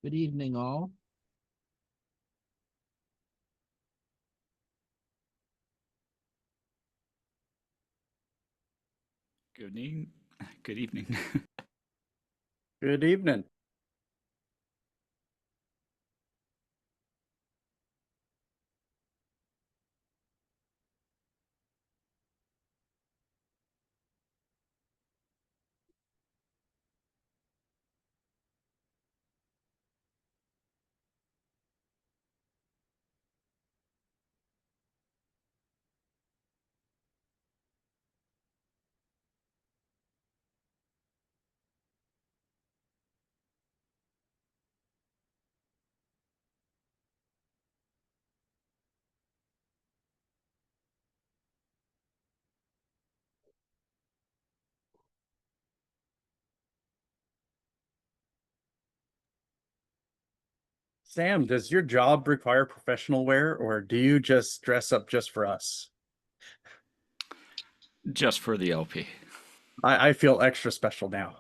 Good evening, all. Good evening. Good evening. Good evening. Sam, does your job require professional wear, or do you just dress up just for us? Just for the LP. I feel extra special now.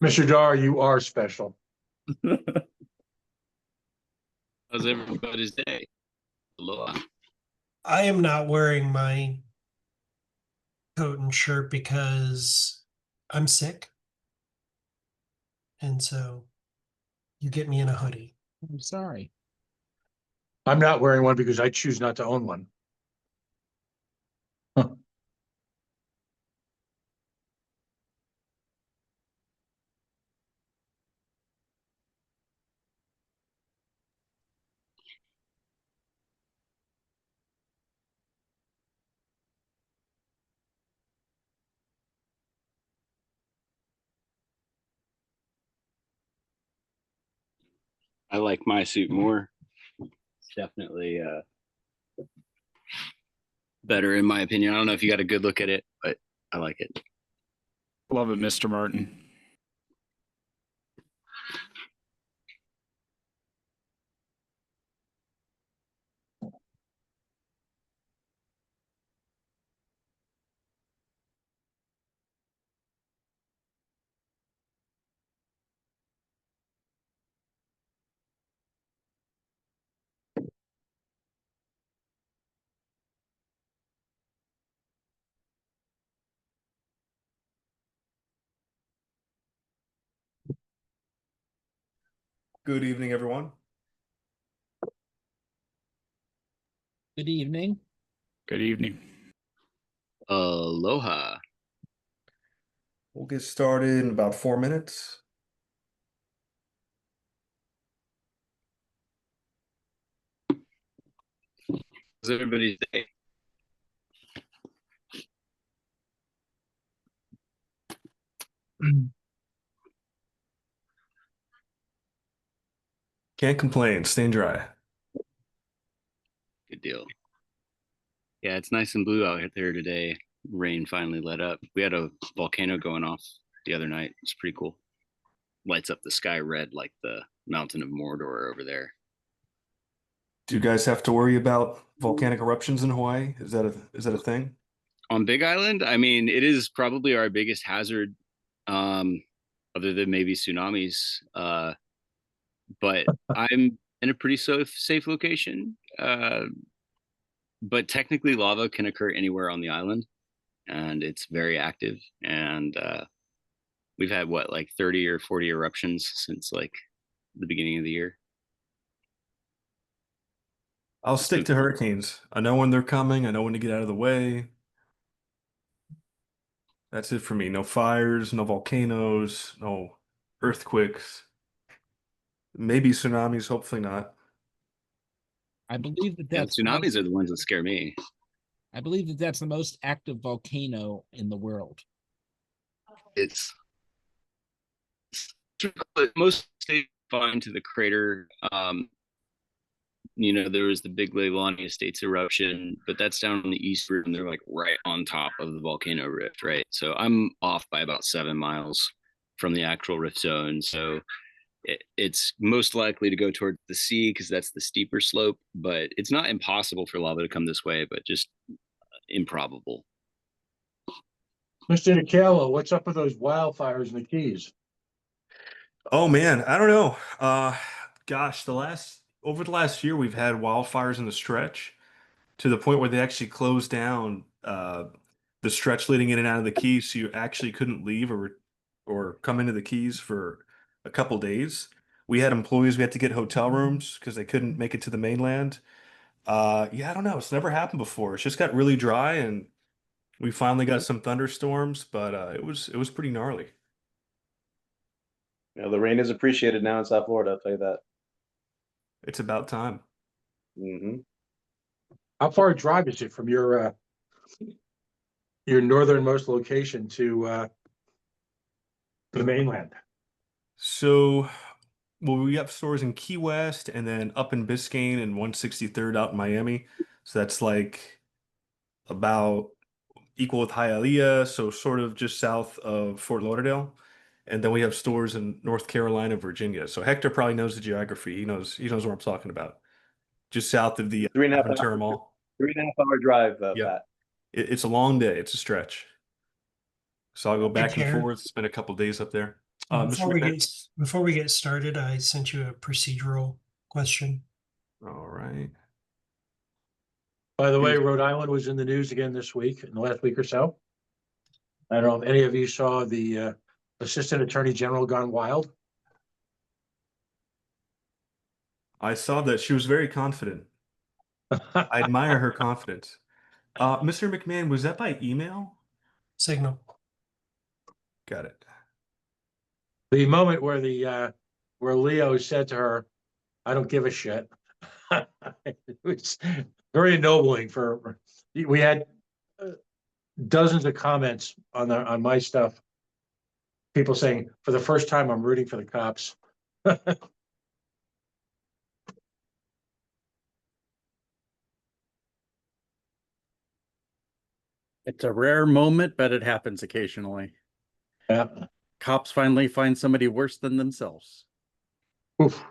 Mr. Dar, you are special. How's everybody's day? Aloha. I am not wearing my coat and shirt because I'm sick. And so you get me in a hoodie. I'm sorry. I'm not wearing one because I choose not to own one. I like my suit more. It's definitely better in my opinion. I don't know if you got a good look at it, but I like it. Love it, Mr. Martin. Good evening, everyone. Good evening. Good evening. Aloha. We'll get started in about 4 minutes. How's everybody's day? Can't complain, staying dry. Good deal. Yeah, it's nice and blue out there today. Rain finally let up. We had a volcano going off the other night. It's pretty cool. Lights up the sky red like the mountain of Mordor over there. Do you guys have to worry about volcanic eruptions in Hawaii? Is that a thing? On Big Island, I mean, it is probably our biggest hazard, other than maybe tsunamis. But I'm in a pretty safe location. But technically, lava can occur anywhere on the island, and it's very active. And we've had what, like 30 or 40 eruptions since like the beginning of the year. I'll stick to hurricanes. I know when they're coming, I know when to get out of the way. That's it for me. No fires, no volcanoes, no earthquakes. Maybe tsunamis, hopefully not. I believe that Yeah, the that's the most, tsunamis are the ones that scare me. I believe that that's the most active volcano in the world. It's most stay fine to the crater. There was the big Leilani Estates eruption, but that's down on the east rim, and they're like right on top of the volcano rift, right? So I'm off by about 7 miles from the actual rift zone. So it's most likely to go towards the sea because that's the steeper slope, but it's not impossible for lava to come this way, but just improbable. Mr. DeCallo, what's up with those wildfires in the Keys? Oh man, I don't know. Gosh, over the last year we've had wildfires in the stretch to the point where they actually closed down the stretch leading in and out of the Keys, so you actually couldn't leave or come into the Keys for a couple days. We had employees, we had to get hotel rooms because they couldn't make it to the mainland. Yeah, I don't know. It's never happened before. It's just got really dry and we finally got some thunderstorms, but it was pretty gnarly. You know, the rain is appreciated now in South Florida, I'll tell you that. It's about time. Hmm. How far a drive is it from your northernmost location to the mainland? So, well, we have stores in Key West and then up in Biscayne and 163rd out in Miami. So that's like about equal with Hialeah, so sort of just south of Fort Lauderdale. And then we have stores in North Carolina, Virginia. So Hector probably knows the geography. He knows what I'm talking about. Just south of the Three and a half Ventura hour, Mall. 3.5 hour drive, Yep. Pat. It's a long day. It's a stretch. So I'll go back and Chair. forth, spend a couple days up there. Before Mr. we McMahon. before we get started, I sent you a procedural question. All right. By the way, Rhode Island was in the news again this week, in the last week or so. I don't know if any of you saw the Assistant Attorney General gone wild. I saw that she was very confident. I admire her confidence. Mr. McMahon, was that by email? Signal. Got it. The moment where where Leo said to her, "I don't give a shit." It was very ennobling. We had dozens of comments on my stuff. People saying, "For the first time, I'm rooting for the cops." It's a rare moment, but it happens occasionally. Yeah. Cops finally find somebody worse than themselves. Oof.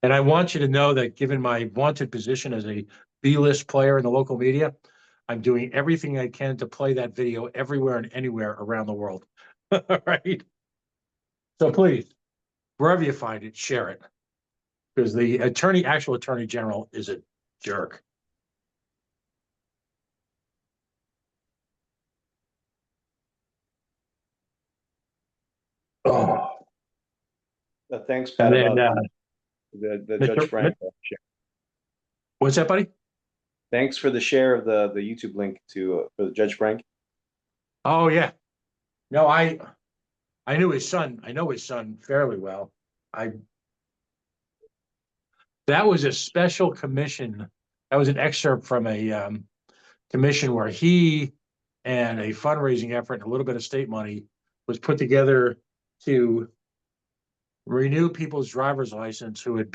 And I want you to know that given my vaunted position as a B-list player in the local media, I'm doing everything I can to play that video everywhere and anywhere around the world. All right. So please, wherever you find it, share it. Because the actual attorney general is a jerk. Oh. Thanks, Pat, And then, about the Mr. Judge Frank share. What's that, buddy? Thanks for the share of the YouTube link to for the Judge Frank. Oh yeah. No, I knew his son. I know his son fairly well. That was a special commission. That was an excerpt from a commission where he and a fundraising effort and a little bit of state money was put together to renew people's driver's license who had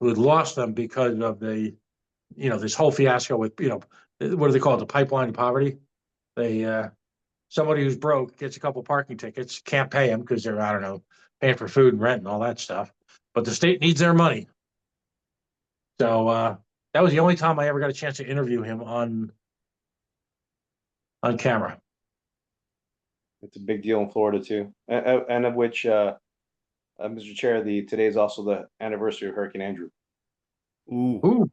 lost them because of this whole fiasco with, what do they call it? The pipeline of poverty. Somebody who's broke gets a couple parking tickets, can't pay them because they're, I don't know, paying for food and rent and all that stuff. But the state needs their money. So that was the only time I ever got a chance to interview him on camera. It's a big deal in Florida too, and of which, Mr. Chair, today is also the anniversary of Hurricane Andrew. Ooh. Ooh.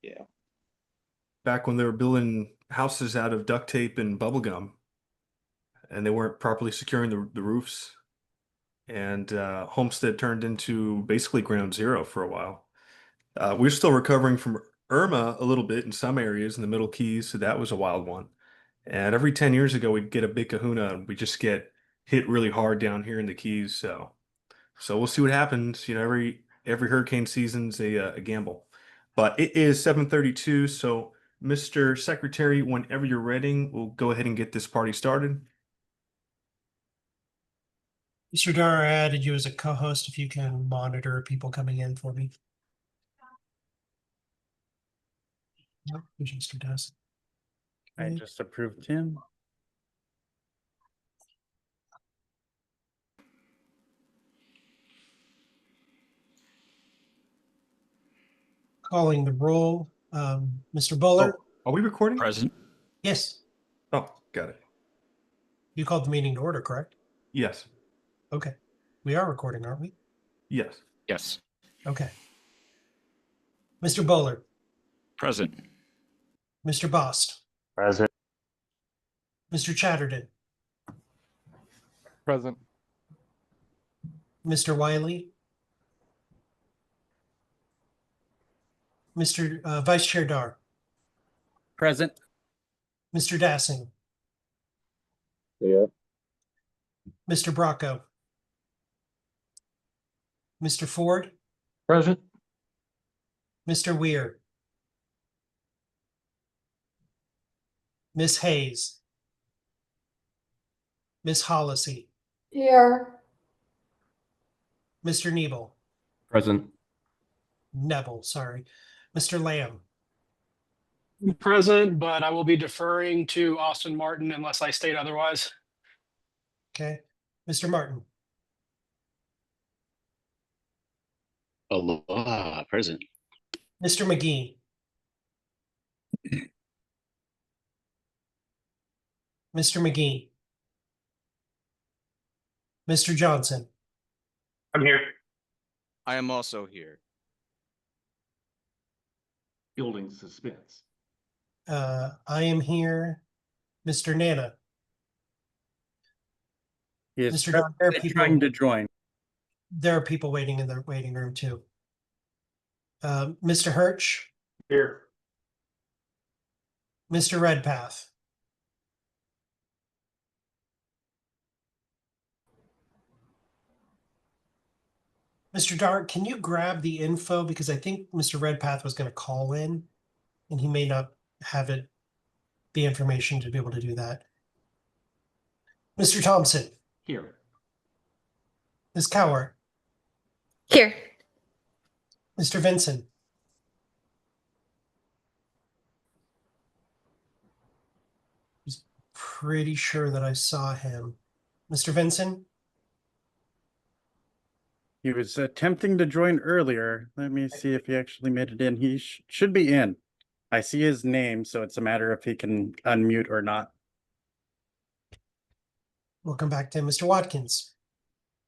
Yeah. Back when they were building houses out of duct tape and bubble gum, and they weren't properly securing the roofs, and Homestead turned into basically ground zero for a while. We're still recovering from Irma a little bit in some areas in the Middle Keys, so that was a wild one. And every 10 years ago, we'd get a big kahuna, and we just get hit really hard down here in the Keys. So we'll see what happens. Every hurricane season's a gamble. But it is 7:32, so Mr. Secretary, whenever you're ready, we'll go ahead and get this party started. Mr. Dar, I added you as a co-host if you can monitor people coming in for me. No, Mr. does. I just approved him. Calling the roll. Mr. Buller, Oh, are we recording? Present. Yes, Oh, got it. you called the meeting to order, correct? Yes. Okay. We are recording, aren't we? Yes. Yes. Okay. Mr. Bowler, Present. Mr. Bost, Present. Mr. Chatterton, Present. Mr. Wiley, Mr. Vice Chair Dar, Present. Mr. Dassing, Yeah. Mr. Bracco, Mr. Ford, Present. Mr. Weir, Miss Hayes, Miss Hollisey, Here. Mr. Present. Neville, sorry, Mr. Lamb, Present, but I will be deferring to Austin Martin unless I state otherwise. okay, Mr. Martin, Aloha, present. Mr. McGee, Mr. McGee, Mr. Johnson, I'm here. I am also here. Building suspense. I am here, Mr. Nana, He Mr. Don, there are trying people, to join. there are people waiting in the waiting room too. Mr. Hirsch, Here. Mr. Redpath, Mr. Dart, can you grab the info? Because I think Mr. Redpath was going to call in and he may not have it, the information to be able to do that. Mr. Thompson, Here. Ms. Cowart, Here. Mr. Vincent, was pretty sure that I saw him. Mr. Vincent, He was attempting to join earlier. Let me see if he actually made it in. He should be in. I see his name, so it's a matter if he can unmute or not. welcome back to Mr. Watkins,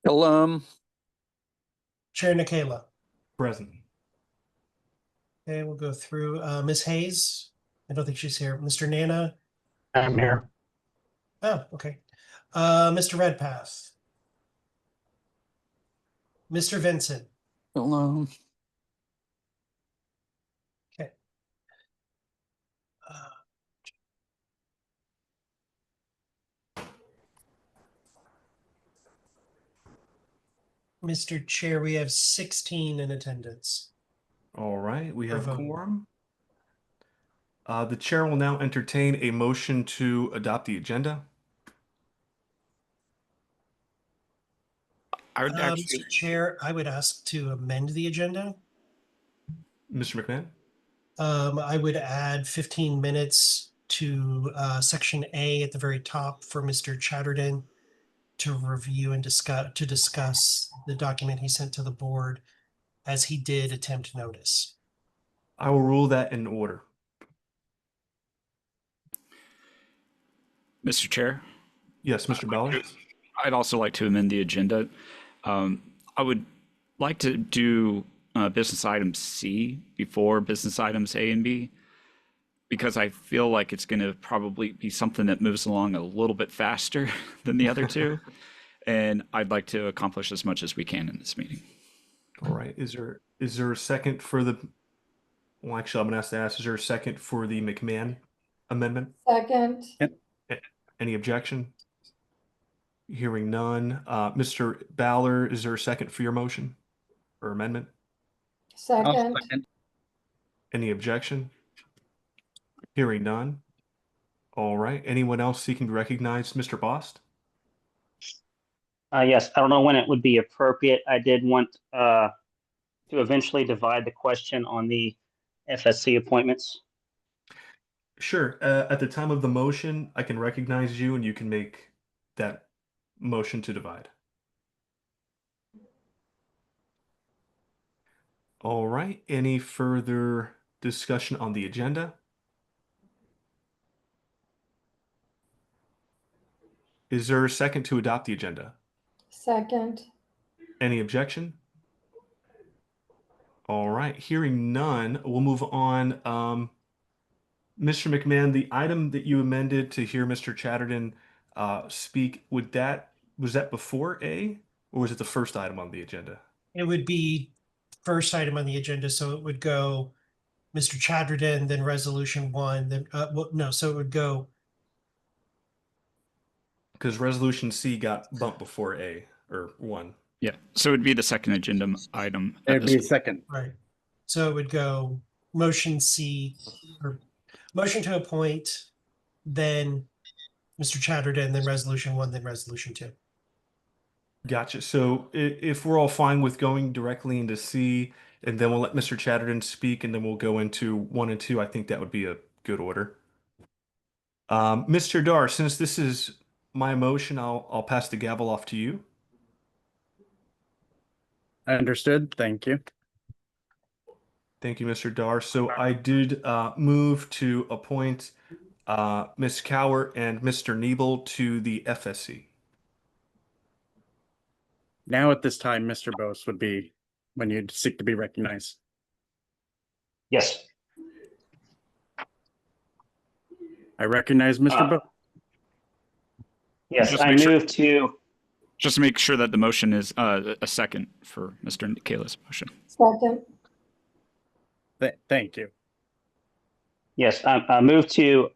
Hello. Chair Nikayla. Present. Okay, we'll go through Ms. Hayes. I don't think she's here. Mr. Nana. I'm here. Oh, okay. Mr. Redpath. Mr. Vincent. Hello. Okay. Uh, Mr. Chair, we have 16 in attendance. All right, we For have voting. quorum. The chair will now entertain a motion to adopt the agenda. I would actually, Mr. Chair, I would ask to amend the agenda. Mr. McMahon? I would add 15 minutes to section A at the very top for Mr. Chatterton to review and discuss the document he sent to the board as he did attempt notice. I will rule that in order. Mr. Chair, Yes, Mr. Ballard? I'd also like to amend the agenda. I would like to do business item C before business items A and B, because I feel like it's going to probably be something that moves along a little bit faster than the other two. And I'd like to accomplish as much as we can in this meeting. All right. Is there a second for the, well, actually, I'm going to ask, is there a second for the McMahon amendment? Second. Any objection? Hearing none. Mr. Ballard, is there a second for your motion or amendment? Second. Any objection? Hearing none. All right. Anyone else seeking to recognize Mr. Bost? Yes, I don't know when it would be appropriate. I did want to eventually divide the question on the FSC appointments. Sure. At the time of the motion, I can recognize you and you can make that motion to divide. All right. Any further discussion on the agenda? Is there a second to adopt the agenda? Second. Any objection? All right, hearing none, we'll move on. Mr. McMahon, the item that you amended to hear Mr. Chatterton speak, was that before A, or was it the first item on the agenda? It would be first item on the agenda, so it would go Mr. Chatterton, then resolution 1, then, well, no, so it would go, Because resolution C got bumped before A, or 1. Yeah, so it'd be the second agenda item. at It'd this be point. second. right. So it would go motion C, or motion to appoint, then Mr. Chatterton, then resolution 1, then resolution 2. Gotcha. So if we're all fine with going directly into C, and then we'll let Mr. Chatterton speak, and then we'll go into 1 and 2, I think that would be a good order. Mr. Dar, since this is my motion, I'll pass the gavel off to you. Understood. Thank you. Thank you, Mr. Dar. So I did move to appoint Ms. Cower and Mr. Niebel to the FSC. Now at this time, Mr. Bose would be when you'd seek to be recognized. Yes. I recognize Mr. Bose. Yes, Just I make sure- move to, Just make sure that the motion is a second for Mr. Kayla's motion. Second. Thank you. yes, I move to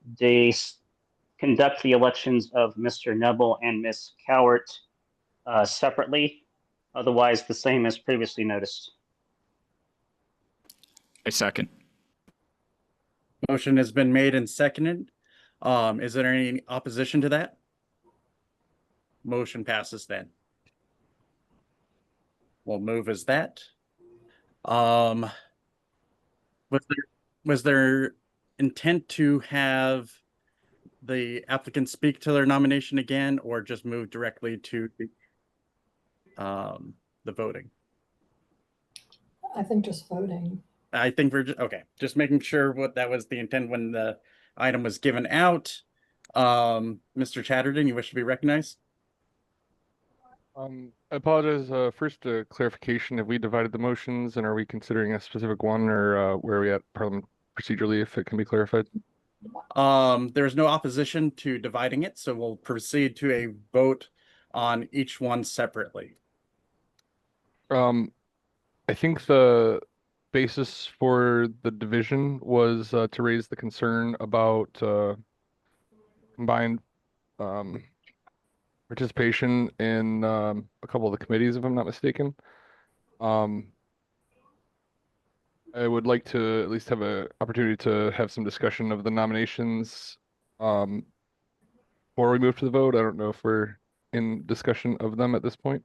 conduct the elections of Mr. Nebel and Ms. Cowart separately, otherwise the same as previously noticed. A second. Motion has been made and seconded. Is there any opposition to that? Motion passes then. We'll move as that. Was there intent to have the applicant speak to their nomination again, or just move directly to the voting? I think just voting. I think we're okay. Just making sure what that was the intent when the item was given out. Mr. Chatterton, you wish to be recognized? I apologize. First, clarification: have we divided the motions, and are we considering a specific one, or where are we at Parliament procedurally? If it can be clarified. There's no opposition to dividing it, so we'll proceed to a vote on each one separately. I think the basis for the division was to raise the concern about combined participation in a couple of the committees, if I'm not mistaken. I would like to at least have an opportunity to have some discussion of the nominations before we move to the vote. I don't know if we're in discussion of them at this point.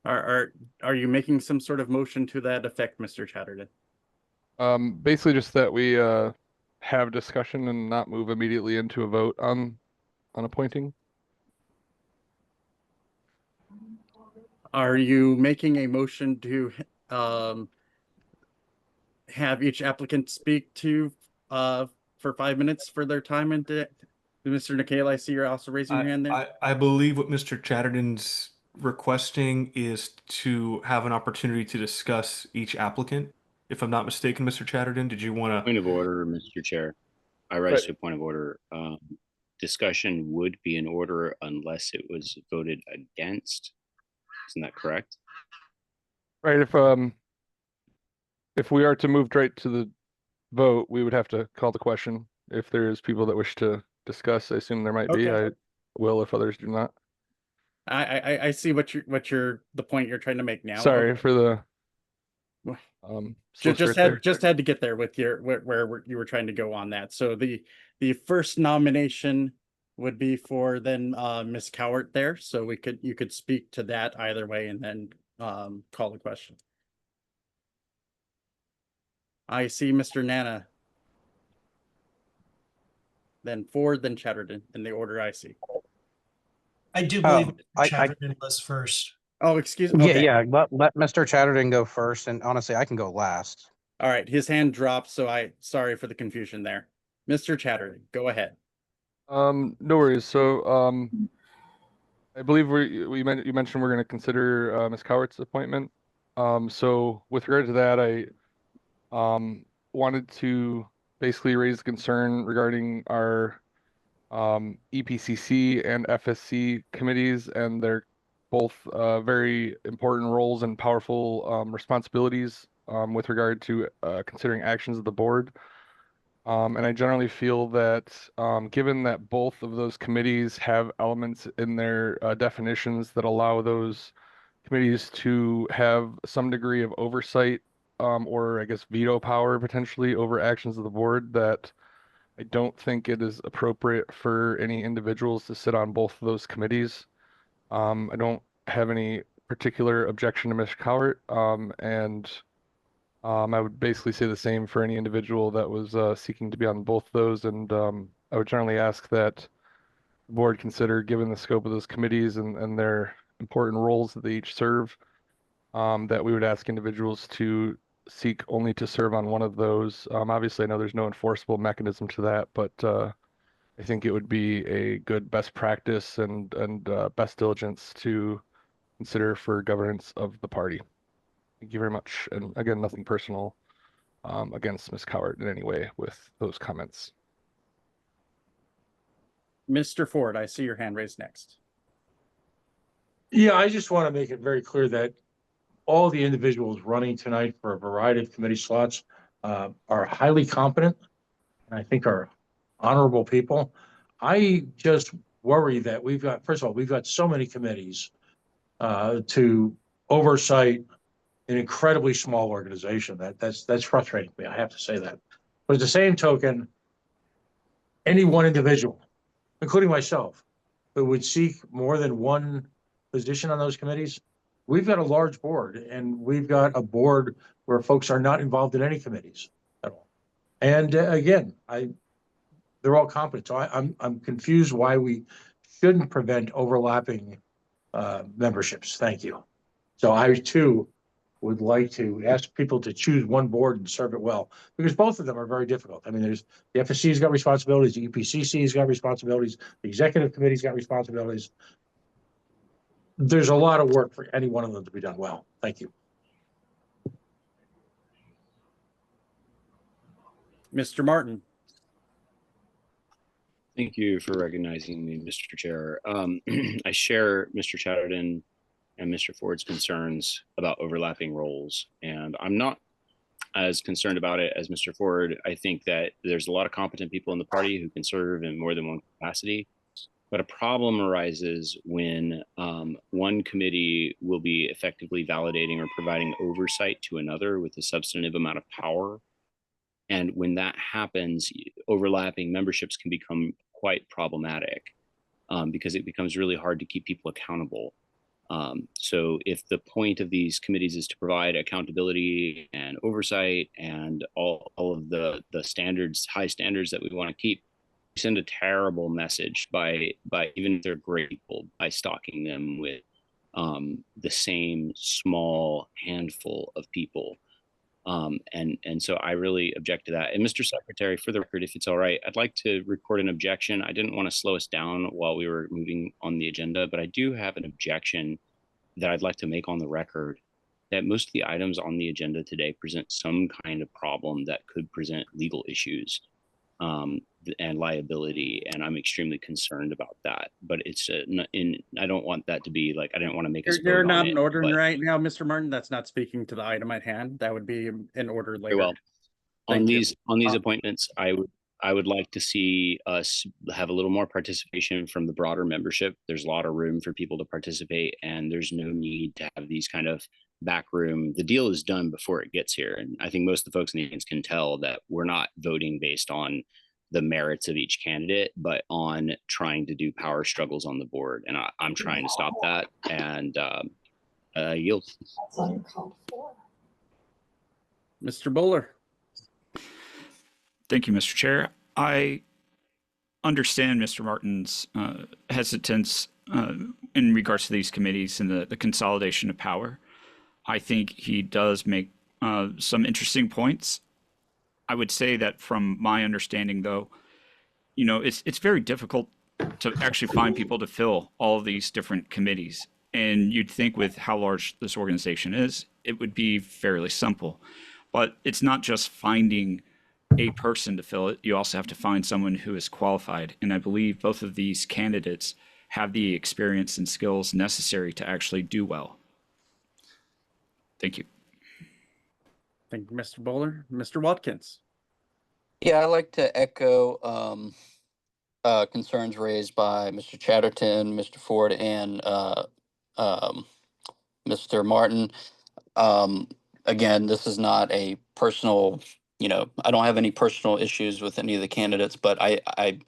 Are you making some sort of motion to that effect, Mr. Chatterton? Basically just that we have discussion and not move immediately into a vote on appointing. Are you making a motion to have each applicant speak to for 5 minutes for their time? And Mr. Nikhil, I see you're also raising your hand there. I believe what Mr. Chatterton's requesting is to have an opportunity to discuss each applicant. If I'm not mistaken, Mr. Chatterton, did you want to? Point of order, Mr. Chair. I rise to a point of order. Discussion would be in order unless it was voted against. Isn't that correct? Right. If we are to move right to the vote, we would have to call the question. If there's people that wish to discuss, I assume there might be. Okay. I will if others do not. I see what you're the point you're trying to make now. Sorry for the just had to get there with your where you were trying to go on that. So the first nomination would be for then Ms. Cowart there. So you could speak to that either way and then call the question. I see Mr. Nana. Then Ford, then Chatterton in the order I see. I do believe Chatterton was first. Oh, excuse me. Okay. Yeah. Let Mr. Chatterton go first, and honestly, I can go last. All right, his hand dropped, so sorry for the confusion there. Mr. Chatterton, go ahead. No worries. So I believe you mentioned we're going to consider Ms. Cowart's appointment. So with regard to that, I wanted to basically raise the concern regarding our EPCC and FSC committees and their both very important roles and powerful responsibilities with regard to considering actions of the board. And I generally feel that given that both of those committees have elements in their definitions that allow those committees to have some degree of oversight or I guess veto power potentially over actions of the board, that I don't think it is appropriate for any individuals to sit on both of those committees. I don't have any particular objection to Ms. Cowart, and I would basically say the same for any individual that was seeking to be on both of those. And I would generally ask that the board consider, given the scope of those committees and their important roles that they each serve, that we would ask individuals to seek only to serve on one of those. Obviously, I know there's no enforceable mechanism to that, but I think it would be a good best practice and best diligence to consider for governance of the party. Thank you very much. And again, nothing personal against Ms. Cowart in any way with those comments. Mr. Ford, I see your hand raised next. Yeah, I just want to make it very clear that all the individuals running tonight for a variety of committee slots are highly competent and I think are honorable people. I just worry that we've got, first of all, we've got so many committees to oversight an incredibly small organization. That's frustrating to me. I have to say that. But at the same token, any one individual, including myself, who would seek more than one position on those committees, we've got a large board, and we've got a board where folks are not involved in any committees at all. And again, they're all competent. So I'm confused why we shouldn't prevent overlapping memberships. Thank you. So I too would like to ask people to choose one board and serve it well, because both of them are very difficult. I mean, there's the FSC's got responsibilities, the EPCC's got responsibilities, the executive committee's got responsibilities. There's a lot of work for any one of them to be done well. Thank you. Mr. Martin. Thank you for recognizing me, Mr. Chair. I share Mr. Chatterton and Mr. Ford's concerns about overlapping roles, and I'm not as concerned about it as Mr. Ford. I think that there's a lot of competent people in the party who can serve in more than one capacity, but a problem arises when one committee will be effectively validating or providing oversight to another with a substantive amount of power. And when that happens, overlapping memberships can become quite problematic because it becomes really hard to keep people accountable. So if the point of these committees is to provide accountability and oversight and all of the standards, high standards that we want to keep, we send a terrible message by even if they're great people, by stocking them with the same small handful of people. And so I really object to that. And Mr. Secretary, for the record, if it's all right, I'd like to record an objection. I didn't want to slow us down while we were moving on the agenda, but I do have an objection that I'd like to make on the record, that most of the items on the agenda today present some kind of problem that could present legal issues and liability. And I'm extremely concerned about that. But it's I don't want that to be like, I didn't want to make us You're not in in order right now, Mr. Martin. That's not speaking to the item at hand. That would be in order later. Very well. Thank On you. these appointments, I would like to see us have a little more participation from the broader membership. There's a lot of room for people to participate, and there's no need to have these kind of backroom. The deal is done before it gets here. And I think most of the folks in the audience can tell that we're not voting based on the merits of each candidate, but on trying to do power struggles on the board. And I'm trying to stop that, and yield. That's uncalled for. Mr. Bowler. Thank you, Mr. Chair. I understand Mr. Martin's hesitance in regards to these committees and the consolidation of power. I think he does make some interesting points. I would say that from my understanding, though, it's very difficult to actually find people to fill all of these different committees. And you'd think with how large this organization is, it would be fairly simple. But it's not just finding a person to fill it. You also have to find someone who is qualified. And I believe both of these candidates have the experience and skills necessary to actually do well. Thank you. Thank you, Mr. Bowler. Mr. Watkins. Yeah, I like to echo concerns raised by Mr. Chatterton, Mr. Ford, and Mr. Martin. Again, this is not a personal, I don't have any personal issues with any of the candidates, but I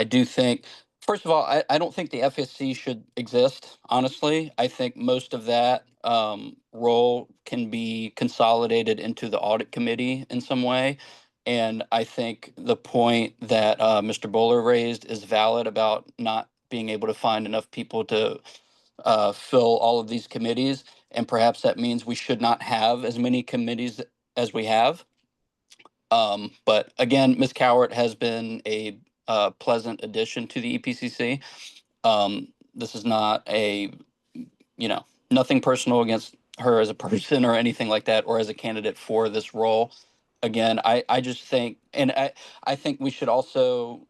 do think, first of all, I don't think the FSC should exist, honestly. I think most of that role can be consolidated into the audit committee in some way. And I think the point that Mr. Bowler raised is valid about not being able to find enough people to fill all of these committees. And perhaps that means we should not have as many committees as we have. But again, Ms. Cowart has been a pleasant addition to the EPCC. This is not a, nothing personal against her as a person or anything like that, or as a candidate for this role. Again, I just think, and I think we should also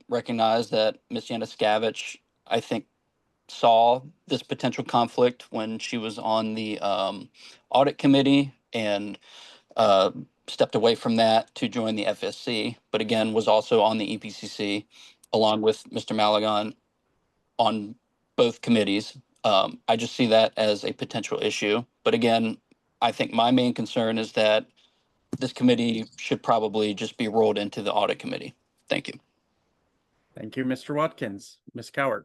recognize that Ms. Yanuskavich, I think, saw this potential conflict when she was on the audit committee and stepped away from that to join the FSC, but again, was also on the EPCC along with Mr. Malagon on both committees. I just see that as a potential issue. But again, I think my main concern is that this committee should probably just be rolled into the audit committee. Thank you. Thank you, Mr. Watkins. Ms. Cowart.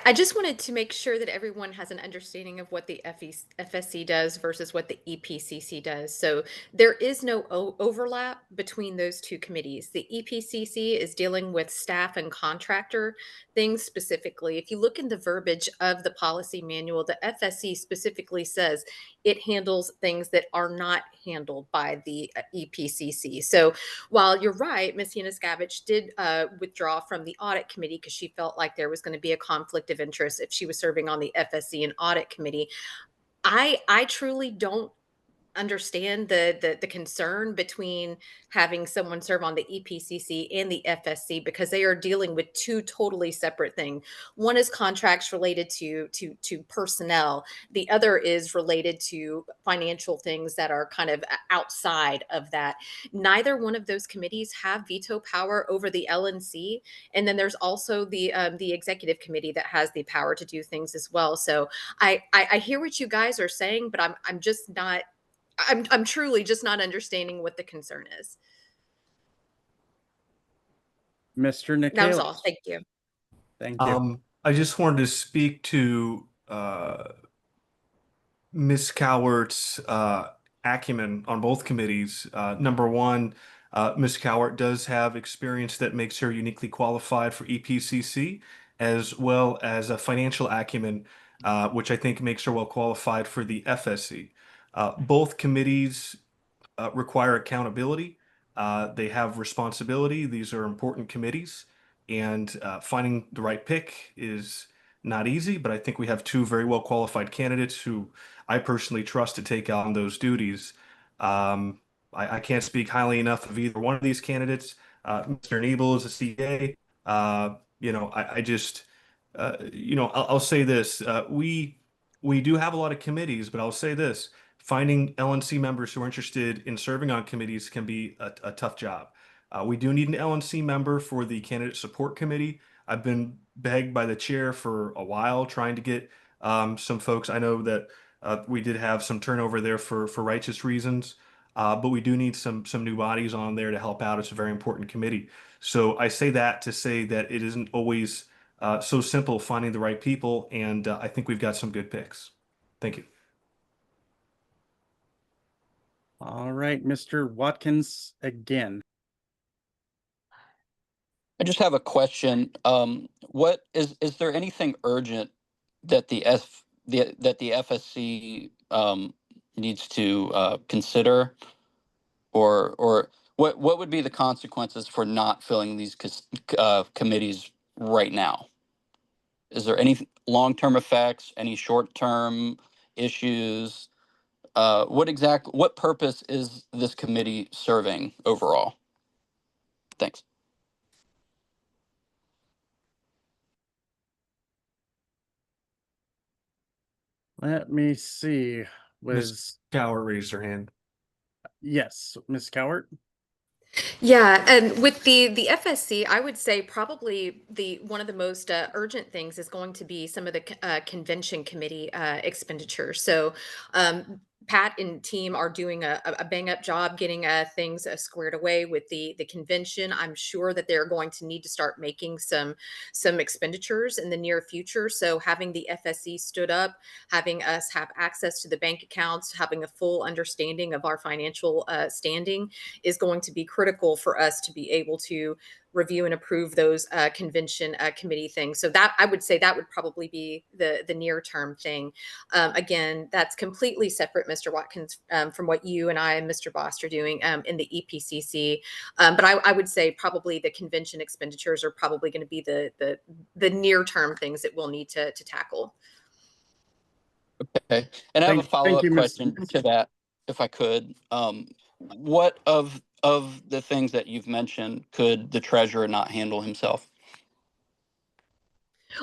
I just wanted to make sure that everyone has an understanding of what the FSC does versus what the EPCC does. So there is no overlap between those two committees. The EPCC is dealing with staff and contractor things specifically. If you look in the verbiage of the policy manual, the FSC specifically says it handles things that are not handled by the EPCC. So while you're right, Ms. Yanuskavich did withdraw from the audit committee because she felt like there was going to be a conflict of interest if she was serving on the FSC and audit committee. I truly don't understand the concern between having someone serve on the EPCC and the FSC because they are dealing with two totally separate things. One is contracts related to personnel. The other is related to financial things that are kind of outside of that. Neither one of those committees have veto power over the LNC, and then there's also the executive committee that has the power to do things as well. So I hear what you guys are saying, but I'm just not. I'm truly just not understanding what the concern is. Mr. Nick. That was all. Thank you. Thank you. I just wanted to speak to Ms. Cowart's acumen on both committees. Number one, Ms. Cowart does have experience that makes her uniquely qualified for EPCC, as well as a financial acumen, which I think makes her well qualified for the FSC. Both committees require accountability. They have responsibility. These are important committees, and finding the right pick is not easy, but I think we have two very well qualified candidates who I personally trust to take on those duties. I can't speak highly enough of either one of these candidates. Mr. Nebel is a CA. I just, I'll say this. We do have a lot of committees, but I'll say this. Finding LNC members who are interested in serving on committees can be a tough job. We do need an LNC member for the candidate support committee. I've been begged by the chair for a while trying to get some folks. I know that we did have some turnover there for righteous reasons, but we do need some new bodies on there to help out. It's a very important committee. So I say that to say that it isn't always so simple finding the right people, and I think we've got some good picks. Thank you. All right, Mr. Watkins again. I just have a question. What is there anything urgent that the FSC needs to consider, or what would be the consequences for not filling these committees right now? Is there any long-term effects, any short-term issues? What purpose is this committee serving overall? Thanks. Let me see. Ms. Cowart raised her hand. Yes, Ms. Cowart? Yeah, and with the FSC, I would say probably the one of the most urgent things is going to be some of the convention committee expenditures. So Pat and team are doing a bang up job getting things squared away with the convention. I'm sure that they're going to need to start making some expenditures in the near future. So having the FSC stood up, having us have access to the bank accounts, having a full understanding of our financial standing is going to be critical for us to be able to review and approve those convention committee things. So that I would say that would probably be the near term thing. Again, that's completely separate, Mr. Watkins, from what you and I and Mr. Bost are doing in the EPCC. But I would say probably the convention expenditures are probably going to be the near term things that we'll need to tackle. Okay, and I have a follow-up question to that, if I could. What of the things that you've mentioned could the treasurer not handle himself?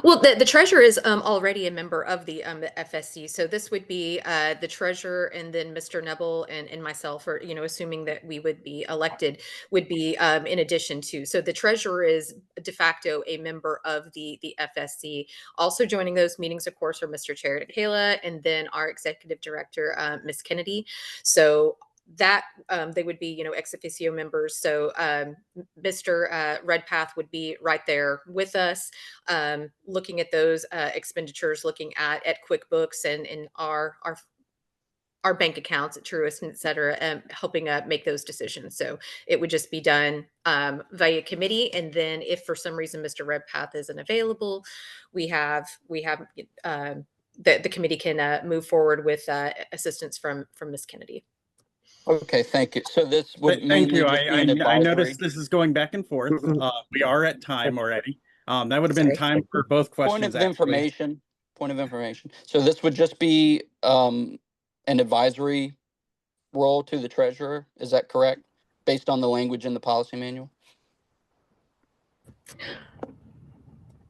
Well, the treasurer is already a member of the FSC, so this would be the treasurer, and then Mr. Nebel and myself, or assuming that we would be elected, would be in addition to. So the treasurer is de facto a member of the FSC. Also joining those meetings, of course, are Mr. Chair Kayla, and then our executive director, Ms. Kennedy. So that they would be ex officio members. So Mr. Redpath would be right there with us, looking at those expenditures, looking at QuickBooks and our bank accounts at Truist, et cetera, helping make those decisions. So it would just be done via committee. And then if for some reason Mr. Redpath isn't available, we have the committee can move forward with assistance from Ms. Kennedy. Okay, thank you. So this would Thank you. mainly just be an I advisory? noticed this is going back and forth. We are at time already. That would have been time for both questions. Point of information. So this would just be an advisory role to the treasurer. Is that correct? Based on the language in the policy manual?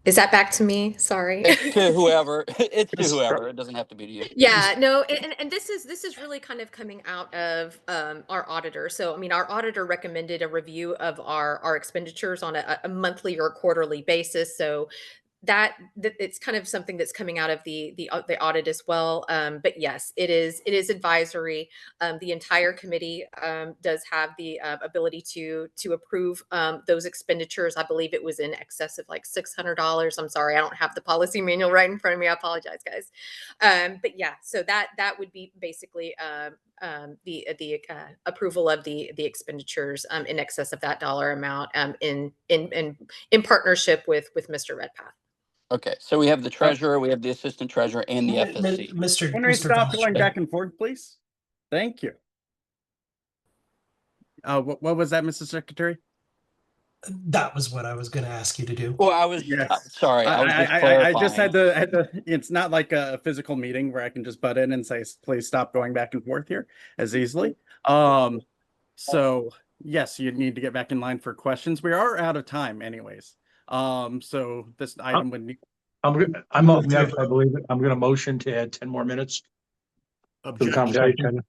Is that back to me? Sorry. It's to whoever. It's to whoever. It doesn't have to be to you. Yeah, no, and this is really kind of coming out of our auditor. So I mean, our auditor recommended a review of our expenditures on a monthly or quarterly basis. So that it's kind of something that's coming out of the audit as well. But yes, it is advisory. The entire committee does have the ability to approve those expenditures. I believe it was in excess of like $600. I'm sorry, I don't have the policy manual right in front of me. I apologize, guys. But yeah, so that would be basically the approval of the expenditures in excess of that dollar amount in partnership with Mr. Redpath. Okay, so we have the treasurer, we have the assistant treasurer, and the FSC. Mr. Can we stop going back and forth, please? Thank you. What was that, Mrs. Secretary? That was what I was going to ask you to do. Well, I was sorry. I was just clarifying. I just had to. It's not like a physical meeting where I can just butt in and say, "Please stop going back and forth here," as easily. So yes, you need to get back in line for questions. We are out of time, anyways. So this item would need. I believe it. I'm going to motion to add 10 more minutes. To the conversation.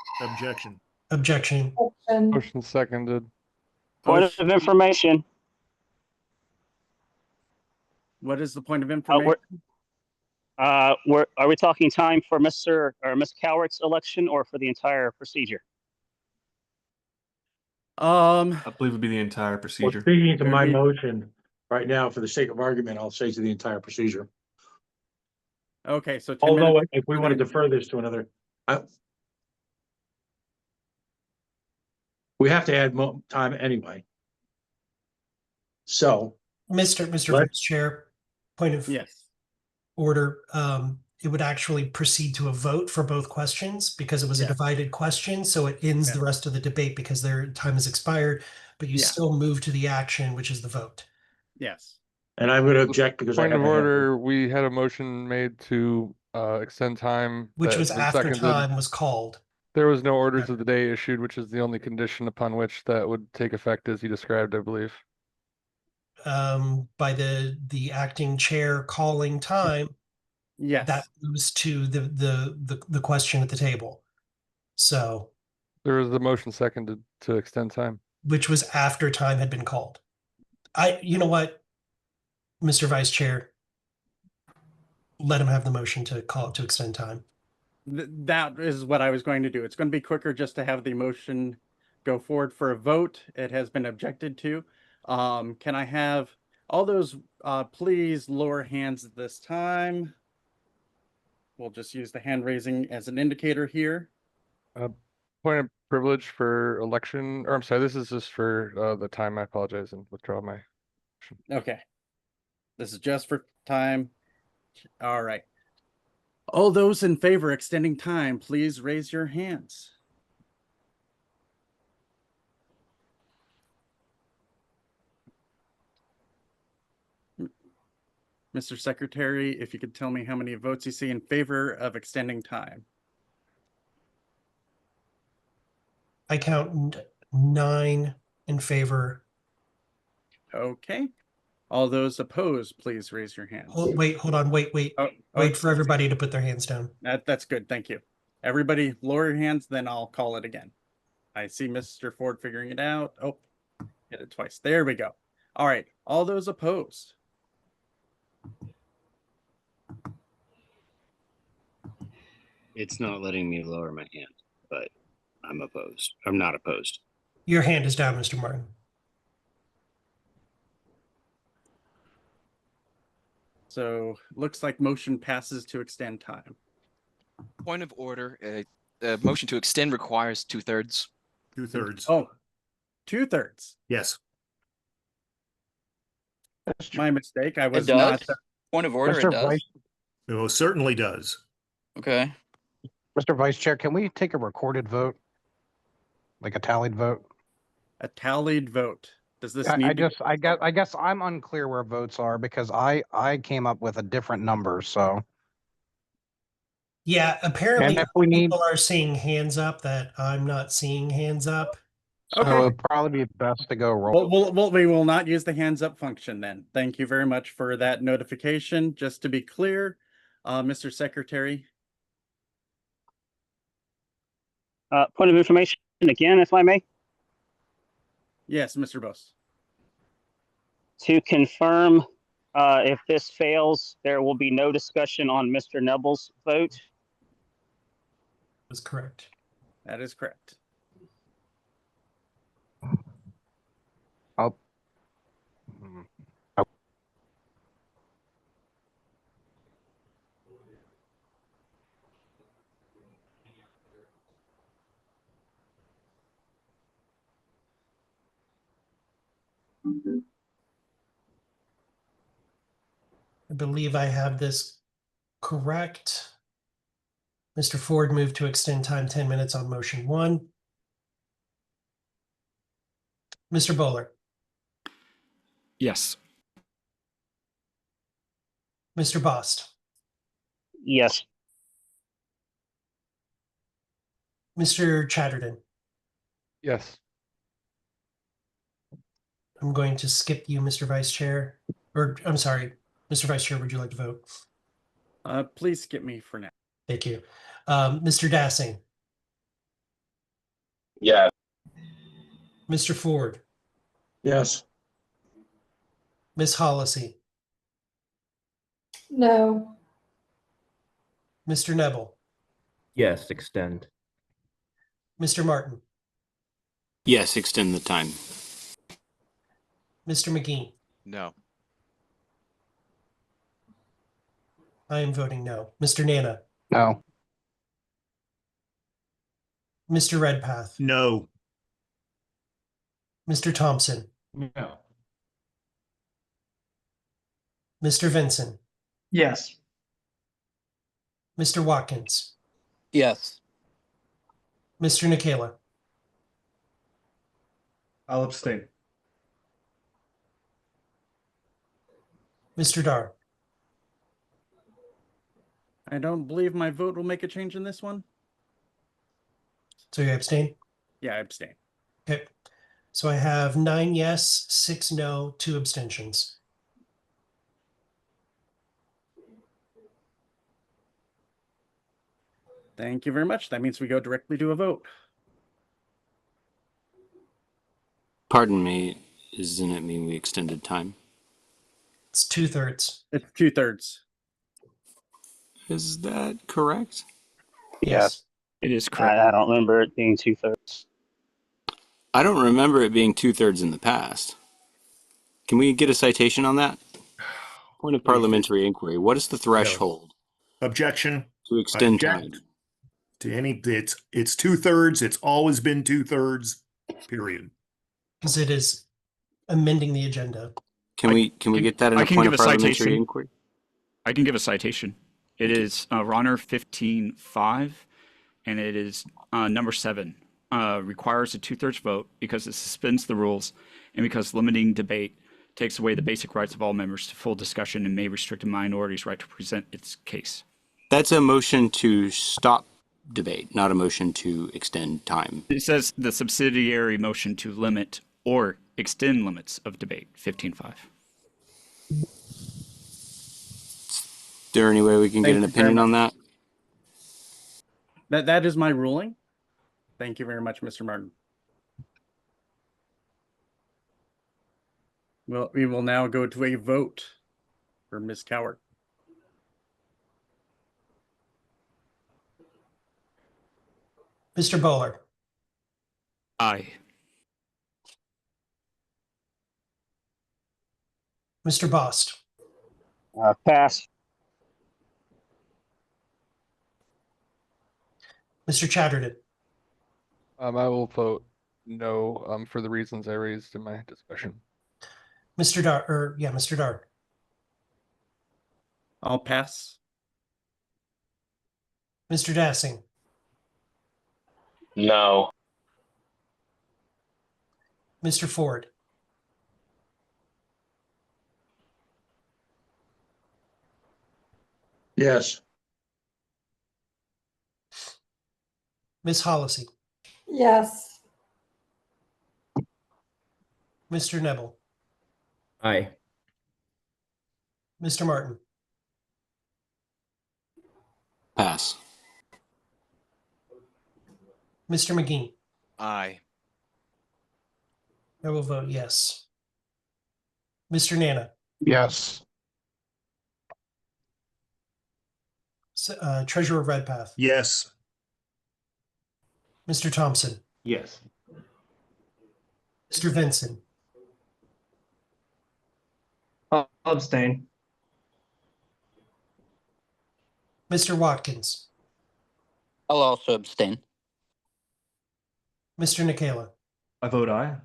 Objection. Motion seconded. Point of information. What is the point of information? Are we talking time for Mr. or Ms. Cowart's election or for the entire procedure? I believe it would be the entire procedure. Well, speaking to my motion right now, for the sake of argument, I'll say to the entire procedure. Okay, so 10 although minutes if we want to defer this to another, we have to add time anyway. So, Mr. Vice Chair, point of order. It would actually proceed to a vote for both questions because it was a divided question. So it ends the rest of the debate because their time has expired. but you Yeah. still move to the action, which is the vote. Yes. And I'm going to object because I Point have of my hand order, we had a motion made to extend time. Which that was been after seconded. time was called. There was no orders of the day issued, which is the only condition upon which that would take effect as you described, I believe. By the acting chair calling time, Yes. that moves to the question at the table. So, There was the motion seconded to extend time. which was after time had been called. You know what, Mr. Vice Chair, let him have the motion to call it to extend time. That is what I was going to do. It's going to be quicker just to have the motion go forward for a vote. It has been objected to. Can I have all those please lower hands at this time? We'll just use the hand raising as an indicator here. Point of privilege for election, or I'm sorry, this is just for the time. I apologize and withdraw my motion. Okay. This is just for time. All right. All those in favor extending time, please raise your hands. Mr. Secretary, if you could tell me how many votes you see in favor of extending time. I count 9 in favor. Okay. All those opposed, please raise your hands. Hold on, wait. Wait for everybody to put their hands down. That's good. Thank you. Everybody lower your hands, then I'll call it again. I see Mr. Ford figuring it out. Oh, hit it twice. There we go. All right. All those opposed. It's not letting me lower my hand, but I'm opposed. I'm not opposed. Your hand is down, Mr. Martin. So looks like motion passes to extend time. Point of order. A motion to extend requires 2/3. 2/3. Oh, 2/3. Yes. My mistake. I was It does? not. Point of order, Mr. it does. Vice, It most certainly does. Okay. Mr. Vice Chair, can we take a recorded vote? Like a tallied vote? A tallied vote. Does this need I guess I'm unclear where votes are because I came up with a different number, so. Yeah, apparently And if we need, people are seeing hands up that I'm not seeing hands up. so it'd probably be best to go roll. We will not use the hands up function then. Thank you very much for that notification. Just to be clear, Mr. Secretary. Point of information again, if I may. Yes, Mr. Bose. To confirm, if this fails, there will be no discussion on Mr. Nebel's vote. That's correct. That is correct. I believe I have this correct. Mr. Ford moved to extend time 10 minutes on motion 1. Mr. Bowler, Yes. Mr. Bost, Yes. Mr. Chatterton. Yes. I'm going to skip you, Mr. Vice Chair. Or, I'm sorry, Mr. Vice Chair, would you like to vote? Please skip me for now. Thank you. Mr. Dassing. Yeah. Mr. Ford. Yes. Miss Hollisey. No. Mr. Nebel. Yes, extend. Mr. Martin. Yes, extend the time. Mr. McGee. No. I am voting no. Mr. Nana. No. Mr. Redpath. No. Mr. Thompson. No. Mr. Vinson. Yes. Mr. Watkins. Yes. Mr. Nikela. I'll abstain. Mr. Dar, I don't believe my vote will make a change in this one. so you abstain? Yeah, I abstain. Okay. So I have 9 yes, 6 no, 2 abstentions. Thank you very much. That means we go directly to a vote. Pardon me, doesn't it mean we extended time? It's 2/3. It's 2/3. Is that correct? Yes. It is correct. I don't remember it being 2/3. I don't remember it being 2/3 in the past. Can we get a citation on that? Point of parliamentary inquiry. What is the threshold Objection. to extend Object time? to any, it's 2/3. It's always been 2/3, period. Because it is amending the agenda. Can we get that in I a can point give of a parliamentary citation. inquiry? I can give a citation. It is Ronner 15.5, and it is number 7. Requires a 2/3 vote because it suspends the rules and because limiting debate takes away the basic rights of all members to full discussion and may restrict a minority's right to present its case. That's a motion to stop debate, not a motion to extend time. It says the subsidiary motion to limit or extend limits of debate, 15.5. Is there any way we can get an opinion on that? That is my ruling. Thank you very much, Mr. Martin. Well, we will now go to a vote for Ms. Cowart. Mr. Bowler, Aye. Mr. Bost, Pass. Mr. Chatterton, I will vote no, for the reasons I raised in my discussion. Mr. Mr. Dar, I'll pass. Mr. Dassing, No. Mr. Ford, Yes. Ms. Hollisey, Yes. Mr. Nebel, Aye. Mr. Martin, Pass. Mr. McGee. Aye. I will vote yes. Mr. Nana, Yes. Treasurer Redpath, Yes. Mr. Thompson, Yes. Mr. Vincent, I'll abstain. Mr. Watkins, I'll also abstain. Mr. Nikela. I vote aye.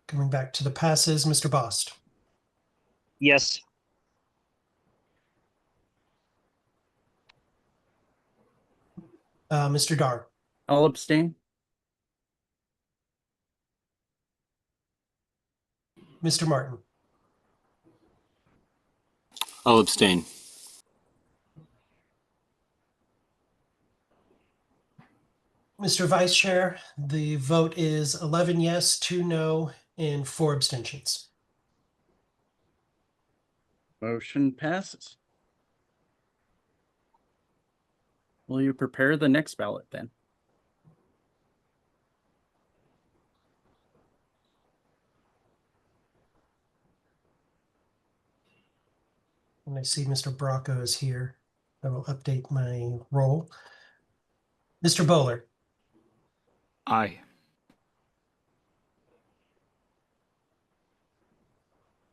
Coming back to the passes, Mr. Bost, Yes. Mr. Dar, I'll abstain. Mr. Martin, I'll abstain. Mr. Vice Chair, the vote is 11 yes, 2 no, and 4 abstentions. Motion passes. Will you prepare the next ballot then? And I see Mr. Bracco is here. I will update my roll. Mr. Bowler, Aye.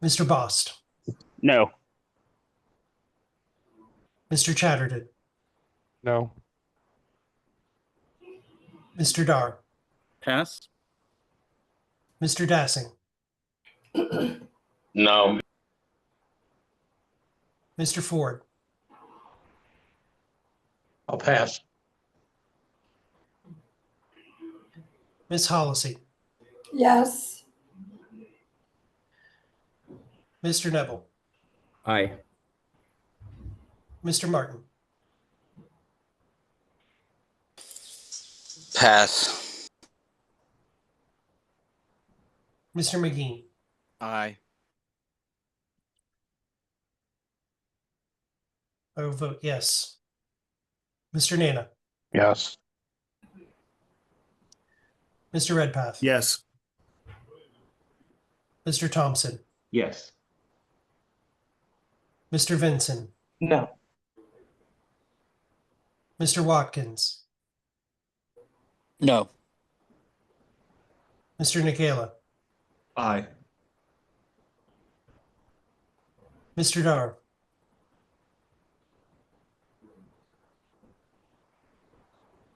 Mr. Bost, No. Mr. Chatterton, No. Mr. Dar, Pass. Mr. Dassing, No. Mr. Ford, I'll pass. Ms. Hollisey, Yes. Mr. Neville, Aye. Mr. Martin, Pass. Mr. McGee, Aye. I will vote yes. Mr. Nana, Yes. Mr. Redpath, Yes. Mr. Thompson, Yes. Mr. Vinson, No. Mr. Watkins, No. Mr. Nikela, Aye. Mr. Dar,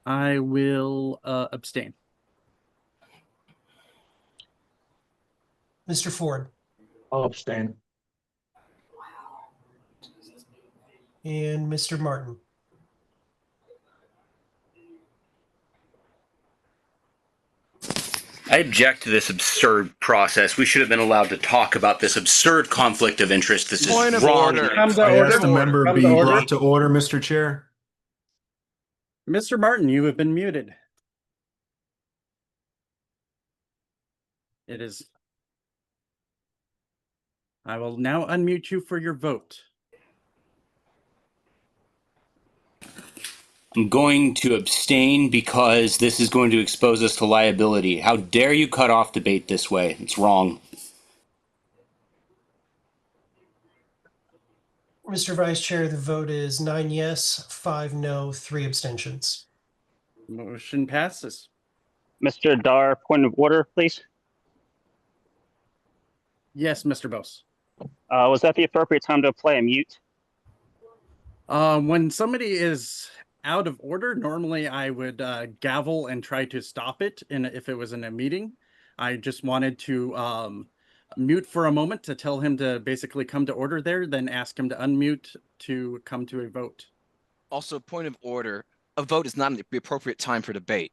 I will abstain. Mr. Ford, I'll abstain. and Mr. Martin. I object to this absurd process. We should have been allowed to talk about this absurd conflict of interest. This Point is of wrong. order. Come to I order. ask the member Come be to order. brought to order, Mr. Chair. Mr. Martin, you have been muted. It is. I will now unmute you for your vote. I'm going to abstain because this is going to expose us to liability. How dare you cut off debate this way? It's wrong. Mr. Vice Chair, the vote is 9 yes, 5 no, 3 abstentions. Motion passes. Mr. Dar, point of order, please. Yes, Mr. Bose. Was that the appropriate time to apply a mute? When somebody is out of order, normally I would gavel and try to stop it. And if it was in a meeting, I just wanted to mute for a moment to tell him to basically come to order there, then ask him to unmute to come to a vote. Also, point of order. A vote is not the appropriate time for debate.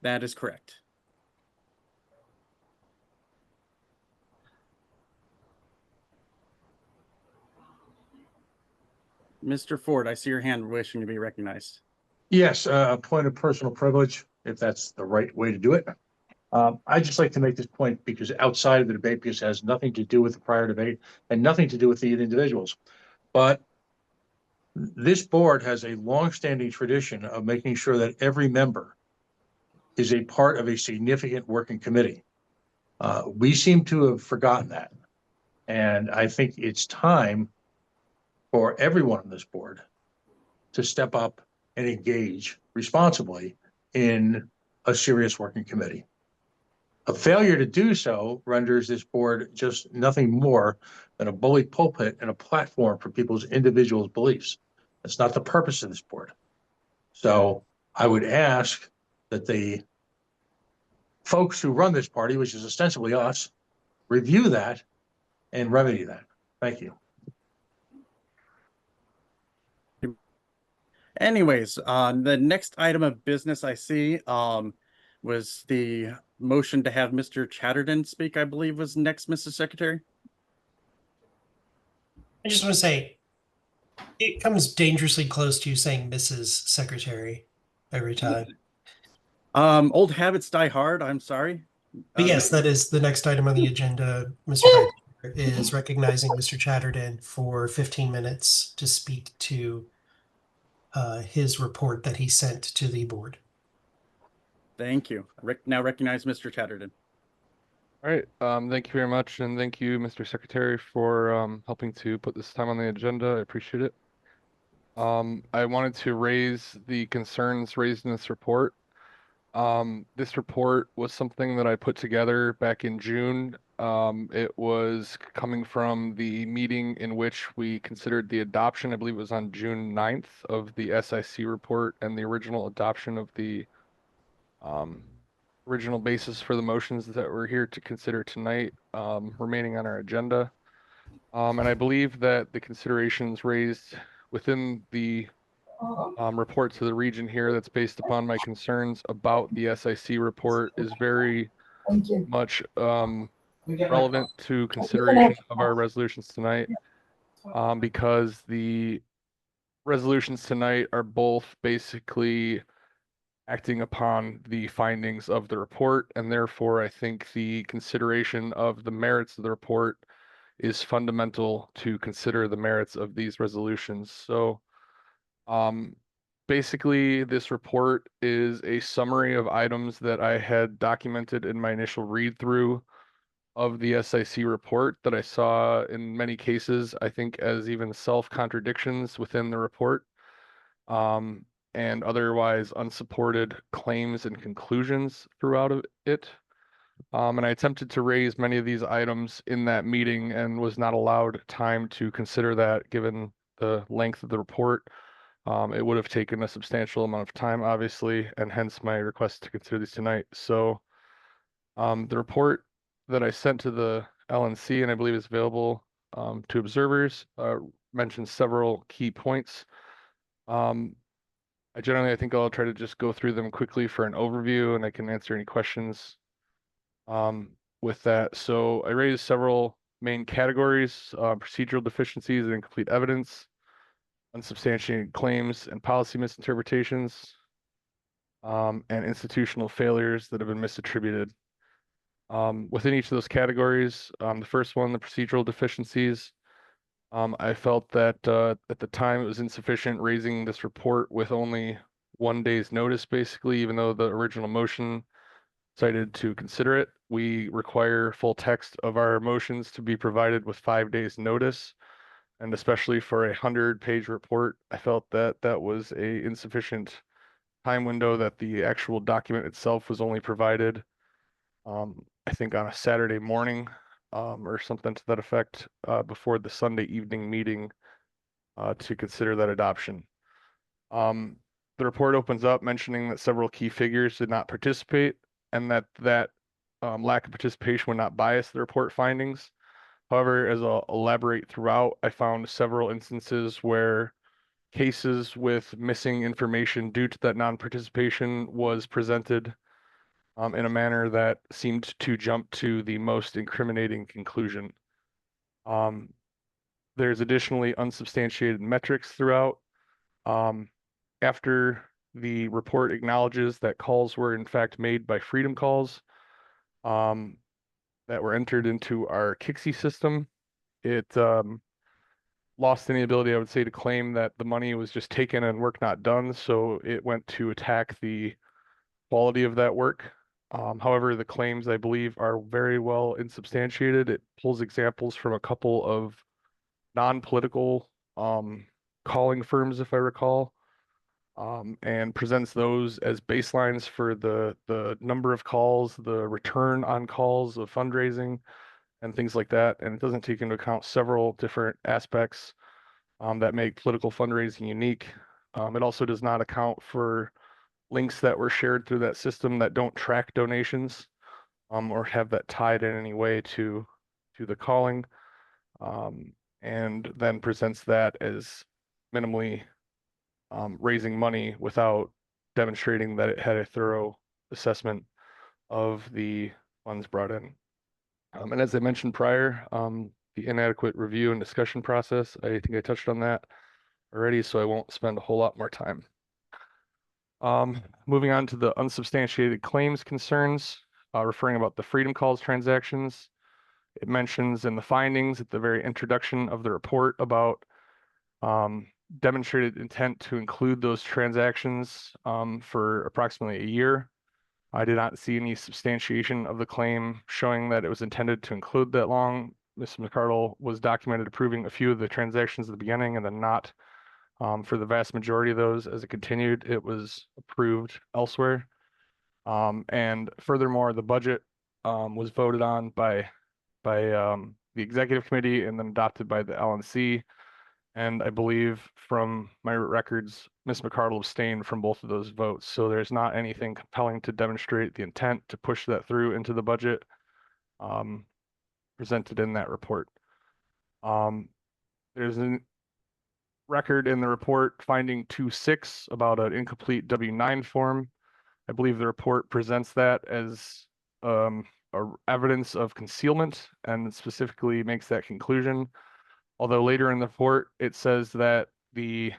That is correct. Mr. Ford, I see your hand wishing to be recognized. Yes, a point of personal privilege, if that's the right way to do it. I'd just like to make this point because outside of the debate, because it has nothing to do with the prior debate and nothing to do with the individuals. But this board has a longstanding tradition of making sure that every member is a part of a significant working committee. We seem to have forgotten that. And I think it's time for everyone on this board to step up and engage responsibly in a serious working committee. A failure to do so renders this board just nothing more than a bully pulpit and a platform for people's individual beliefs. That's not the purpose of this board. So I would ask that the folks who run this party, which is ostensibly us, review that and remedy that. Thank you. Anyways, the next item of business I see was the motion to have Mr. Chatterton speak, I believe was next, Mrs. Secretary. I just want to say, it comes dangerously close to you saying Mrs. Secretary every time. Old habits die hard. I'm sorry. But yes, that is the next item on the agenda. Mr. Vice Chair is recognizing Mr. Chatterton for 15 minutes to speak to his report that he sent to the board. Thank you. Now recognize Mr. Chatterton. All right. Thank you very much, and thank you, Mr. Secretary, for helping to put this time on the agenda. I appreciate it. I wanted to raise the concerns raised in this report. This report was something that I put together back in June. It was coming from the meeting in which we considered the adoption, I believe it was on June 9th, of the SIC report and the original adoption of the original basis for the motions that we're here to consider tonight, remaining on our agenda. And I believe that the considerations raised within the report to the region here that's based upon my concerns about the SIC report is very much relevant to consideration of our resolutions tonight, because the resolutions tonight are both basically acting upon the findings of the report, and therefore I think the consideration of the merits of the report is fundamental to consider the merits of these resolutions. So basically this report is a summary of items that I had documented in my initial read through of the SIC report that I saw in many cases, I think, as even self-contradictions within the report, and otherwise unsupported claims and conclusions throughout of it. And I attempted to raise many of these items in that meeting and was not allowed time to consider that given the length of the report. It would have taken a substantial amount of time, obviously, and hence my request to consider these tonight. So the report that I sent to the LNC, and I believe is available to observers, mentions several key points. I think I'll try to just go through them quickly for an overview, and I can answer any questions with that. So I raised several main categories: procedural deficiencies and incomplete evidence, unsubstantiated claims and policy misinterpretations, and institutional failures that have been misattributed. Within each of those categories, the first one, the procedural deficiencies, I felt that at the time it was insufficient raising this report with only 1 day's notice, basically, even though the original motion cited to consider it. We require full text of our motions to be provided with 5 days notice. And especially for a 100-page report, I felt that that was a insufficient time window, that the actual document itself was only provided, I think on a Saturday morning, or something to that effect, before the Sunday evening meeting, to consider that adoption. The report opens up mentioning that several key figures did not participate, and that lack of participation would not bias the report findings. However, as I'll elaborate throughout, I found several instances where cases with missing information due to that non-participation was presented in a manner that seemed to jump to the most incriminating conclusion. There's additionally unsubstantiated metrics throughout. After the report acknowledges that calls were in fact made by Freedom Calls that were entered into our Kixie system, it lost any ability, I would say, to claim that the money was just taken and work not done. So it went to attack the quality of that work. However, the claims, I believe, are very well insubstantiated. It pulls examples from a couple of non-political calling firms, if I recall, and presents those as baselines for the number of calls, the return on calls of fundraising, and things like that. And it doesn't take into account several different aspects that make political fundraising unique. It also does not account for links that were shared through that system that don't track donations, or have that tied in any way to the calling, and then presents that as minimally raising money without demonstrating that it had a thorough assessment of the funds brought in. And as I mentioned prior, the inadequate review and discussion process, I think I touched on that already, so I won't spend a whole lot more time. Moving on to the unsubstantiated claims concerns, referring about the Freedom Calls transactions. It mentions in the findings at the very introduction of the report about demonstrated intent to include those transactions for approximately a year. I did not see any substantiation of the claim showing that it was intended to include that long. Ms. McCardle was documented approving a few of the transactions at the beginning and then not for the vast majority of those. As it continued, it was approved elsewhere. And furthermore, the budget was voted on by the executive committee and then adopted by the LNC. And I believe from my records, Ms. McCardle abstained from both of those votes. So there's not anything compelling to demonstrate the intent to push that through into the budget presented in that report. There's record in the report finding 2.6 about an incomplete W-9 form. I believe the report presents that as evidence of concealment and specifically makes that conclusion. Although later in the report, it says that the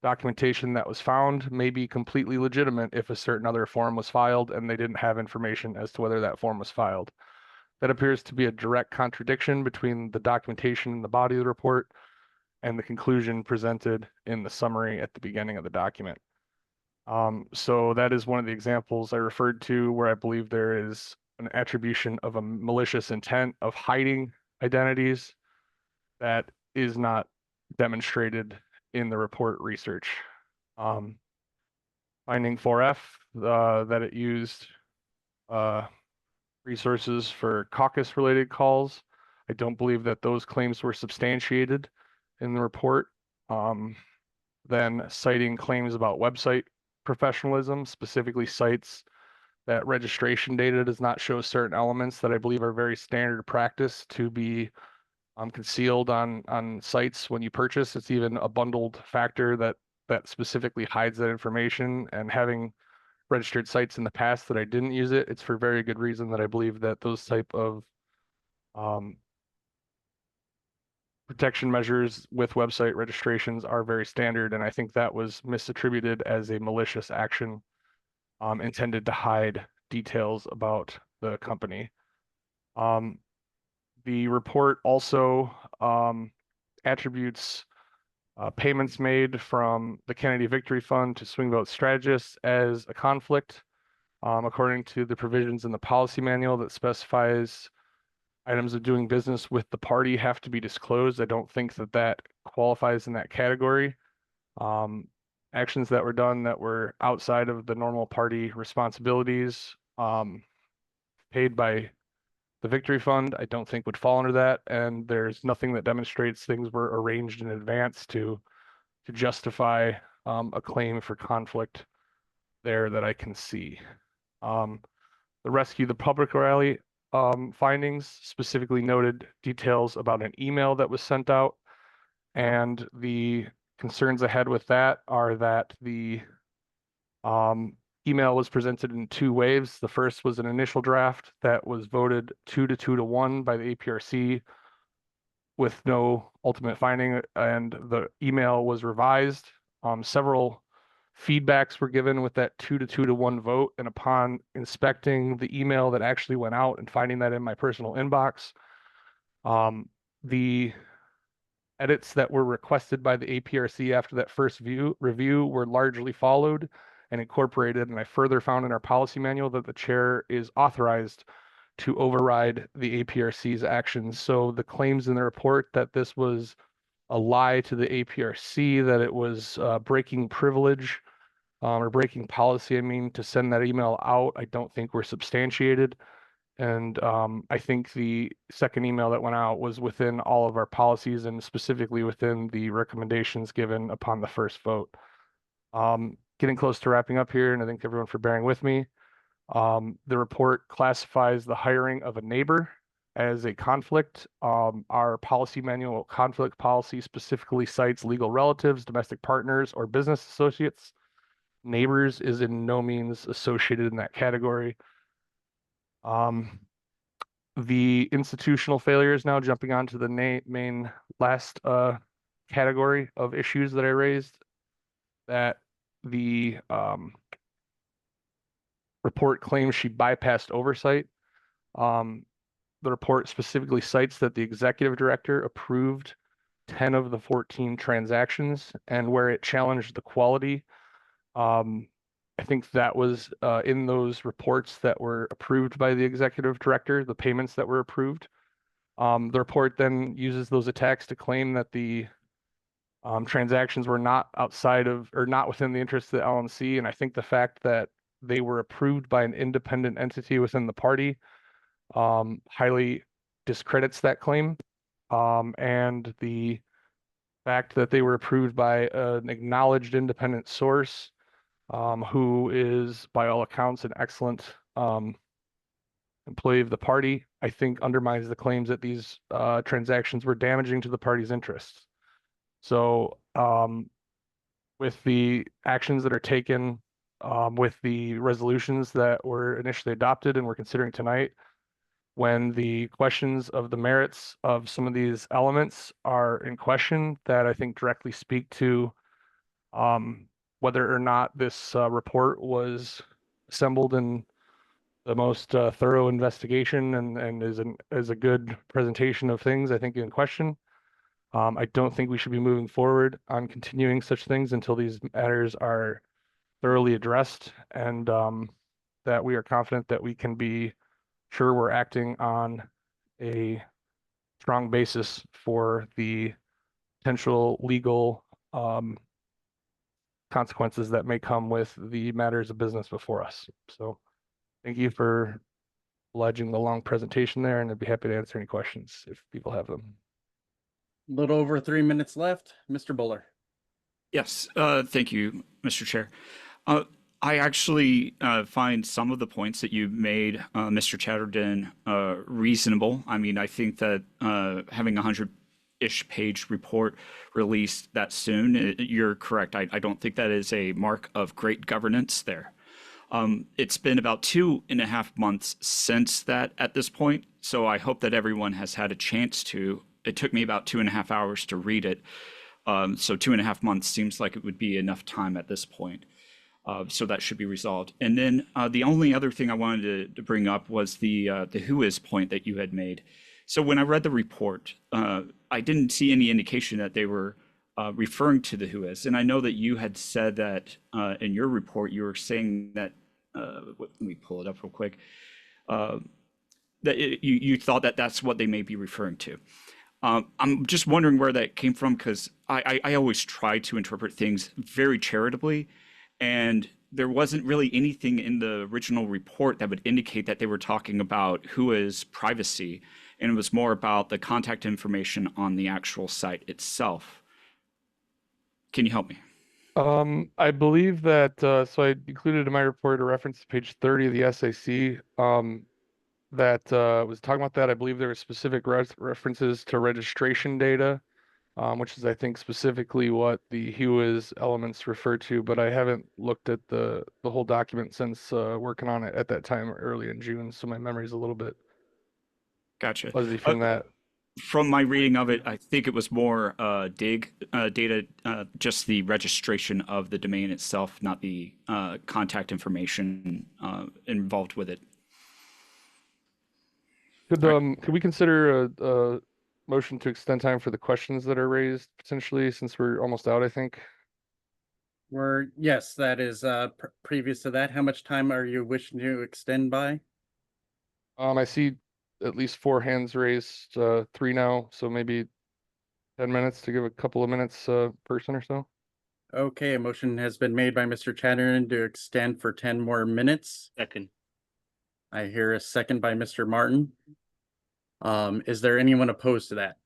documentation that was found may be completely legitimate if a certain other form was filed and they didn't have information as to whether that form was filed. That appears to be a direct contradiction between the documentation in the body of the report and the conclusion presented in the summary at the beginning of the document. So that is one of the examples I referred to where I believe there is an attribution of a malicious intent of hiding identities that is not demonstrated in the report research. Finding 4F, that it used resources for caucus-related calls. I don't believe that those claims were substantiated in the report. Then citing claims about website professionalism, specifically cites that registration data does not show certain elements that I believe are very standard practice to be concealed on sites when you purchase. It's even a bundled factor that specifically hides that information. And having registered sites in the past that I didn't use it, it's for very good reason that I believe that those type of protection measures with website registrations are very standard, and I think that was misattributed as a malicious action intended to hide details about the company. The report also attributes payments made from the Kennedy Victory Fund to swing vote strategists as a conflict, according to the provisions in the policy manual that specifies items of doing business with the party have to be disclosed. I don't think that that qualifies in that category. Actions that were done that were outside of the normal party responsibilities paid by the Victory Fund, I don't think would fall under that. And there's nothing that demonstrates things were arranged in advance to justify a claim for conflict there that I can see. The Rescue the Public rally findings specifically noted details about an email that was sent out, and the concerns I had with that are that the email was presented in two waves. The first was an initial draft that was voted 2-1 by the APRC with no ultimate finding, and the email was revised. Several feedbacks were given with that 2-1 vote, and upon inspecting the email that actually went out and finding that in my personal inbox, the edits that were requested by the APRC after that first review were largely followed and incorporated. And I further found in our policy manual that the chair is authorized to override the APRC's actions. So the claims in the report that this was a lie to the APRC, that it was breaking privilege or breaking policy, I mean, to send that email out, I don't think were substantiated. And I think the second email that went out was within all of our policies and specifically within the recommendations given upon the first vote. Getting close to wrapping up here, and I thank everyone for bearing with me. The report classifies the hiring of a neighbor as a conflict. Our policy manual conflict policy specifically cites legal relatives, domestic partners, or business associates. Neighbors is in no means associated in that category. The institutional failures, now jumping on to the main last category of issues that I raised, that the report claims she bypassed oversight. The report specifically cites that the executive director approved 10 of the 14 transactions, and where it challenged the quality, I think that was in those reports that were approved by the executive director, the payments that were approved. The report then uses those attacks to claim that the transactions were not outside of or not within the interest of the LNC. And I think the fact that they were approved by an independent entity within the party highly discredits that claim. And the fact that they were approved by an acknowledged independent source who is, by all accounts, an excellent employee of the party, I think undermines the claims that these transactions were damaging to the party's interests. So with the actions that are taken, with the resolutions that were initially adopted and we're considering tonight, when the questions of the merits of some of these elements are in question that I think directly speak to whether or not this report was assembled in the most thorough investigation and is a good presentation of things, I think, in question. I don't think we should be moving forward on continuing such things until these matters are thoroughly addressed and that we are confident that we can be sure we're acting on a strong basis for the potential legal consequences that may come with the matters of business before us. So thank you for obliging the long presentation there, and I'd be happy to answer any questions if people have them. Little over 3 minutes left. Mr. Buller. Yes, thank you, Mr. Chair. I actually find some of the points that you made, Mr. Chatterton, reasonable. I mean, I think that having a 100-ish page report released that soon, you're correct. I don't think that is a mark of great governance there. It's been about 2.5 months since that at this point, so I hope that everyone has had a chance to. It took me about 2.5 hours to read it, so 2.5 months seems like it would be enough time at this point. So that should be resolved. And then the only other thing I wanted to bring up was the who is point that you had made. So when I read the report, I didn't see any indication that they were referring to the who is. And I know that you had said that in your report, you were saying that, let me pull it up real quick, that you thought that that's what they may be referring to. I'm just wondering where that came from, because I always try to interpret things very charitably, and there wasn't really anything in the original report that would indicate that they were talking about who is privacy, and it was more about the contact information on the actual site itself. Can you help me? I believe that, so I included in my report a reference to page 30 of the SAC that was talking about that. I believe there were specific references to registration data, which is, I think, specifically what the WHOIS elements refer to, but I haven't looked at the whole document since working on it at that time early in June, so my memory's a little bit Gotcha. fuzzy from that. From my reading of it, I think it was more DIG data, just the registration of the domain itself, not the contact information involved with it. Could we consider a motion to extend time for the questions that are raised potentially, since we're almost out, I think? Yes, that is previous to that. How much time are you wishing to extend by? I see at least 4 hands raised, 3 now, so maybe 10 minutes to give a couple of minutes person or so. Okay, a motion has been made by Mr. Chatterton to extend for 10 more minutes. Second. I hear a second by Mr. Martin. Is there anyone opposed to that?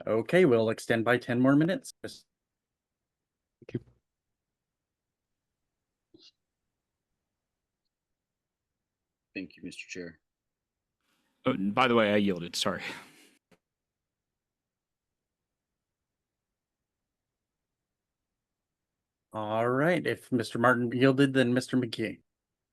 Okay, we'll extend by 10 more minutes. Thank you. Thank you, Mr. Chair. Oh, by the way, I yielded, sorry. All right, if Mr. Martin yielded, then Mr. McKee.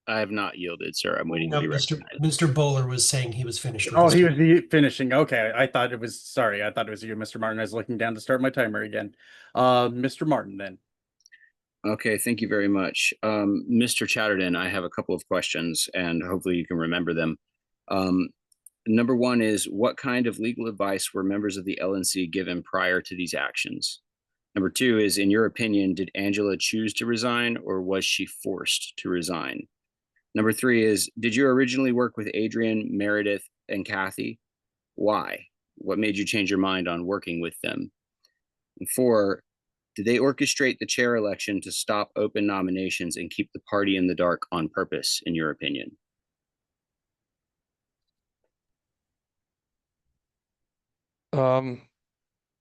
I have not yielded, sir. I'm waiting No, to be Mr. Bowler was saying he was finished with Oh, his he turn. was finishing. Okay, I thought it was, sorry, I thought it was you, Mr. Martin. I was looking down to start my timer again. Mr. Martin, then. Okay, thank you very much. Mr. Chatterton, I have a couple of questions, and hopefully you can remember them. Number one is, what kind of legal advice were members of the LNC given prior to these actions? Number two is, in your opinion, did Angela choose to resign, or was she forced to resign? Number three is, did you originally work with Adrian, Meredith, and Kathy? Why? What made you change your mind on working with them? And four, did they orchestrate the chair election to stop open nominations and keep the party in the dark on purpose, in your opinion? That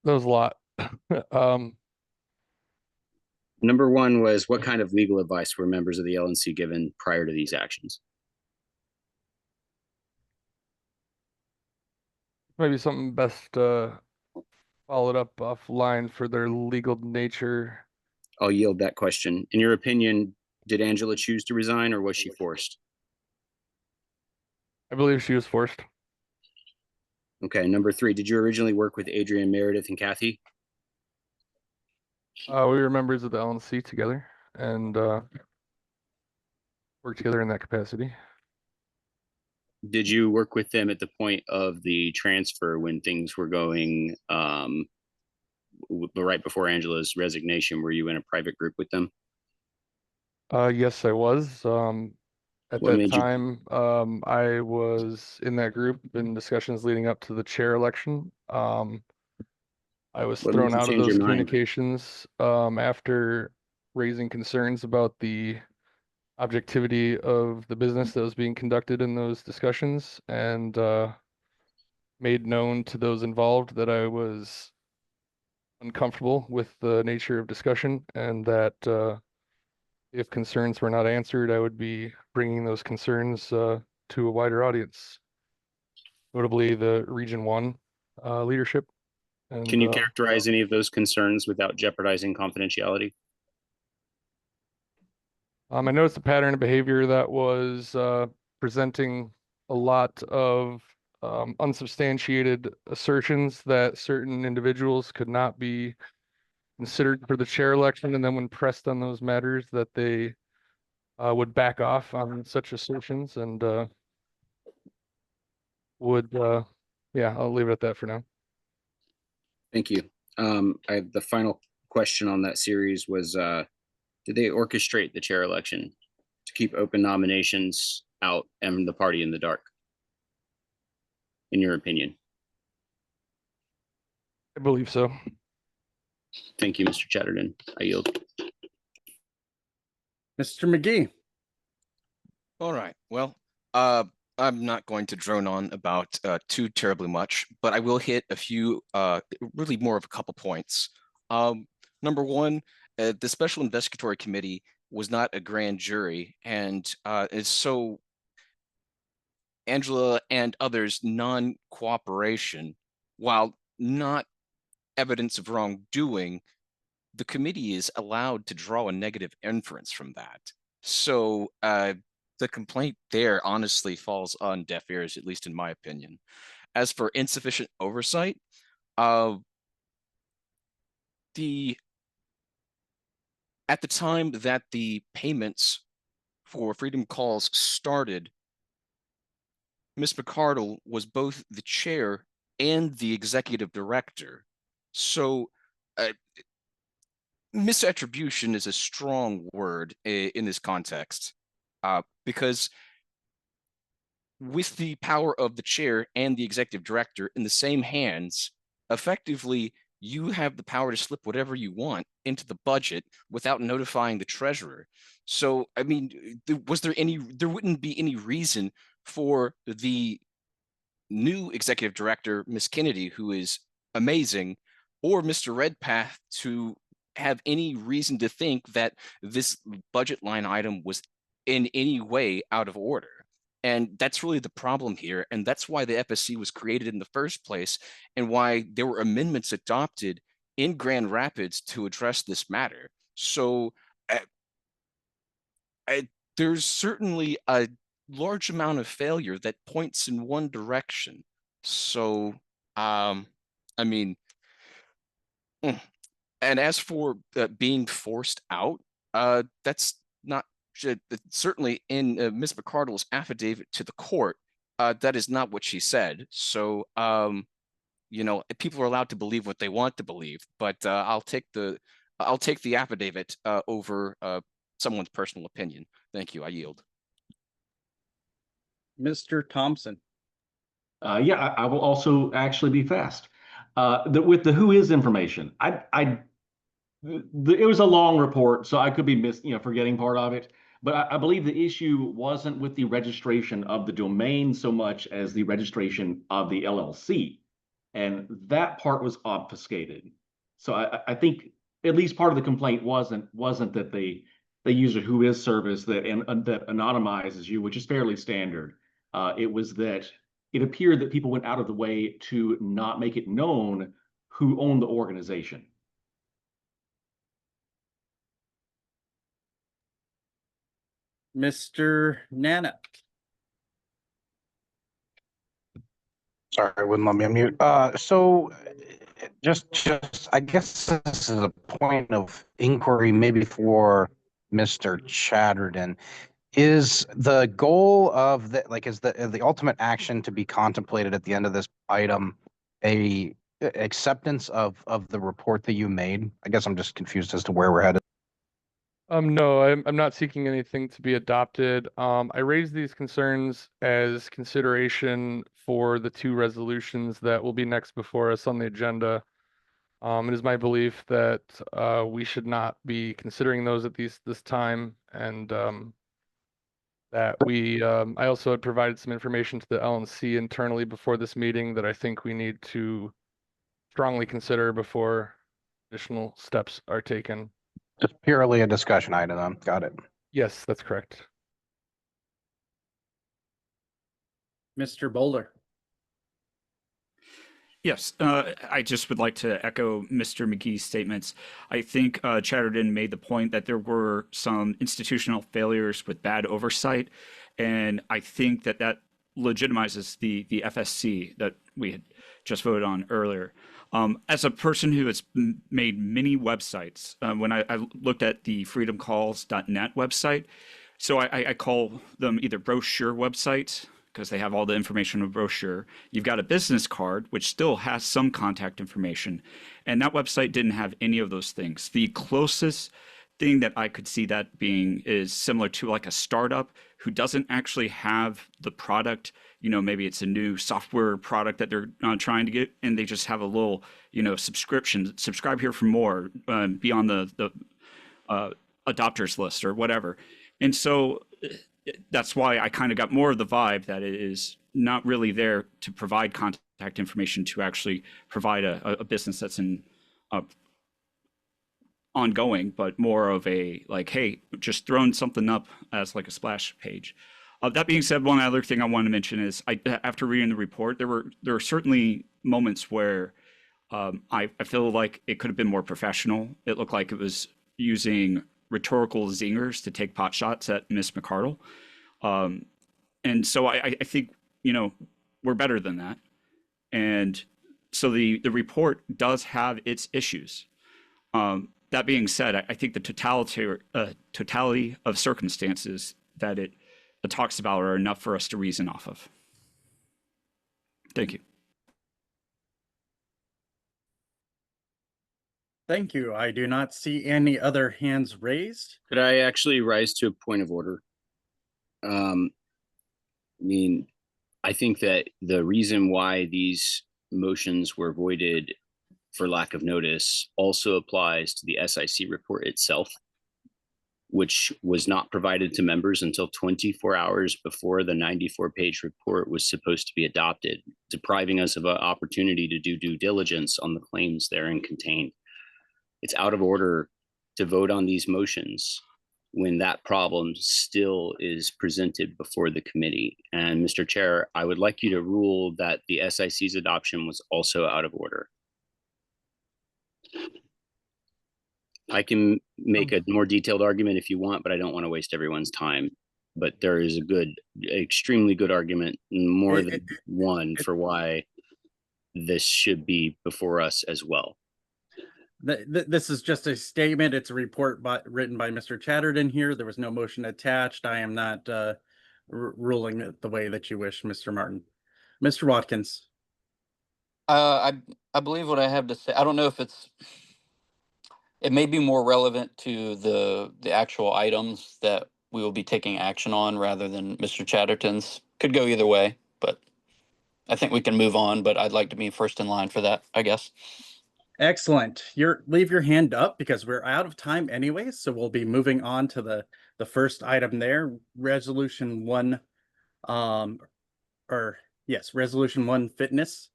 was a lot. Number one was, what kind of legal advice were members of the LNC given prior to these actions? Maybe something best followed up offline for their legal nature. I'll yield that question. In your opinion, did Angela choose to resign or was she forced? I believe she was forced. Okay, number 3, did you originally work with Adrian, Meredith, and Kathy? We were members of the LNC together and worked together in that capacity. Did you work with them at the point of the transfer when things were going right before Angela's resignation? Were you in a private group with them? Yes, I was. At What that made you- time, I was in that group in discussions leading up to the chair election. I was What thrown made you out of change those your mind? communications after raising concerns about the objectivity of the business that was being conducted in those discussions, and made known to those involved that I was uncomfortable with the nature of discussion, and that if concerns were not answered, I would be bringing those concerns to a wider audience, notably the Region 1 leadership. And Can you characterize any of those concerns without jeopardizing confidentiality? I noticed a pattern of behavior that was presenting a lot of unsubstantiated assertions that certain individuals could not be considered for the chair election, and then when pressed on those matters, that they would back off on such assertions and would, yeah, I'll leave it at that for now. Thank you. The final question on that series was, did they orchestrate the chair election to keep open nominations out and the party in the dark? In your opinion? I believe so. Thank you, Mr. Chatterton. I yield. Mr. McGee. All right. Well, I'm not going to drone on about too terribly much, but I will hit a few, really more of a couple points. Number one, the Special Investigatory Committee was not a grand jury, and so Angela and others' non-cooperation, while not evidence of wrongdoing, the committee is allowed to draw a negative inference from that. So the complaint there honestly falls on deaf ears, at least in my opinion. As for insufficient oversight, at the time that the payments for Freedom Calls started, Ms. McCardle was both the chair and the executive director. So misattribution is a strong word in this context, because with the power of the chair and the executive director in the same hands, effectively, you have the power to slip whatever you want into the budget without notifying the treasurer. So, I mean, there wouldn't be any reason for the new executive director, Ms. Kennedy, who is amazing, or Mr. Redpath to have any reason to think that this budget line item was in any way out of order. And that's really the problem here. And that's why the FSC was created in the first place, and why there were amendments adopted in Grand Rapids to address this matter. So there's certainly a large amount of failure that points in one direction. So, I mean, and as for being forced out, that's not certainly in Ms. McCardle's affidavit to the court. That is not what she said. So, you know, people are allowed to believe what they want to believe, but I'll take the affidavit over someone's personal opinion. Thank you. I yield. Mr. Thompson. Yeah, I will also actually be fast. With the who is information, it was a long report, so I could be forgetting part of it. But I believe the issue wasn't with the registration of the domain so much as the registration of the LLC, and that part was obfuscated. So I think at least part of the complaint wasn't that they use a who is service that anonymizes you, which is fairly standard. It was that it appeared that people went out of the way to not make it known who owned the organization. Mr. Nana. Sorry, I wouldn't let me unmute. Just, I guess this is a point of inquiry, maybe for Mr. Chatterton. Is the goal of is the ultimate action to be contemplated at the end of this item a acceptance of the report that you made? I guess I'm just confused as to where we're headed. No, I'm not seeking anything to be adopted. I raised these concerns as consideration for the two resolutions that will be next before us on the agenda. It is my belief that we should not be considering those at this time, and that I also had provided some information to the LNC internally before this meeting that I think we need to strongly consider before additional steps are taken. Just purely a discussion item. Got it. Yes, that's correct. Mr. Bowler. Yes, I just would like to echo Mr. McGee's statements. I think Chatterton made the point that there were some institutional failures with bad oversight, and I think that legitimizes the FSC that we had just voted on earlier. As a person who has made many websites, when I looked at the freedomcalls.net website, so I call them either brochure websites, because they have all the information in a brochure. You've got a business card, which still has some contact information. And that website didn't have any of those things. The closest thing that I could see that being is similar to like a startup who doesn't actually have the product. Maybe it's a new software product that they're trying to get, and they just have a little, subscription. Subscribe here for more, be on the adopters list or whatever. And so that's why I kind of got more of the vibe that it is not really there to provide contact information to actually provide a business that's in ongoing, but more of a like, hey, just throwing something up as like a splash page. That being said, one other thing I want to mention is after reading the report, there were certainly moments where I feel like it could have been more professional. It looked like it was using rhetorical zingers to take pot shots at Miss McCardle. And so I think, we're better than that. And so the report does have its issues. That being said, I think the totality of circumstances that it talks about are enough for us to reason off of. Thank you. Thank you. I do not see any other hands raised. Could I actually rise to a point of order? I think that the reason why these motions were voided for lack of notice also applies to the SIC report itself, which was not provided to members until 24 hours before the 94-page report was supposed to be adopted, depriving us of an opportunity to do due diligence on the claims therein contained. It's out of order to vote on these motions when that problem still is presented before the committee. And Mr. Chair, I would like you to rule that the SIC's adoption was also out of order. I can make a more detailed argument if you want, but I don't want to waste everyone's time. But there is a extremely good argument, more than one, for why this should be before us as well. This is just a statement. It's a report written by Mr. Chatterton here. There was no motion attached. I am not ruling it the way that you wish, Mr. Martin. Mr. Watkins. I believe what I have to say. I don't know if it may be more relevant to the actual items that we will be taking action on rather than Mr. Chatterton's. Could go either way, but I think we can move on, but I'd like to be first in line for that, I guess. Excellent. Leave your hand up because we're out of time anyway, so we'll be moving on to the first item there, Resolution 1, Resolution 1 Fitness.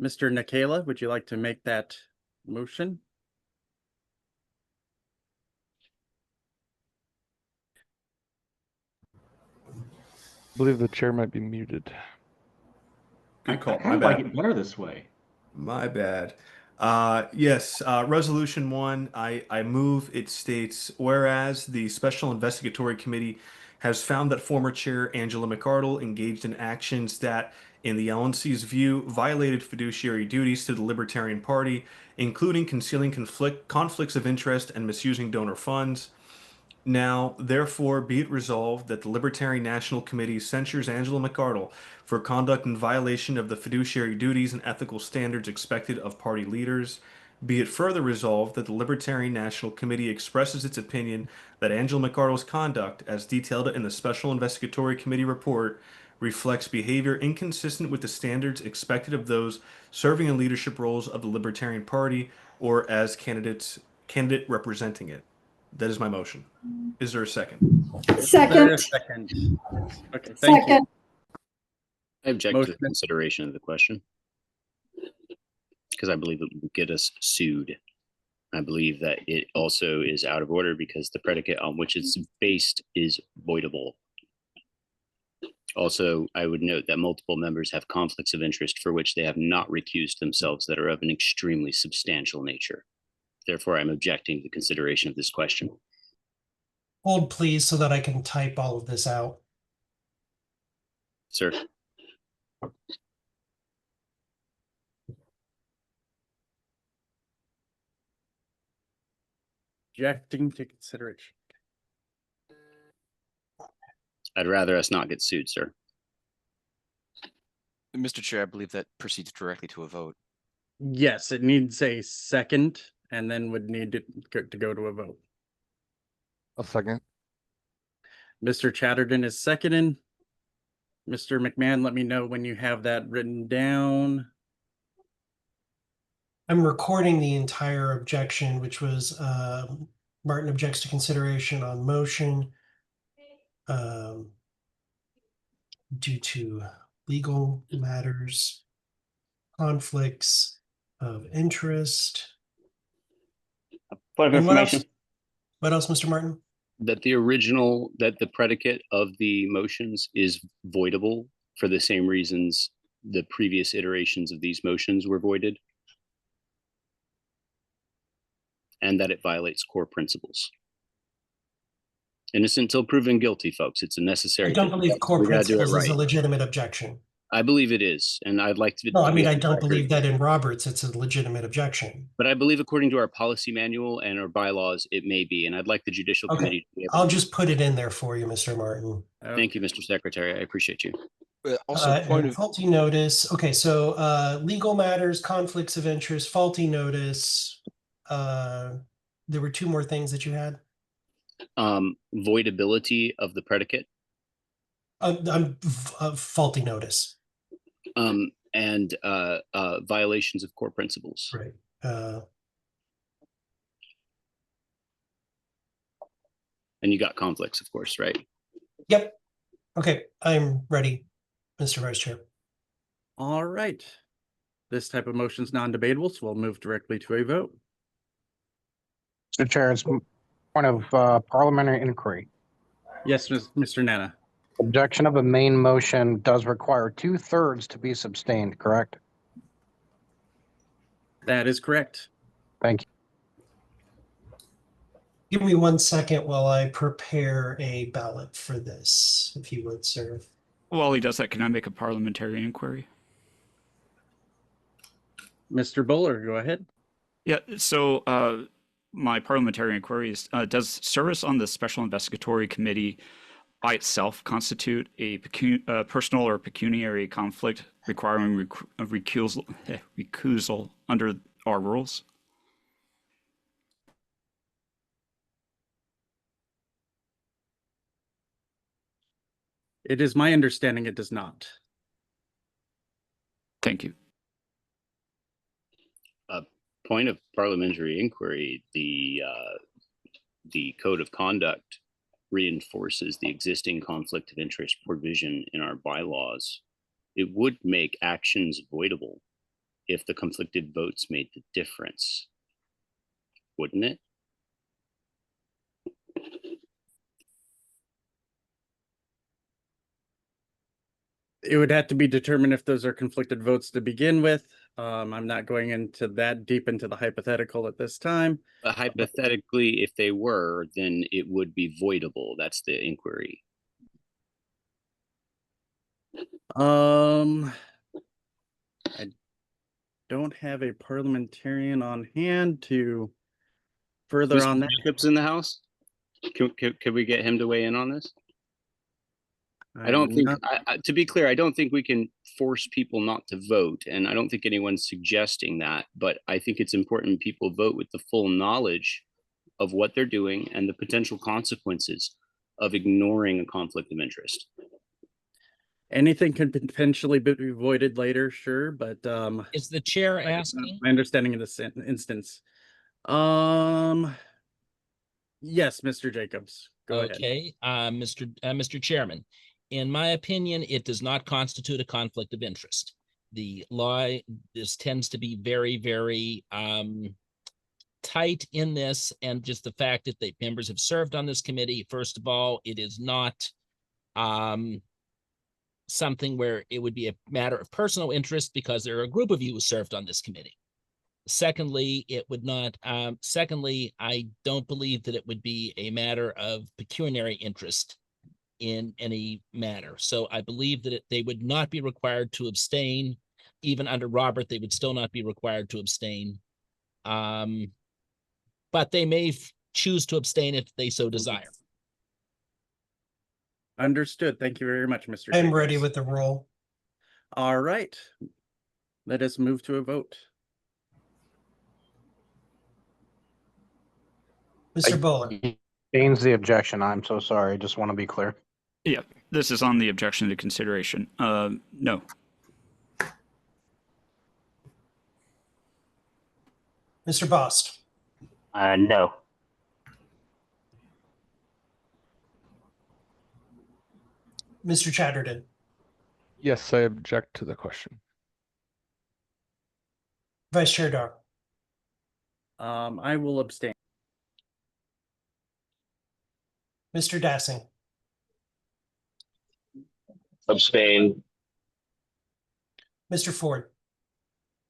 Mr. Nikela, would you like to make that motion? believe the chair might be muted. I Good call. kind of like it better this way. My bad. Yes, resolution one, I move it states, whereas the Special Investigatory Committee has found that former chair Angela McArdle engaged in actions that, in the LNC's view, violated fiduciary duties to the Libertarian Party, including concealing conflicts of interest and misusing donor funds. Now, therefore, be it resolved that the Libertarian National Committee censures Angela McArdle for conduct in violation of the fiduciary duties and ethical standards expected of party leaders. Be it further resolved that the Libertarian National Committee expresses its opinion that Angela McArdle's conduct, as detailed in the Special Investigatory Committee report, reflects behavior inconsistent with the standards expected of those serving in leadership roles of the Libertarian Party or as candidate representing it. That is my motion. Is there a second? Is there a Second. second? Okay, thank you. Second. I object to Motion. the consideration of the question because I believe it will get us sued. I believe that it also is out of order because the predicate on which it's based is voidable. Also, I would note that multiple members have conflicts of interest for which they have not recused themselves that are of an extremely substantial nature. Therefore, I'm objecting to the consideration of this question. Hold please so that I can type all of this out. Sir, Objecting to consideration. I'd rather us not get sued, sir. Mr. Chair, I believe that proceeds directly to a vote. Yes, it needs a second and then would need to go to a vote. A second. Mr. Chatterton is seconding. Mr. McMahon, let me know when you have that written down. I'm recording the entire objection, which was Martin objects to consideration on motion due to legal matters, conflicts of interest. Point of And what information. else? What else, Mr. Martin? That the predicate of the motions is voidable for the same reasons the previous iterations of these motions were voided, and that it violates core principles. Innocent until proven guilty, folks. It's a necessary. I don't believe core We gotta do it principles is a right. legitimate objection. I believe it is, and I'd like to. No, I mean, be I on don't record. believe that in Roberts it's a legitimate objection. But I believe, according to our policy manual and our bylaws, it may be, and I'd like the judicial committee Okay, to be able I'll to. just put it in there for you, Mr. Martin. Thank you, Mr. Secretary. I appreciate you. Also, point of Faulty notice. Okay, so legal matters, conflicts of interest, faulty notice. There were two more things that you had. Voidability of the predicate. Faulty notice. And violations of core principles. Right. And you got conflicts, of course, right? Yep. Okay, I'm ready, Mr. Vice Chair. All right. This type of motion is non-debatable, so we'll move directly to a vote. Mr. Chair, it's point of parliamentary inquiry. Yes, Mr. Nana. Objection of a main motion does require 2/3 to be sustained, correct? That is correct. Thank you. Give me 1 second while I prepare a ballot for this, if you would, sir. While he does that, can I make a parliamentary inquiry? Mr. Bowler, go ahead. Yeah, so my parliamentary inquiry is, does service on the Special Investigatory Committee by itself constitute a personal or pecuniary conflict requiring recusal under our rules? It is my understanding it does not. Thank you. Point of parliamentary inquiry, the code of conduct reinforces the existing conflict of interest provision in our bylaws. It would make actions voidable if the conflicted votes made the difference, wouldn't it? It would have to be determined if those are conflicted votes to begin with. I'm not going into that deep into the hypothetical at this time. But hypothetically, if they were, then it would be voidable. That's the inquiry. I don't have a parliamentarian on hand to further on that. Jacobs in the house. Can we get him to weigh in on this? I don't think, to be clear, I don't think we can force people not to vote, and I don't think anyone's suggesting that. But I think it's important people vote with the full knowledge of what they're doing and the potential consequences of ignoring a conflict of interest. Anything can potentially be avoided later, sure, but is the chair asking? my understanding in this instance. Yes, Mr. Jacobs, go ahead. Okay, Mr. Chairman, in my opinion, it does not constitute a conflict of interest. The law, this tends to be very, very tight in this, and just the fact that the members have served on this committee, first of all, it is not something where it would be a matter of personal interest because there are a group of you who served on this committee. Secondly, it would not, I don't believe that it would be a matter of pecuniary interest in any matter. So I believe that they would not be required to abstain. Even under Robert, they would still not be required to abstain. But they may choose to abstain if they so desire. Understood. Thank you very much, Mr. I'm Jacobs. ready with the roll. All right. Let us move to a vote. Mr. Bowler. Abstains the objection. I'm so sorry. Just want to be clear. Yeah, this is on the objection to consideration. No. Mr. Bost. No. Mr. Chatterton. Yes, I object to the question. Vice Chair Dar. I will abstain. Mr. Dassing. Abstain. Mr. Ford.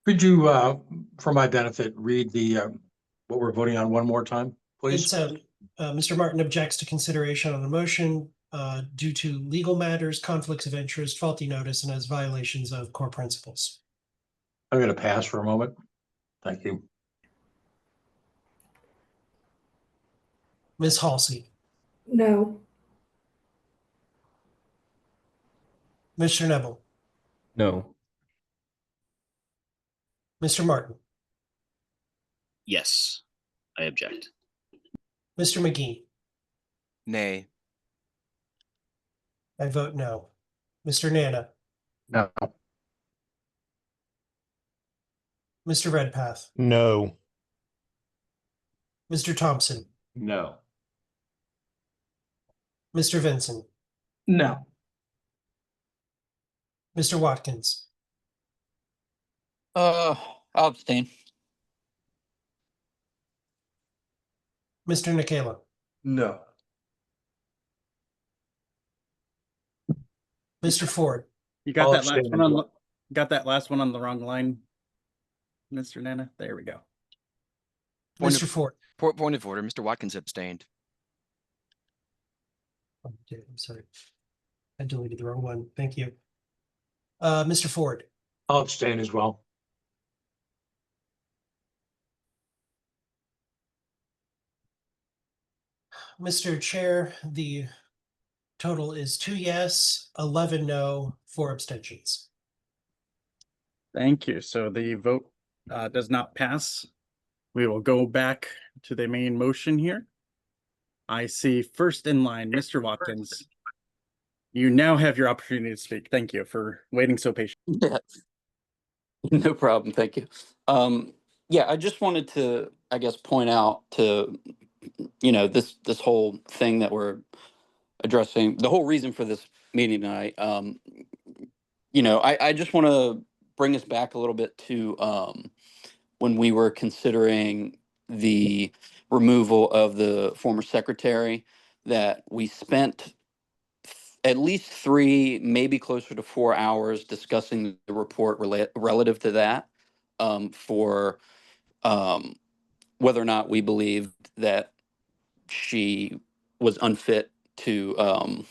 Could you, for my benefit, read the, what we're voting on one more time, please? It's Mr. Martin objects to consideration on the motion due to legal matters, conflicts of interest, faulty notice, and as violations of core principles. I'm going to pass for a moment. Thank you. Ms. Halsey. No. Mr. Neville. No. Mr. Martin. Yes, I object. Mr. McGee. Nay. I vote no. Mr. Nana. No. Mr. Redpath. No. Mr. Thompson. No. Mr. Vincent. No. Mr. Watkins. I'll abstain. Mr. Nicola. No. Mr. Ford. You got I'll that last abstain one as on well. got that last one on the wrong line, Mr. Nana. There we go. Mr. Ford. Point of order. Mr. Watkins abstained. Okay, I'm sorry. I deleted the wrong one. Thank you. Mr. Ford. I'll abstain as well. Mr. Chair, the total is 2 yes, 11 no, 4 abstentions. Thank you. So the vote does not pass. We will go back to the main motion here. I see first in line, Mr. Watkins. You now have your opportunity to speak. Thank you for waiting so patiently. Yeah. No problem. Thank you. Yeah, I just wanted to, I guess, point out to, this whole thing that we're addressing, the whole reason for this meeting tonight. I just want to bring us back a little bit to when we were considering the removal of the former secretary, that we spent at least 3, maybe closer to 4 hours discussing the report relative to that, for whether or not we believed that she was unfit to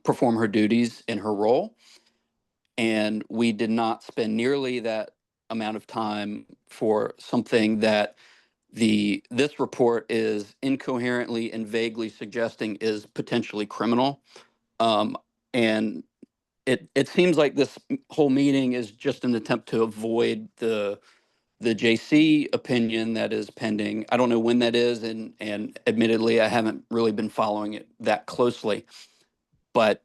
perform her duties in her role. And we did not spend nearly that amount of time for something that this report is incoherently and vaguely suggesting is potentially criminal. And it seems like this whole meeting is just an attempt to avoid the JC opinion that is pending. I don't know when that is, and admittedly, I haven't really been following it that closely. But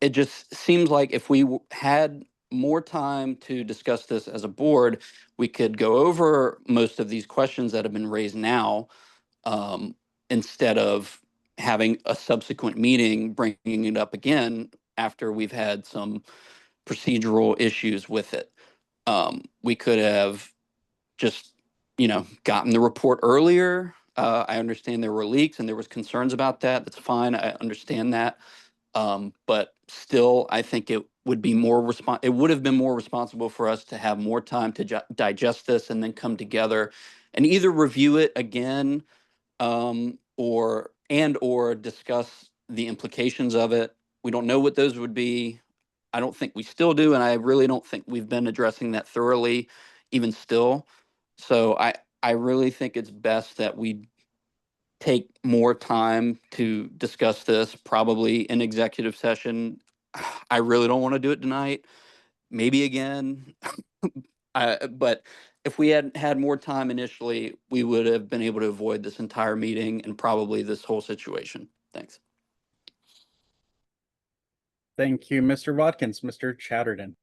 it just seems like if we had more time to discuss this as a board, we could go over most of these questions that have been raised now, instead of having a subsequent meeting bringing it up again after we've had some procedural issues with it. We could have just, gotten the report earlier. I understand there were leaks and there was concerns about that. That's fine. I understand that. But still, I think it would be it would have been more responsible for us to have more time to digest this and then come together and either review it again, or discuss the implications of it. We don't know what those would be. I don't think we still do, and I really don't think we've been addressing that thoroughly, even still. So I really think it's best that we take more time to discuss this, probably in executive session. I really don't want to do it tonight. Maybe again. But if we had had more time initially, we would have been able to avoid this entire meeting and probably this whole situation. Thanks. Thank you, Mr. Watkins. Mr. Chatterton.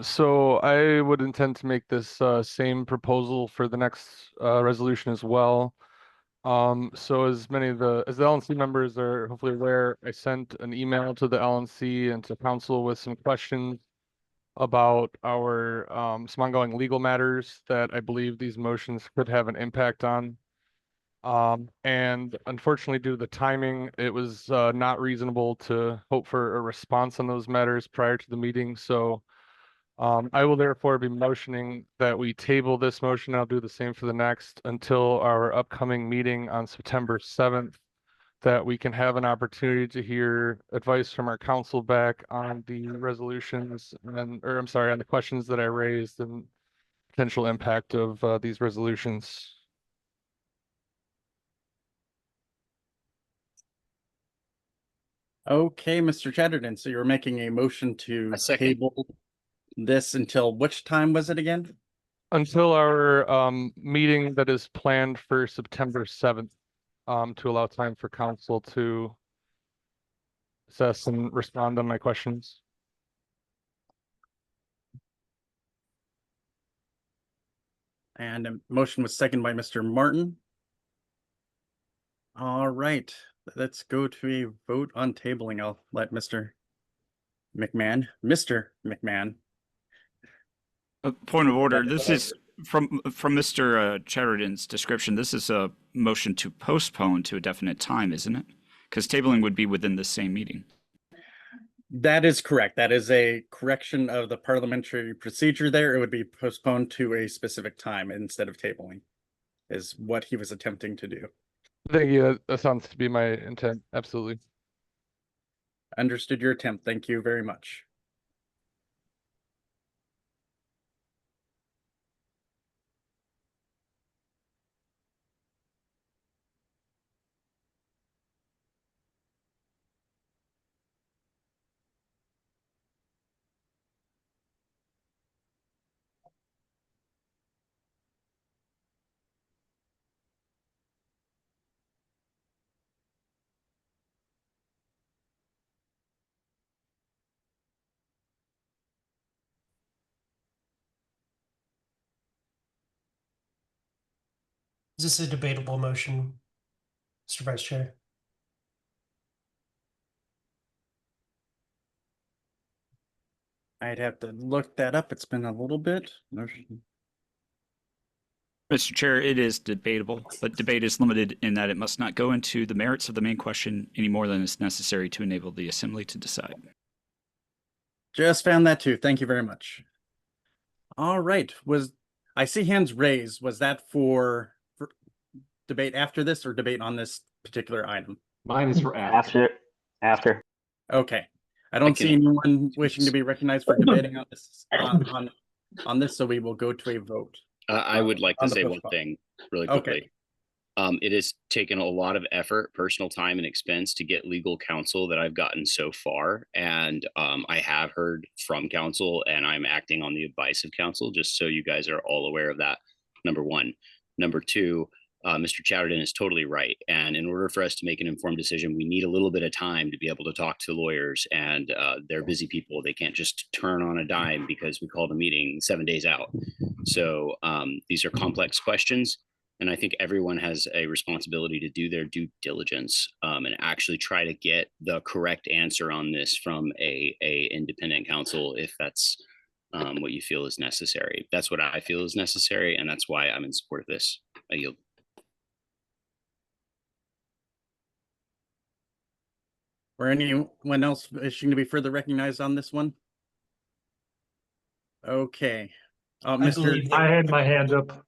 So I would intend to make this same proposal for the next resolution as well. So as the LNC members are hopefully aware, I sent an email to the LNC and to council with some questions about our some ongoing legal matters that I believe these motions could have an impact on. And unfortunately, due to the timing, it was not reasonable to hope for a response on those matters prior to the meeting. So I will therefore be motioning that we table this motion. I'll do the same for the next until our upcoming meeting on September 7th, that we can have an opportunity to hear advice from our council back on the resolutions on the questions that I raised and potential impact of these resolutions. Okay, Mr. Chatterton, so you're making a motion to second. table this until which time was it again? Until our meeting that is planned for September 7th, to allow time for council to assess and respond on my questions. And a motion was seconded by Mr. Martin. All right, let's go to a vote on tabling. I'll let Mr. McMahon. A point of order. This is from Mr. Chatterton's description. This is a motion to postpone to a definite time, isn't it? Because tabling would be within the same meeting. That is correct. That is a correction of the parliamentary procedure there. It would be postponed to a specific time instead of tabling, is what he was attempting to do. Thank you. That sounds to be my intent. Absolutely. Understood your attempt. Thank you very much. Is this a debatable motion, Mr. Vice Chair? I'd have to look that up. It's been a little bit. Mr. Chair, it is debatable, but debate is limited in that it must not go into the merits of the main question any more than is necessary to enable the assembly to decide. Just found that too. Thank you very much. All right. I see hands raised. Was that for debate after this or debate on this particular item? Mine is for after. After. Okay. I don't see anyone wishing to be recognized for debating on this on this, so we will go to a vote. I would like to on the say one postpone. thing really Okay. quickly. It has taken a lot of effort, personal time, and expense to get legal counsel that I've gotten so far. And I have heard from counsel, and I'm acting on the advice of counsel, just so you guys are all aware of that. Number one. Number two, Mr. Chowderton is totally right. And in order for us to make an informed decision, we need a little bit of time to be able to talk to lawyers, and they're busy people. They can't just turn on a dime because we called a meeting 7 days out. So these are complex questions. And I think everyone has a responsibility to do their due diligence and actually try to get the correct answer on this from a independent counsel if that's what you feel is necessary. That's what I feel is necessary, and that's why I'm in support of this. I yield. Or anyone else wishing to be further recognized on this one? Okay. I had my hand up.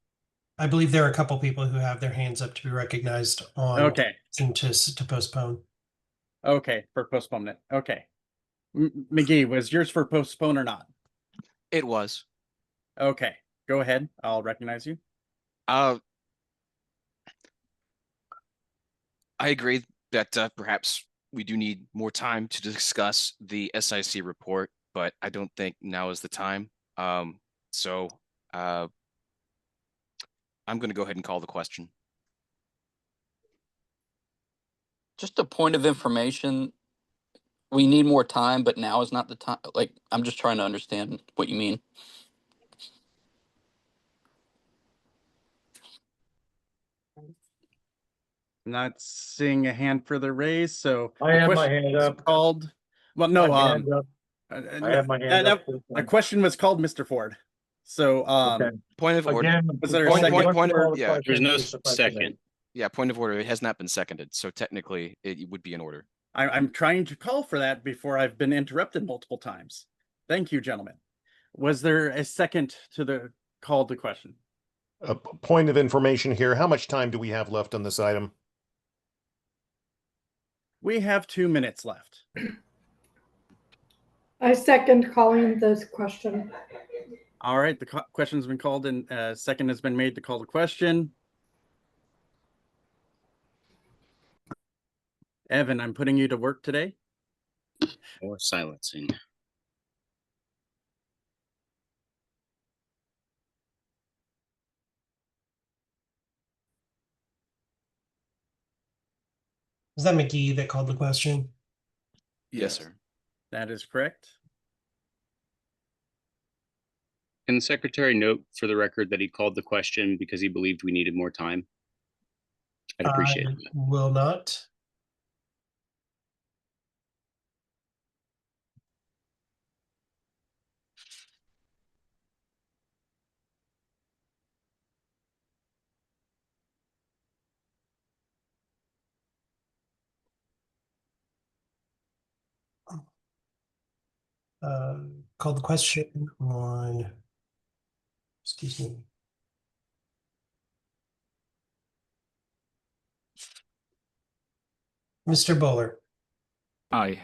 I believe there are a couple people who have their hands up to be recognized on Okay. to postpone. Okay, for postponement. Okay. McGee, was yours for postpone or not? It was. Okay, go ahead. I'll recognize you. I agree that perhaps we do need more time to discuss the SIC report, but I don't think now is the time. So I'm going to go ahead and call the question. Just a point of information. We need more time, but now is not the time. Like, I'm just trying to understand what you mean. Not seeing a hand further raised, so I the have my question hand was up. called. Well, no, My hand up. I have my hand up. a question was called, Mr. Ford. So, Okay. Point of order. Again, Was there a Point second? of yeah. There's no Mr. President. second. Yeah, point of order. It has not been seconded, so technically it would be in order. I'm trying to call for that before I've been interrupted multiple times. Thank you, gentlemen. Was there a second to the call to question? A point of information here. How much time do we have left on this item? We have 2 minutes left. I second calling this question. All right, the question's been called and second has been made to call the question. Evan, I'm putting you to work today. Or silencing. Is that McGee that called the question? Yes, sir. That is correct. Can the secretary note for the record that he called the question because he believed we needed more time? I'd appreciate it. Will not. Called the question on, excuse me. Mr. Bowler, Aye.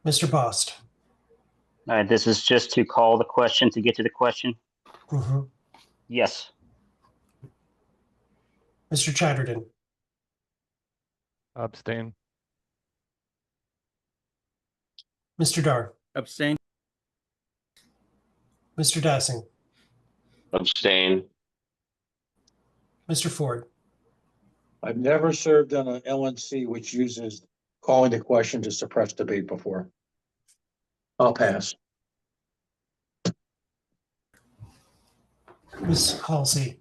Mr. Bost. All right, this is just to call the question to get to the question. Mhm. Yes. Mr. Chatterton, Abstain. Mr. Dar, Abstain. Mr. Dassing, Abstain. Mr. Ford. I've never served on an LNC which uses calling the question to suppress debate before. I'll pass. Ms. Halsey,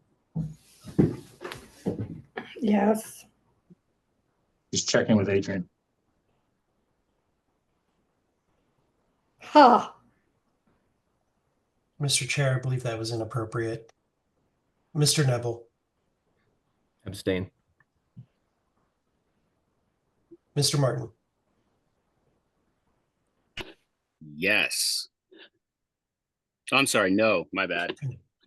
Yes. Just checking with Adrian. Ha. Mr. Chair, I believe that was inappropriate. Mr. Neville, Abstain. Mr. Martin, Yes. I'm sorry. No, my bad.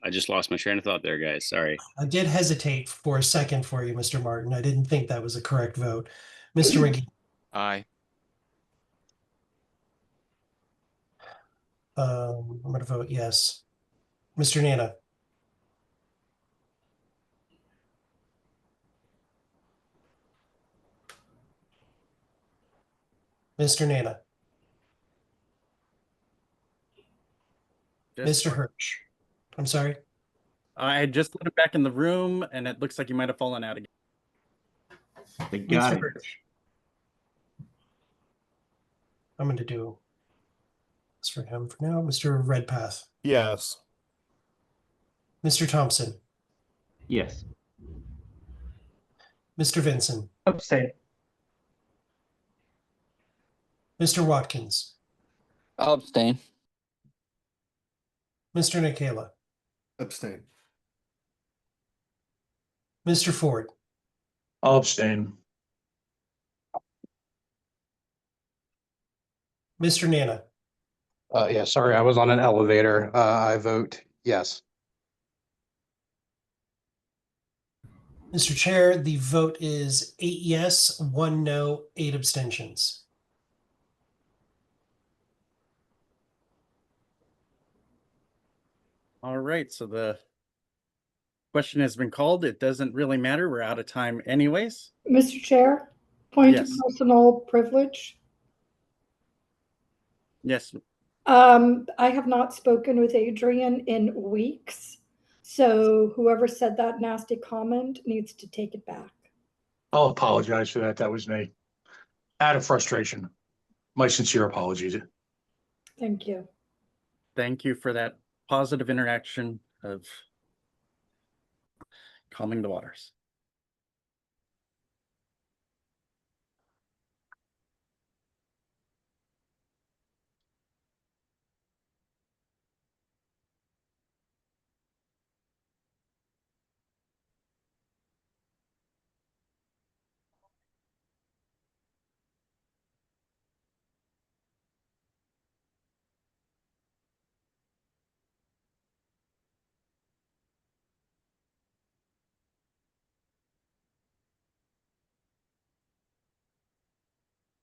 I just lost my train of thought there, guys. Sorry. I did hesitate for a second for you, Mr. Martin. I didn't think that was a correct vote. Mr. McGee, Aye. I'm going to vote yes. Mr. Nana, Mr. Nana, Just- Mr. Hirsch. I'm sorry. I had just put him back in the room, and it looks like you might have fallen out again. They got Mr. it. Hirsch. I'm going to do this for him for now. Mr. Redpath, Yes. Mr. Thompson, Yes. Mr. Vinson, Abstain. Mr. Watkins, I'll abstain. Mr. Nikela, Abstain. Mr. Ford, I'll abstain. Mr. Nana, Yeah, sorry, I was on an elevator. I vote yes. Mr. Chair, the vote is 8 yes, 1 no, 8 abstentions. All right, so the question has been called. It doesn't really matter. We're out of time anyways. Mr. Chair, point of Yes. personal privilege. Yes. I have not spoken with Adrian in weeks. So whoever said that nasty comment needs to take it back. I'll apologize for that. That was me. Out of frustration. My sincere apologies. Thank you. Thank you for that positive interaction of calming the waters.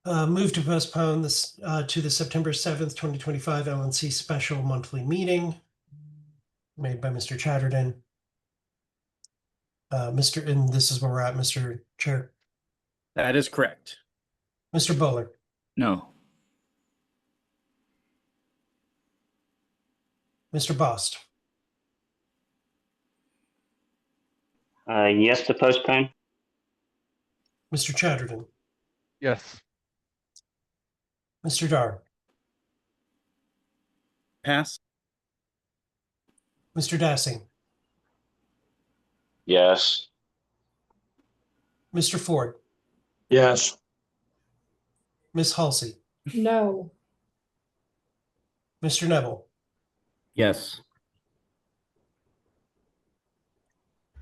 Move to postpone this to the September 7th, 2025 LNC special monthly meeting made by Mr. Chatterton. And this is where we're at, Mr. Chair. That is correct. Mr. Bowler, No. Mr. Bost, Yes to postpone. Mr. Chatterton, Yes. Mr. Dar, Pass. Mr. Dassing, Yes. Mr. Ford, Yes. Ms. Halsey, No. Mr. Neville, Yes.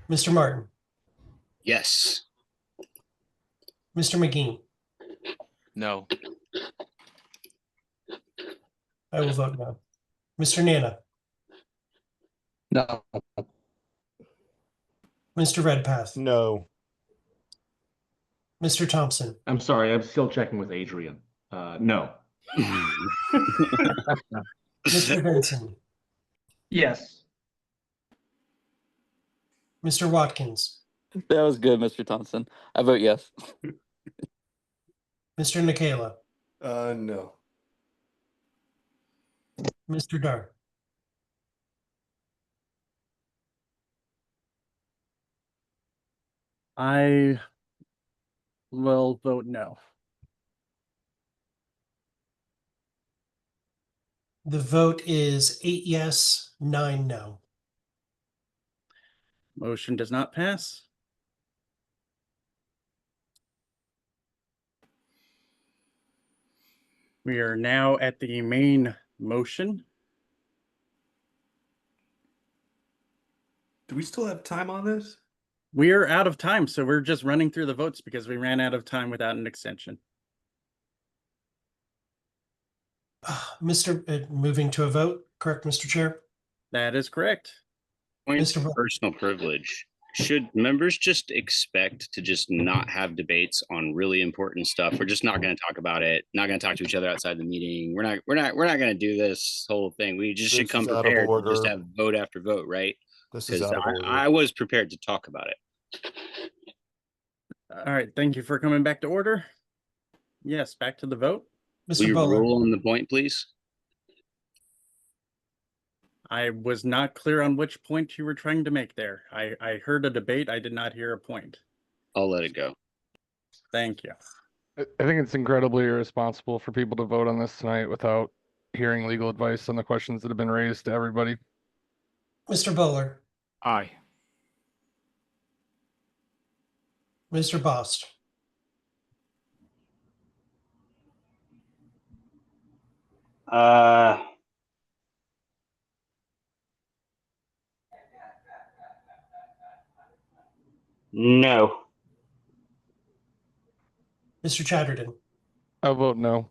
Mr. Martin, Yes. Mr. McGee. No. I will vote no. Mr. Nana, No. Mr. Redpath, No. Mr. Thompson, I'm sorry, I'm still checking with Adrian. No. Mr. Benson, Yes. Mr. Watkins, That was good, Mr. Thompson. I vote yes. Mr. Nikela, No. Mr. Dar, I will vote no. The vote is 8 yes, 9 no. Motion does not pass. We are now at the main motion. Do we still have time on this? We're out of time, so we're just running through the votes because we ran out of time without an extension. Moving to a vote, correct, Mr. Chair? That is correct. Point Mr. of Bo- personal privilege. Should members just expect to just not have debates on really important stuff? We're just not going to talk about it. Not going to talk to each other outside the meeting. We're not going to do this whole thing. We just should This come is out of prepared to just order. have vote after vote, right? This is Because out of order. I was prepared to talk about it. All right, thank you for coming back to order. Yes, back to the vote. Will you rule on the point, please? I was not clear on which point you were trying to make there. I heard a debate. I did not hear a point. I'll let it go. Thank you. I think it's incredibly irresponsible for people to vote on this tonight without hearing legal advice on the questions that have been raised to everybody. Mr. Bowler, Aye. Mr. Bost, No. Mr. Chatterton, I'll vote no.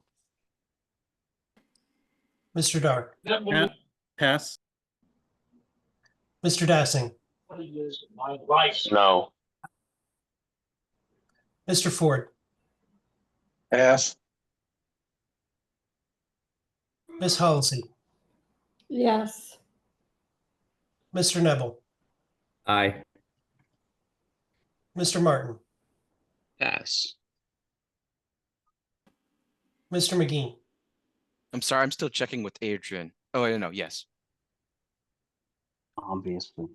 Mr. Dar, Pass. Mr. Dassing, No. Mr. Ford, Pass. Ms. Halsey, Yes. Mr. Neville, Aye. Mr. Martin, Pass. Mr. McGee, I'm sorry, I'm still checking with Adrian. Oh, I know, yes. Obviously.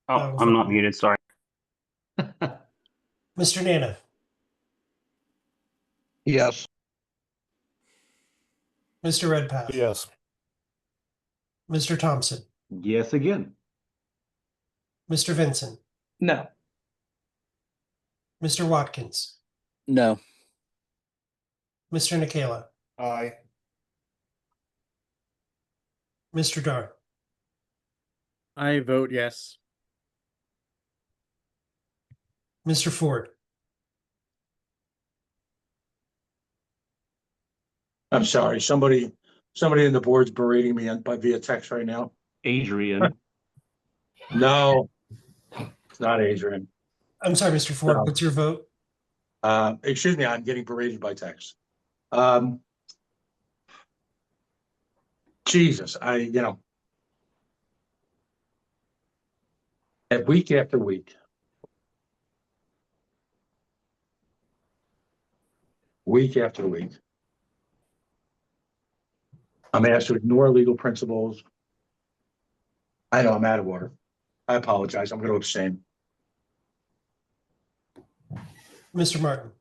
Oh, I'm not muted. Sorry. Mr. Nana, Yes. Mr. Redpath, Yes. Mr. Thompson, Yes, again. Mr. Vincent, No. Mr. Watkins, No. Mr. Nikela, Aye. Mr. Dar, I vote yes. Mr. Ford, I'm sorry, somebody in the board's berating me via text right now. Adrian. No, it's not Adrian. I'm sorry, Mr. Ford, No. what's your vote? Excuse me, I'm getting berated by text. Jesus, at week after week. Week after week. I'm asked to ignore legal principles. I know I'm out of order. I apologize. I'm going to abstain. Mr. Martin,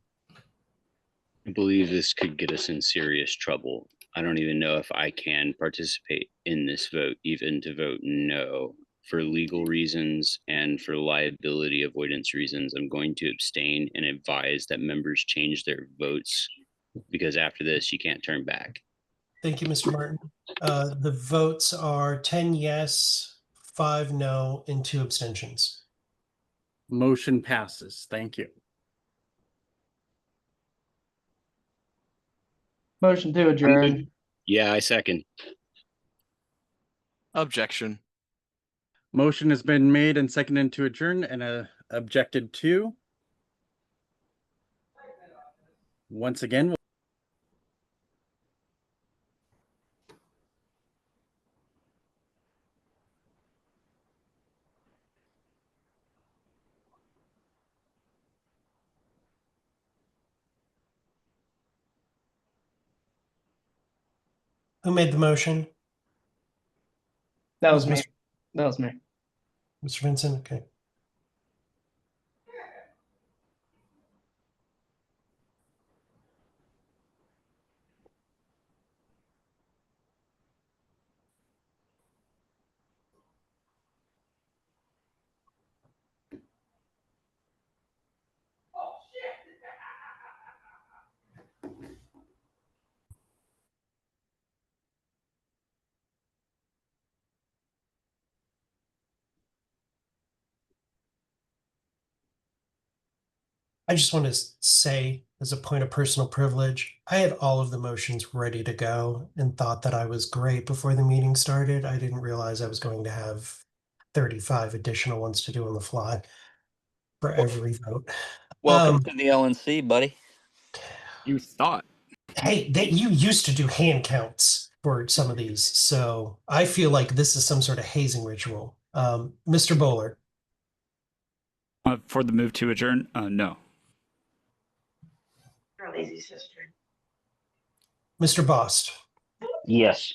I believe this could get us in serious trouble. I don't even know if I can participate in this vote, even to vote no. For legal reasons and for liability avoidance reasons, I'm going to abstain and advise that members change their votes because after this, you can't turn back. thank you, Mr. Martin. The votes are 10 yes, 5 no, and 2 abstentions. Motion passes. Thank you. Motion to adjourn. Yeah, I second. Objection. Motion has been made and seconded to adjourn and objected to. Once again, Who made the motion? That was me. Mr. That was me. Mr. Vincent, okay. I just want to say, as a point of personal privilege, I had all of the motions ready to go and thought that I was great before the meeting started. I didn't realize I was going to have 35 additional ones to do on the fly for every vote. Welcome to the LNC, buddy. You thought. Hey, you used to do hand counts for some of these, so I feel like this is some sort of hazing ritual. Mr. Bowler, For the move to adjourn, no. Our lazy sister. Mr. Bost, Yes.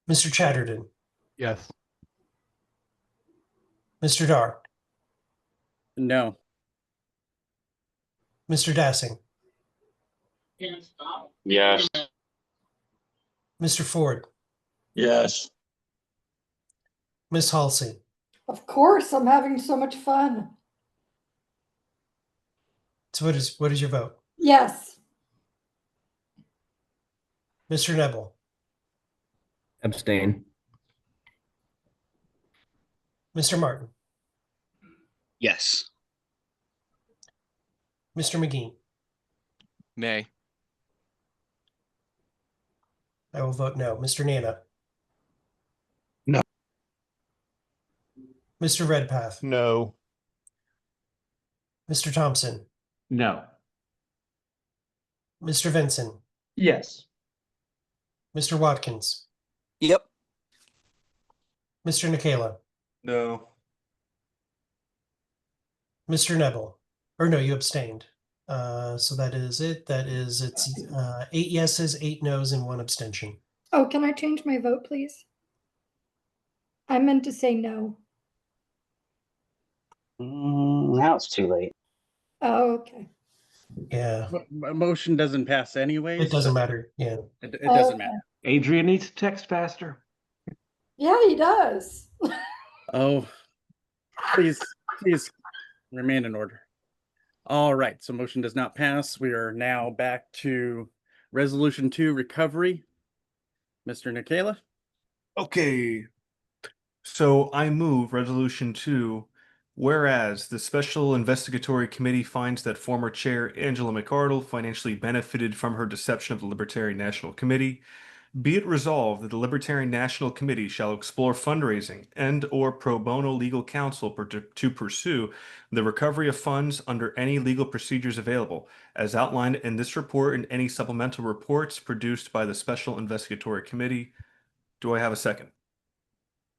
Mr. Chatterton, Yes. Mr. Dar, No. Mr. Dassing, Yes. Mr. Ford, Yes. Miss Halsey, Of course, I'm having so much fun. so what is your vote? Yes. Mr. Nebel, Abstain. Mr. Martin, Yes. Mr. McGee. Nay. I will vote no. Mr. Nana. No. Mr. Redpath. No. Mr. Thompson. No. Mr. Vincent. Yes. Mr. Watkins. Yep. Mr. Nikela. No. Mr. Nebel. Or no, you abstained. So that is it. It's 8 yeses, 8 noes, and 1 abstention. Oh, can I change my vote, please? I meant to say no. Now it's too late. Oh, okay. Yeah. Motion doesn't pass anyway. It doesn't matter. Yeah. It doesn't Okay. matter. Adrian needs to text faster. Yeah, he does. Oh, please remain in order. All right, so motion does not pass. We are now back to resolution 2 recovery. Mr. Nikela? Okay. So I move resolution 2, whereas the Special Investigatory Committee finds that former Chair Angela McArdle financially benefited from her deception of the Libertarian National Committee, be it resolved that the Libertarian National Committee shall explore fundraising and/or pro bono legal counsel to pursue the recovery of funds under any legal procedures available, as outlined in this report and any supplemental reports produced by the Special Investigatory Committee. Do I have a second?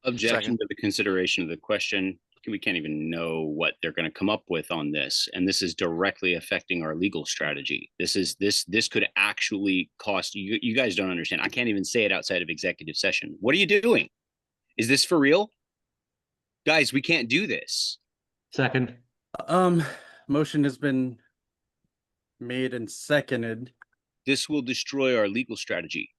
Objection Second. to the consideration of the question. We can't even know what they're going to come up with on this, and this is directly affecting our legal strategy. This could actually cost you. You guys don't understand. I can't even say it outside of executive session. What are you doing? Is this for real? Guys, we can't do this. Second. Motion has been made and seconded. This will destroy our legal strategy.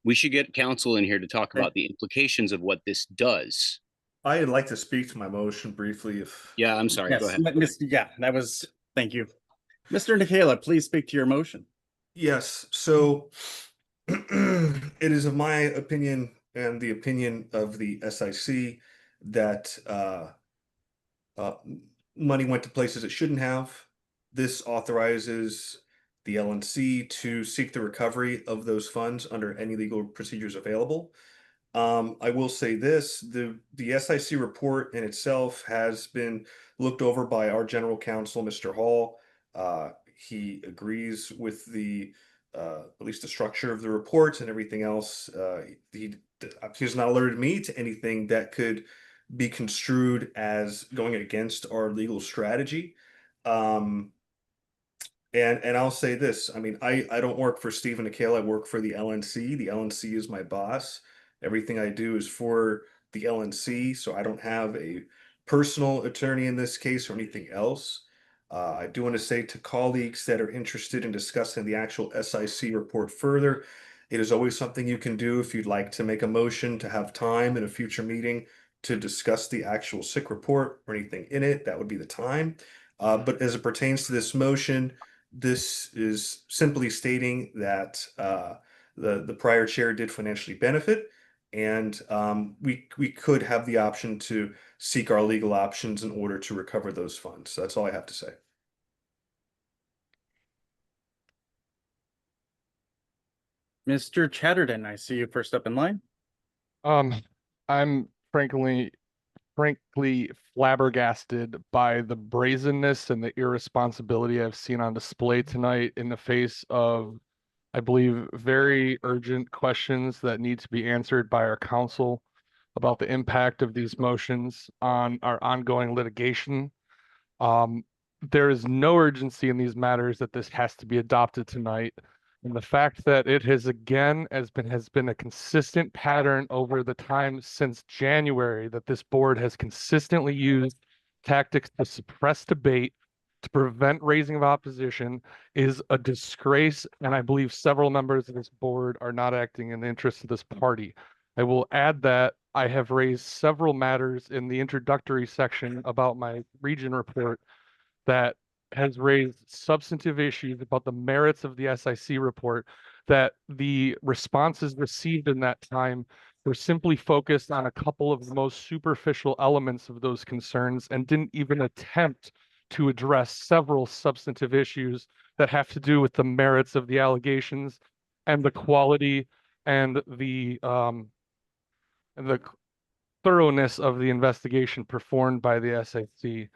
We should get counsel in here to talk about the implications of what this does. I'd like to speak to my motion briefly if. Yeah, I'm sorry. Yes, Go ahead. yeah, that was, thank you. Mr. Nikela, please speak to your motion. Yes, so it is of my opinion and the opinion of the SIC that money went to places it shouldn't have. This authorizes the LNC to seek the recovery of those funds under any legal procedures available. I will say this, the SIC report in itself has been looked over by our general counsel, Mr. Hall. He agrees with at least the structure of the report and everything else. He has not alerted me to anything that could be construed as going against our legal strategy. And I'll say this, I mean, I don't work for Stephen Nikela, I work for the LNC. The LNC is my boss. Everything I do is for the LNC, so I don't have a personal attorney in this case or anything else. I do want to say to colleagues that are interested in discussing the actual SIC report further, it is always something you can do if you'd like to make a motion to have time in a future meeting to discuss the actual SIC report or anything in it, that would be the time. But as it pertains to this motion, this is simply stating that the prior chair did financially benefit, And we could have the option to seek our legal options in order to recover those funds. So that's all I have to say. Mr. Chatterton, I see you first up in line. I'm frankly flabbergasted by the brazenness and the irresponsibility I've seen on display tonight in the face of, I believe, very urgent questions that need to be answered by our counsel about the impact of these motions on our ongoing litigation. There is no urgency in these matters that this has to be adopted tonight. And the fact that it has been a consistent pattern over the time since January that this board has consistently used tactics to suppress debate, to prevent raising of opposition, is a disgrace. And I believe several members of this board are not acting in the interest of this party. I will add that I have raised several matters in the introductory section about my region report that has raised substantive issues about the merits of the SIC report, that the responses received in that time were simply focused on a couple of the most superficial elements of those concerns and didn't even attempt to address several substantive issues that have to do with the merits of the allegations and the quality and the thoroughness of the investigation performed by the SIC.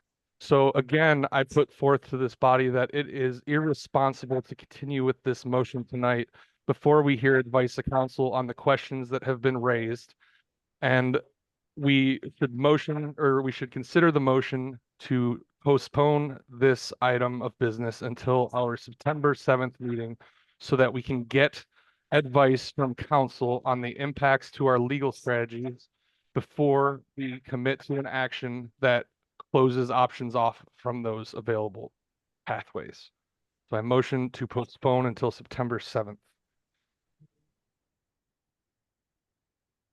So again, I put forth to this body that it is irresponsible to continue with this motion tonight before we hear advice of counsel on the questions that have been raised. And we should consider the motion to postpone this item of business until our September 7th meeting so that we can get advice from counsel on the impacts to our legal strategies before we commit to an action that closes options off from those available pathways. So I motion to postpone until September 7th.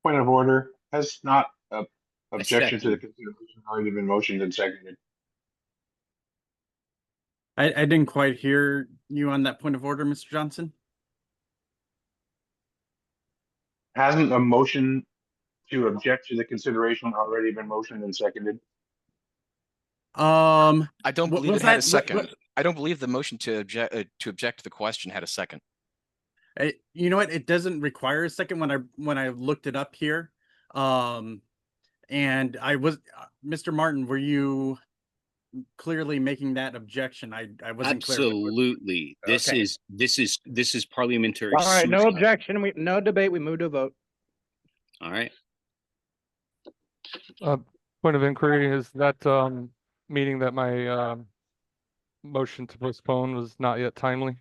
Point of order, has not objection to the second. consideration already been motioned and seconded. I didn't quite hear you on that point of order, Mr. Johnson. Hasn't a motion to object to the consideration already been motioned and seconded? I don't believe was it had a that- second. I don't believe the motion to object to the question had a second. You know what? It doesn't require a second when I looked it up here. And I was Mr. Martin, were you clearly making that objection? I wasn't clear. Absolutely. This Okay. is parliamentary. All right, no suicide. objection, no debate, we move to a vote. All right. Point of inquiry is that meaning that my motion to postpone was not yet timely?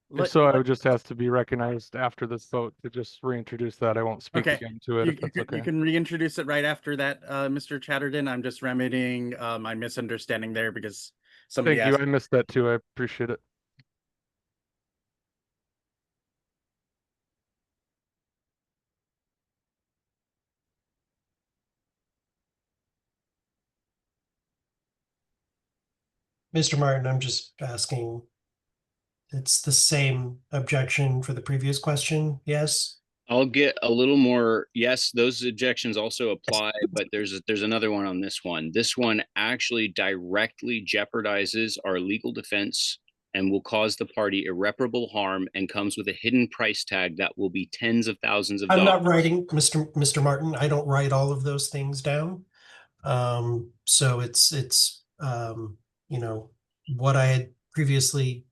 If so, I would just ask to be recognized after this vote to just reintroduce that. I won't speak Okay. again to it if that's okay. You can reintroduce it right after that, Mr. Chatterton. I'm just remedying my misunderstanding there because somebody Thank you. asked. I missed that too. I appreciate it. Mr. Martin, I'm just asking. It's the same objection for the previous question, yes? I'll get a little more. Yes, those objections also apply, but there's another one on this one. This one actually directly jeopardizes our legal defense and will cause the party irreparable harm and comes with a hidden price tag that will be tens of thousands of I'm dollars. not writing, Mr. Martin, I don't write all of those things down. So it's what I had previously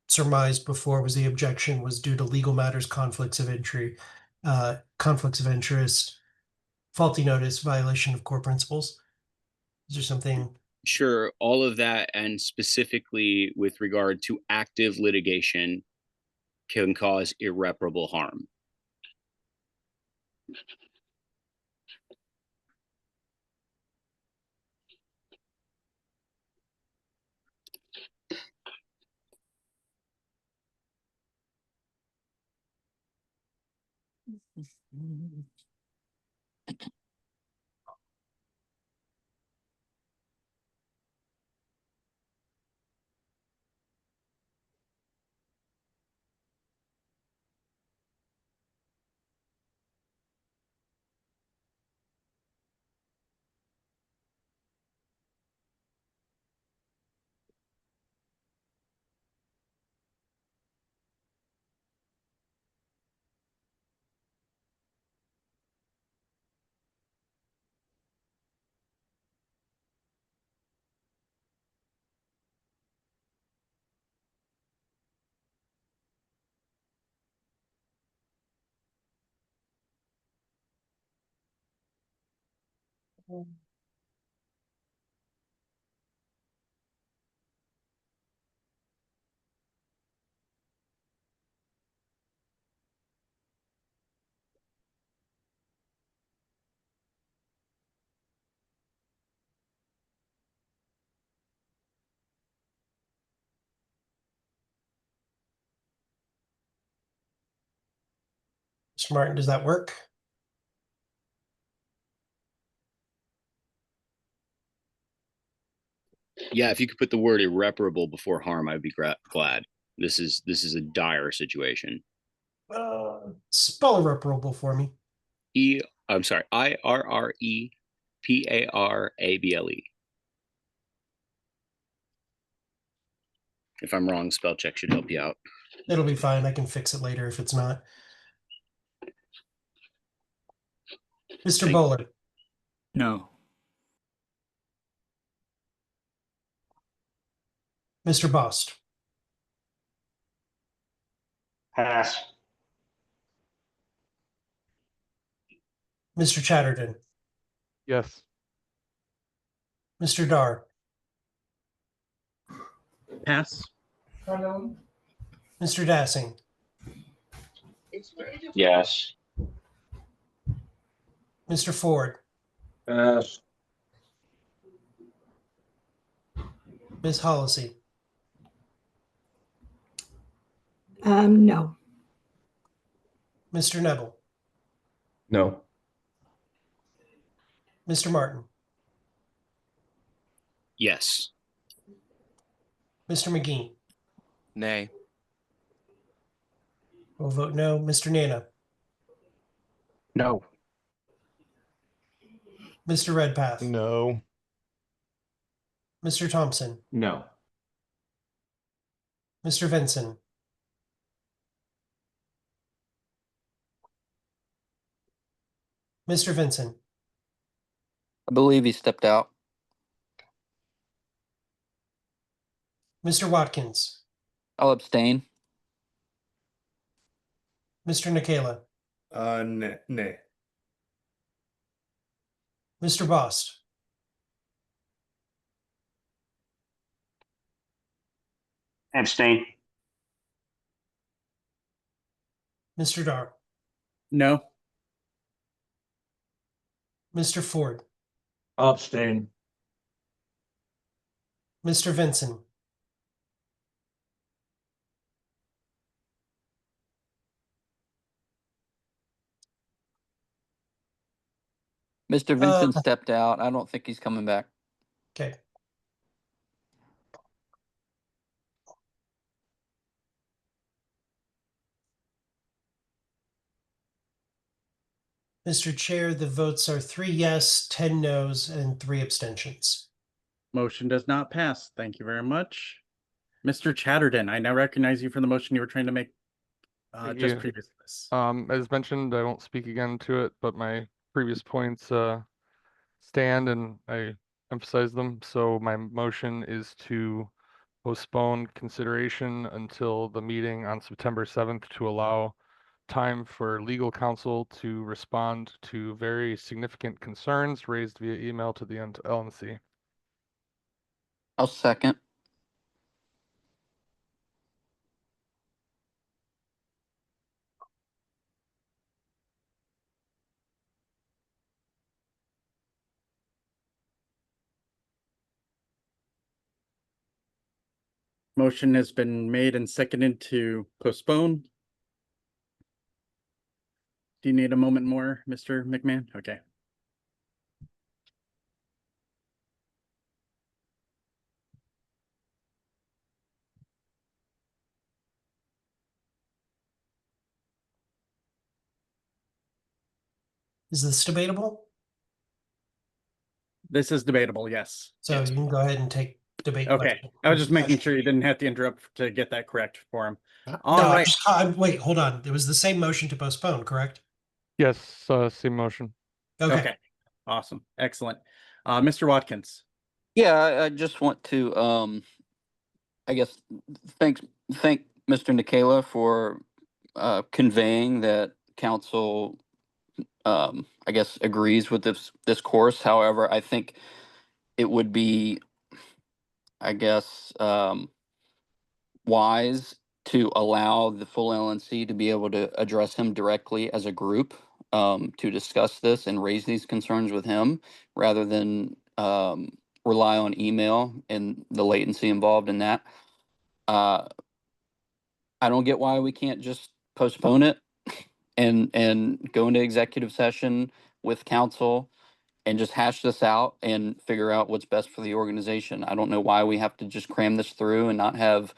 surmised before was the objection was due to legal matters, conflicts of interest, faulty notice, violation of core principles. Is there something? Sure, all of that, and specifically with regard to active litigation, can cause irreparable harm. Mr. Martin, does that work? Yeah, if you could put the word irreparable before harm, I'd be glad. This is a dire situation. Spell irreparable for me. I'm sorry, IRREPARABLE. If I'm wrong, spell check should help you out. It'll be fine. I can fix it later if it's not. Mr. Bowler, No. Mr. Bost, Pass. Mr. Chatterton, Yes. Mr. Dar, Pass. Mr. Dassing, Yes. Mr. Ford, Pass. Ms. Hollisey, No. Mr. Neville, No. Mr. Martin, Yes. Mr. McGee. Nay. We'll vote no. Mr. Nana, No. Mr. Redpath, No. Mr. Thompson, No. Mr. Vinson, Mr. Vinson, I believe he stepped out. Mr. Watkins, I'll abstain. Mr. Nikela, Nay. Mr. Bost, Abstain. Mr. Dar, No. Mr. Ford, Abstain. Mr. Vinson, Mr. Vincent stepped out. I don't think he's coming back. okay. Mr. Chair, the votes are 3 yes, 10 no's, and 3 abstentions. Motion does not pass. Thank you very much. Mr. Chatterton, I now recognize you for the motion you were trying to make Thank just you. previous to this. As mentioned, I won't speak again to it, but my previous points stand and I emphasize them. So my motion is to postpone consideration until the meeting on September 7th to allow time for legal counsel to respond to very significant concerns raised via email to the LNC. I'll second. Motion has been made and seconded to postpone. Do you need a moment more, Mr. McMahon? Okay. Is this debatable? This is debatable, yes. So you can go ahead and take debate Okay, question. I was just making sure you didn't have to interrupt to get that correct for him. No, All right. wait, hold on. It was the same motion to postpone, correct? Yes, same motion. Okay. Awesome. Excellent. Mr. Watkins. Yeah, I just want to, I guess, thank Mr. Nikela for conveying that council I guess, agrees with this course. However, I think it would be, I guess, wise to allow the full LNC to be able to address him directly as a group, to discuss this and raise these concerns with him, rather than rely on email and the latency involved in that. I don't get why we can't just postpone it and go into executive session with council and just hash this out and figure out what's best for the organization. I don't know why we have to just cram this through and not have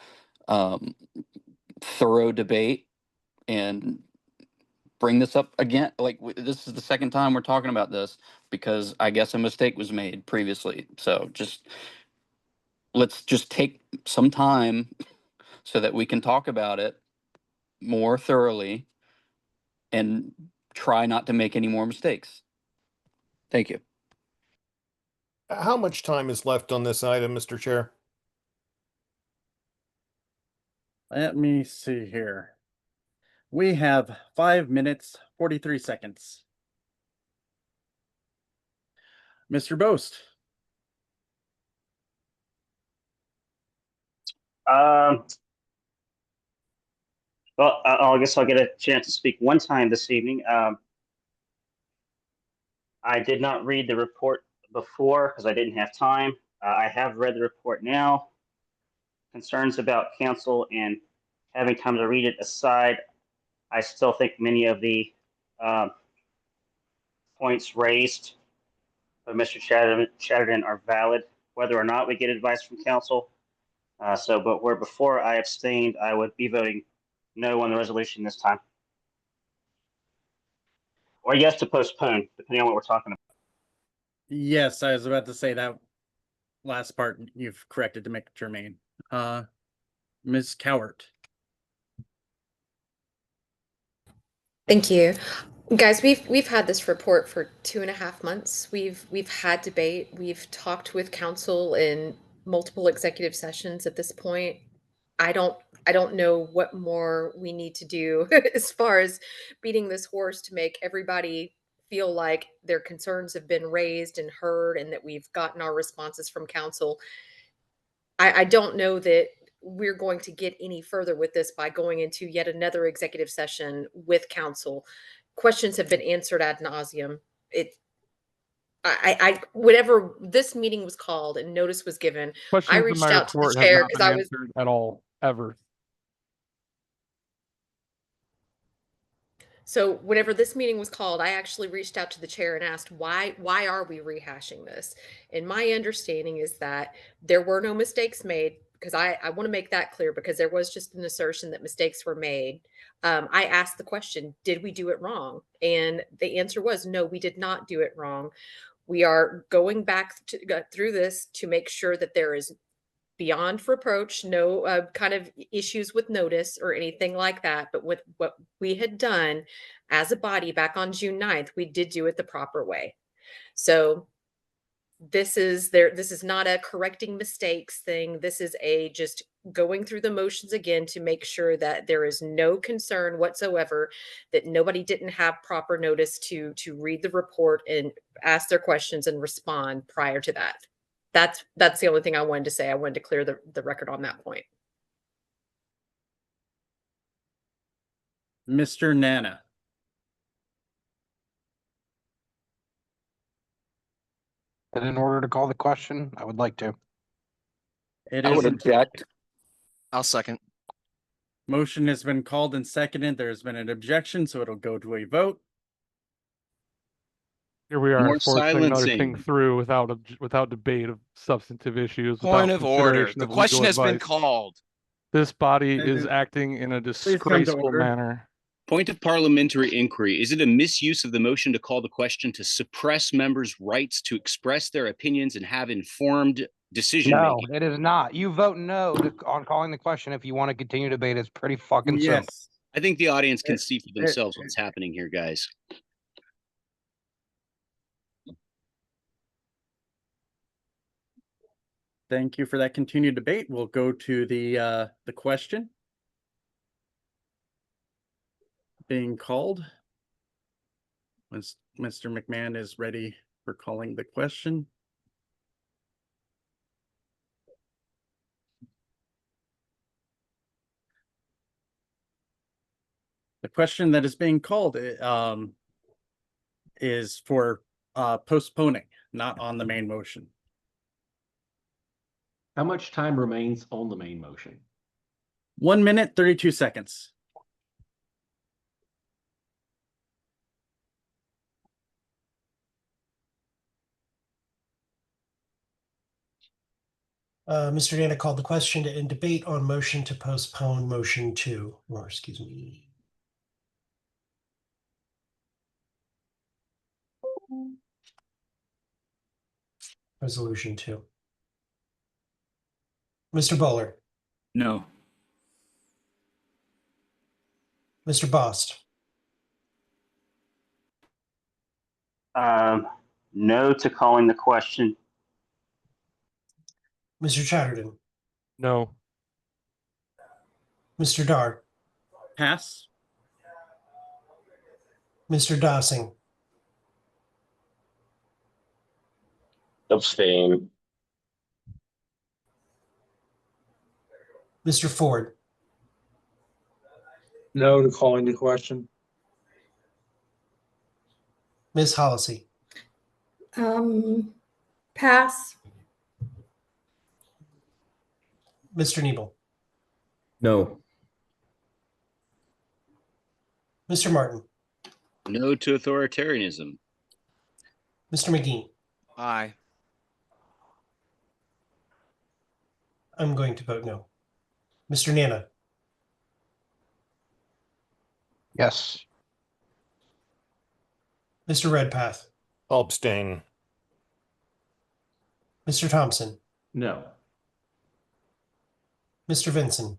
thorough debate and bring this up again. Like, this is the second time we're talking about this because I guess a mistake was made previously. So let's just take some time so that we can talk about it more thoroughly and try not to make any more mistakes. Thank you. How much time is left on this item, Mr. Chair? Let me see here. We have 5 minutes, 43 seconds. Mr. Boast. Well, I guess I'll get a chance to speak one time this evening. I did not read the report before because I didn't have time. I have read the report now. Concerns about council and having time to read it aside, I still think many of the points raised by Mr. Chatterton are valid, whether or not we get advice from council. But where before I abstained, I would be voting no on the resolution this time. Or yes to postpone, depending on what we're talking about. Yes, I was about to say that last part you've corrected to make it germane. Ms. Cowart. Thank you. Guys, we've had this report for 2.5 months. We've had debate. We've talked with council in multiple executive sessions at this point. I don't know what more we need to do as far as beating this horse to make everybody feel like their concerns have been raised and heard and that we've gotten our responses from council. I don't know that we're going to get any further with this by going into yet another executive session with council. Questions have been answered ad nauseum. Whenever this meeting was called and notice was given, I Questions in reached my out to the report have chair not because been I was answered at all, ever. So whenever this meeting was called, I actually reached out to the chair and asked why are we rehashing this? And my understanding is that there were no mistakes made, because I want to make that clear, because there was just an assertion that mistakes were made. I asked the question, did we do it wrong? And the answer was no, we did not do it wrong. We are going back through this to make sure that there is beyond reproach, no kind of issues with notice or anything like that. But with what we had done as a body back on June 9th, we did do it the proper way. So this is not a correcting mistakes thing. This is a just going through the motions again to make sure that there is no concern whatsoever, that nobody didn't have proper notice to read the report and ask their questions and respond prior to that. That's the only thing I wanted to say. I wanted to clear the record on that point. Mr. Nana. And in order to call the question, I would like to. I would object. I'll second. Motion has been called and seconded. There's been an objection, so it'll go to a vote. Here we are More forcing another silencing. thing through without debate of substantive issues. Point without of order. consideration The of question legal has been advice. called. This body is acting in a come to disgraceful order. manner. Point of parliamentary inquiry. Is it a misuse of the motion to call the question to suppress members' rights to express their opinions and have informed decision No, making? it is not. You vote no on calling the question if you want to continue debate. It's pretty fucking simple. Yes. I think the audience can see for themselves what's happening here, guys. Thank you for that continued debate. We'll go to the question being called. Once Mr. McMahon is ready for calling the question. The question that is being called is for postponing, not on the main motion. How much time remains on the main motion? 1 minute, 32 seconds. Mr. Dana called the question to end debate on motion to postpone motion 2, or excuse me. Resolution 2. Mr. Bowler, No. Mr. Bost, No to calling the question. Mr. Chatterton, No. Mr. Dar, Pass. Mr. Dossing, Abstain. Mr. Ford, No to calling the question. Ms. Hollisey, Pass. Mr. Nebel, No. Mr. Martin, No to authoritarianism. Mr. McGee. Aye. I'm going to vote no. Mr. Nana, Yes. Mr. Redpath, I'll abstain. Mr. Thompson, No. Mr. Vinson.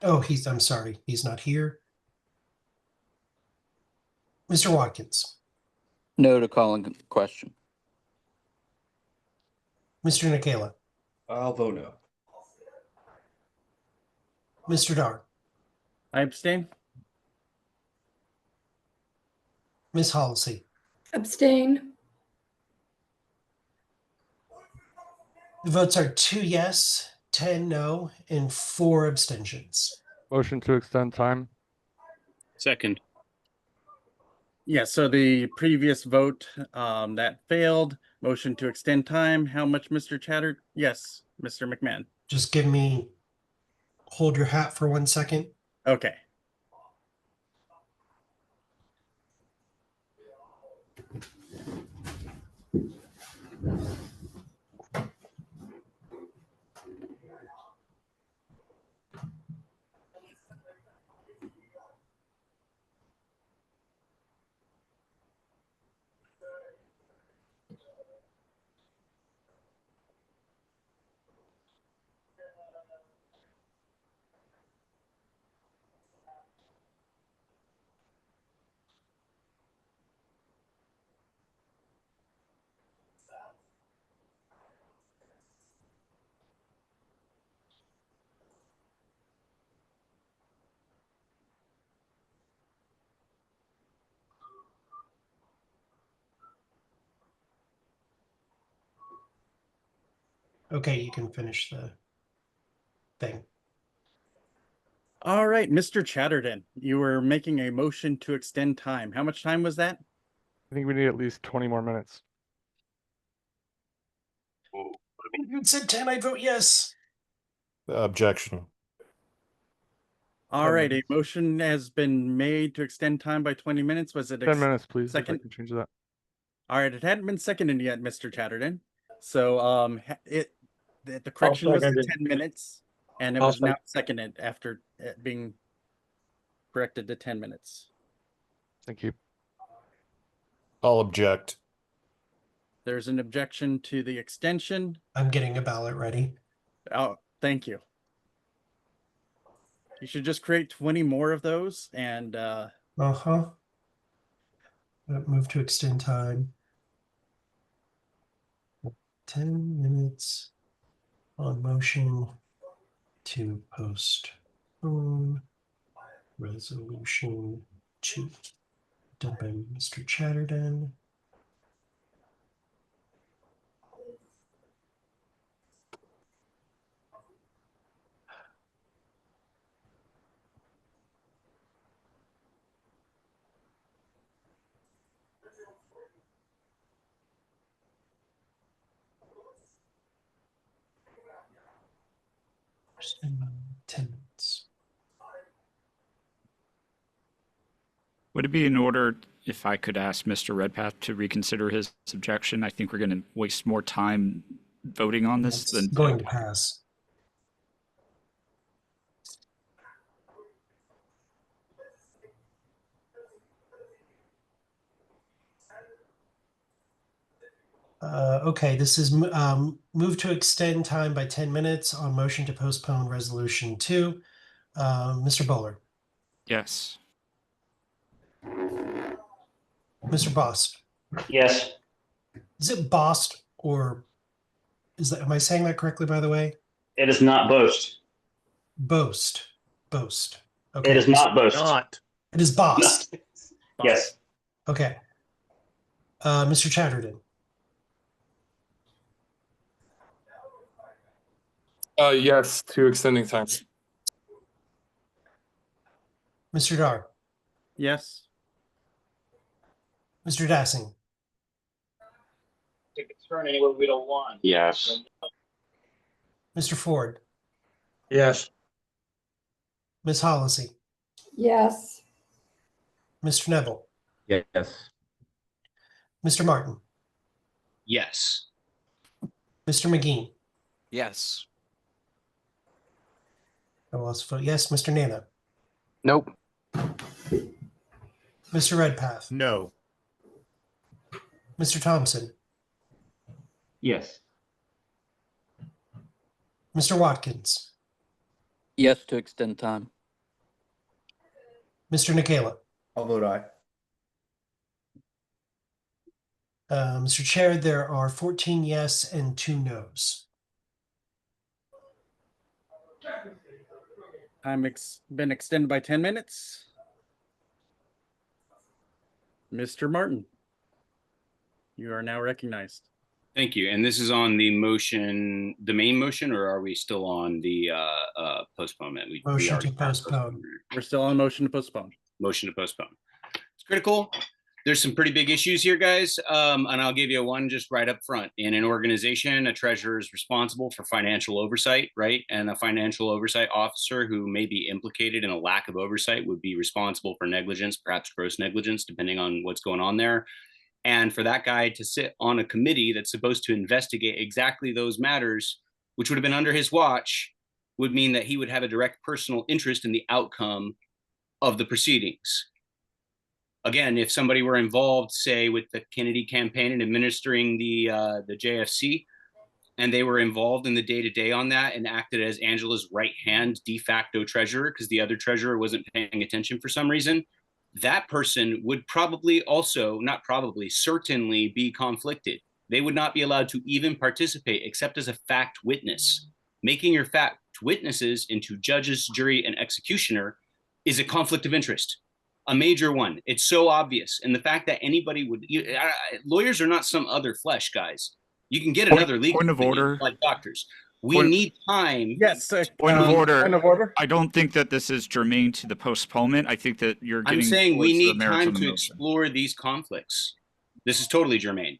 Oh, I'm sorry, he's not here. Mr. Watkins, No to calling the question. Mr. Nikela, I'll vote no. Mr. Dar, I abstain. Ms. Hollisey. Abstain. The votes are 2 yes, 10 no, and 4 abstentions. Motion to extend time. Second. Yeah, so the previous vote that failed, motion to extend time. How much, Mr. Chatter? Yes, Mr. McMahon. Just hold your hat for 1 second. Okay. Okay, you can finish the thing. All right, Mr. Chatterton, you were making a motion to extend time. How much time was that? I think we need at least 20 more minutes. You said 10, I vote yes. Objection. All right, a motion has been made to extend time by 20 minutes. Was it 10 minutes, please. If I second? can change that. All right, it hadn't been seconded yet, Mr. Chatterton. So the correction was to second it. 10 minutes, and it I'll was now seconded after it being corrected to 10 minutes. Thank you. I'll object. There's an objection to the extension. I'm getting a ballot ready. Oh, thank you. You should just create 20 more of those and Uh-huh. Move to extend time. 10 minutes on motion to postpone Resolution 2, done by Mr. Chatterton. And 10 minutes. Would it be in order if I could ask Mr. Redpath to reconsider his objection? I think we're going to waste more time voting on this It's than going to pass. Okay, this is move to extend time by 10 minutes on motion to postpone resolution 2. Mr. Bowler, Yes. Mr. Bost. Yes. Is it Bost or is that, am I saying that correctly, by the way? It is not boast. Boast. Okay. It is not boast. Not. It is Bost. Yes. Okay. Mr. Chatterton. Yes, to extending time. Mr. Dar. Yes. Mr. Dassing. To turn anywhere we don't want. Yes. Mr. Ford. Yes. Ms. Hollisey. Yes. Mr. Neville. Yes. Mr. Martin. Yes. Mr. McGee. Yes. I will also vote yes. Mr. Nana. Nope. Mr. Redpath. No. Mr. Thompson. Yes. Mr. Watkins. Yes, to extend time. Mr. Nikela. I'll vote aye. Mr. Chair, there are 14 yes and 2 no's. Time been extended by 10 minutes. Mr. Martin, you are now recognized. Thank you. And this is on the motion, the main motion, or are we still on the postponement? We Motion already to passed postpone. We're still on motion to postpone. Motion to postpone. It's critical. There's some pretty big issues here, guys. And I'll give you one just right up front. In an organization, a treasurer is responsible for financial oversight, right? And a financial oversight officer who may be implicated in a lack of oversight would be responsible for negligence, perhaps gross negligence, depending on what's going on there. And for that guy to sit on a committee that's supposed to investigate exactly those matters, which would have been under his watch, would mean that he would have a direct personal interest in the outcome of the proceedings. Again, if somebody were involved, say, with the Kennedy campaign and administering the JFC, and they were involved in the day-to-day on that and acted as Angela's right-hand de facto treasurer because the other treasurer wasn't paying attention for some reason, that person would probably also, not probably, certainly be conflicted. They would not be allowed to even participate except as a fact witness. Making your fact witnesses into judges, jury, and executioner is a conflict of interest. A major one. It's so obvious. And the fact that anybody would, lawyers are not some other flesh, guys. You can get another legal point of opinion, order. like doctors. We need time. Yes. Point of order. Point of order. I don't think that this is germane to the postponement. I think that you're getting. I'm saying we towards the need merits time of the to motion. explore these conflicts. This is totally germane.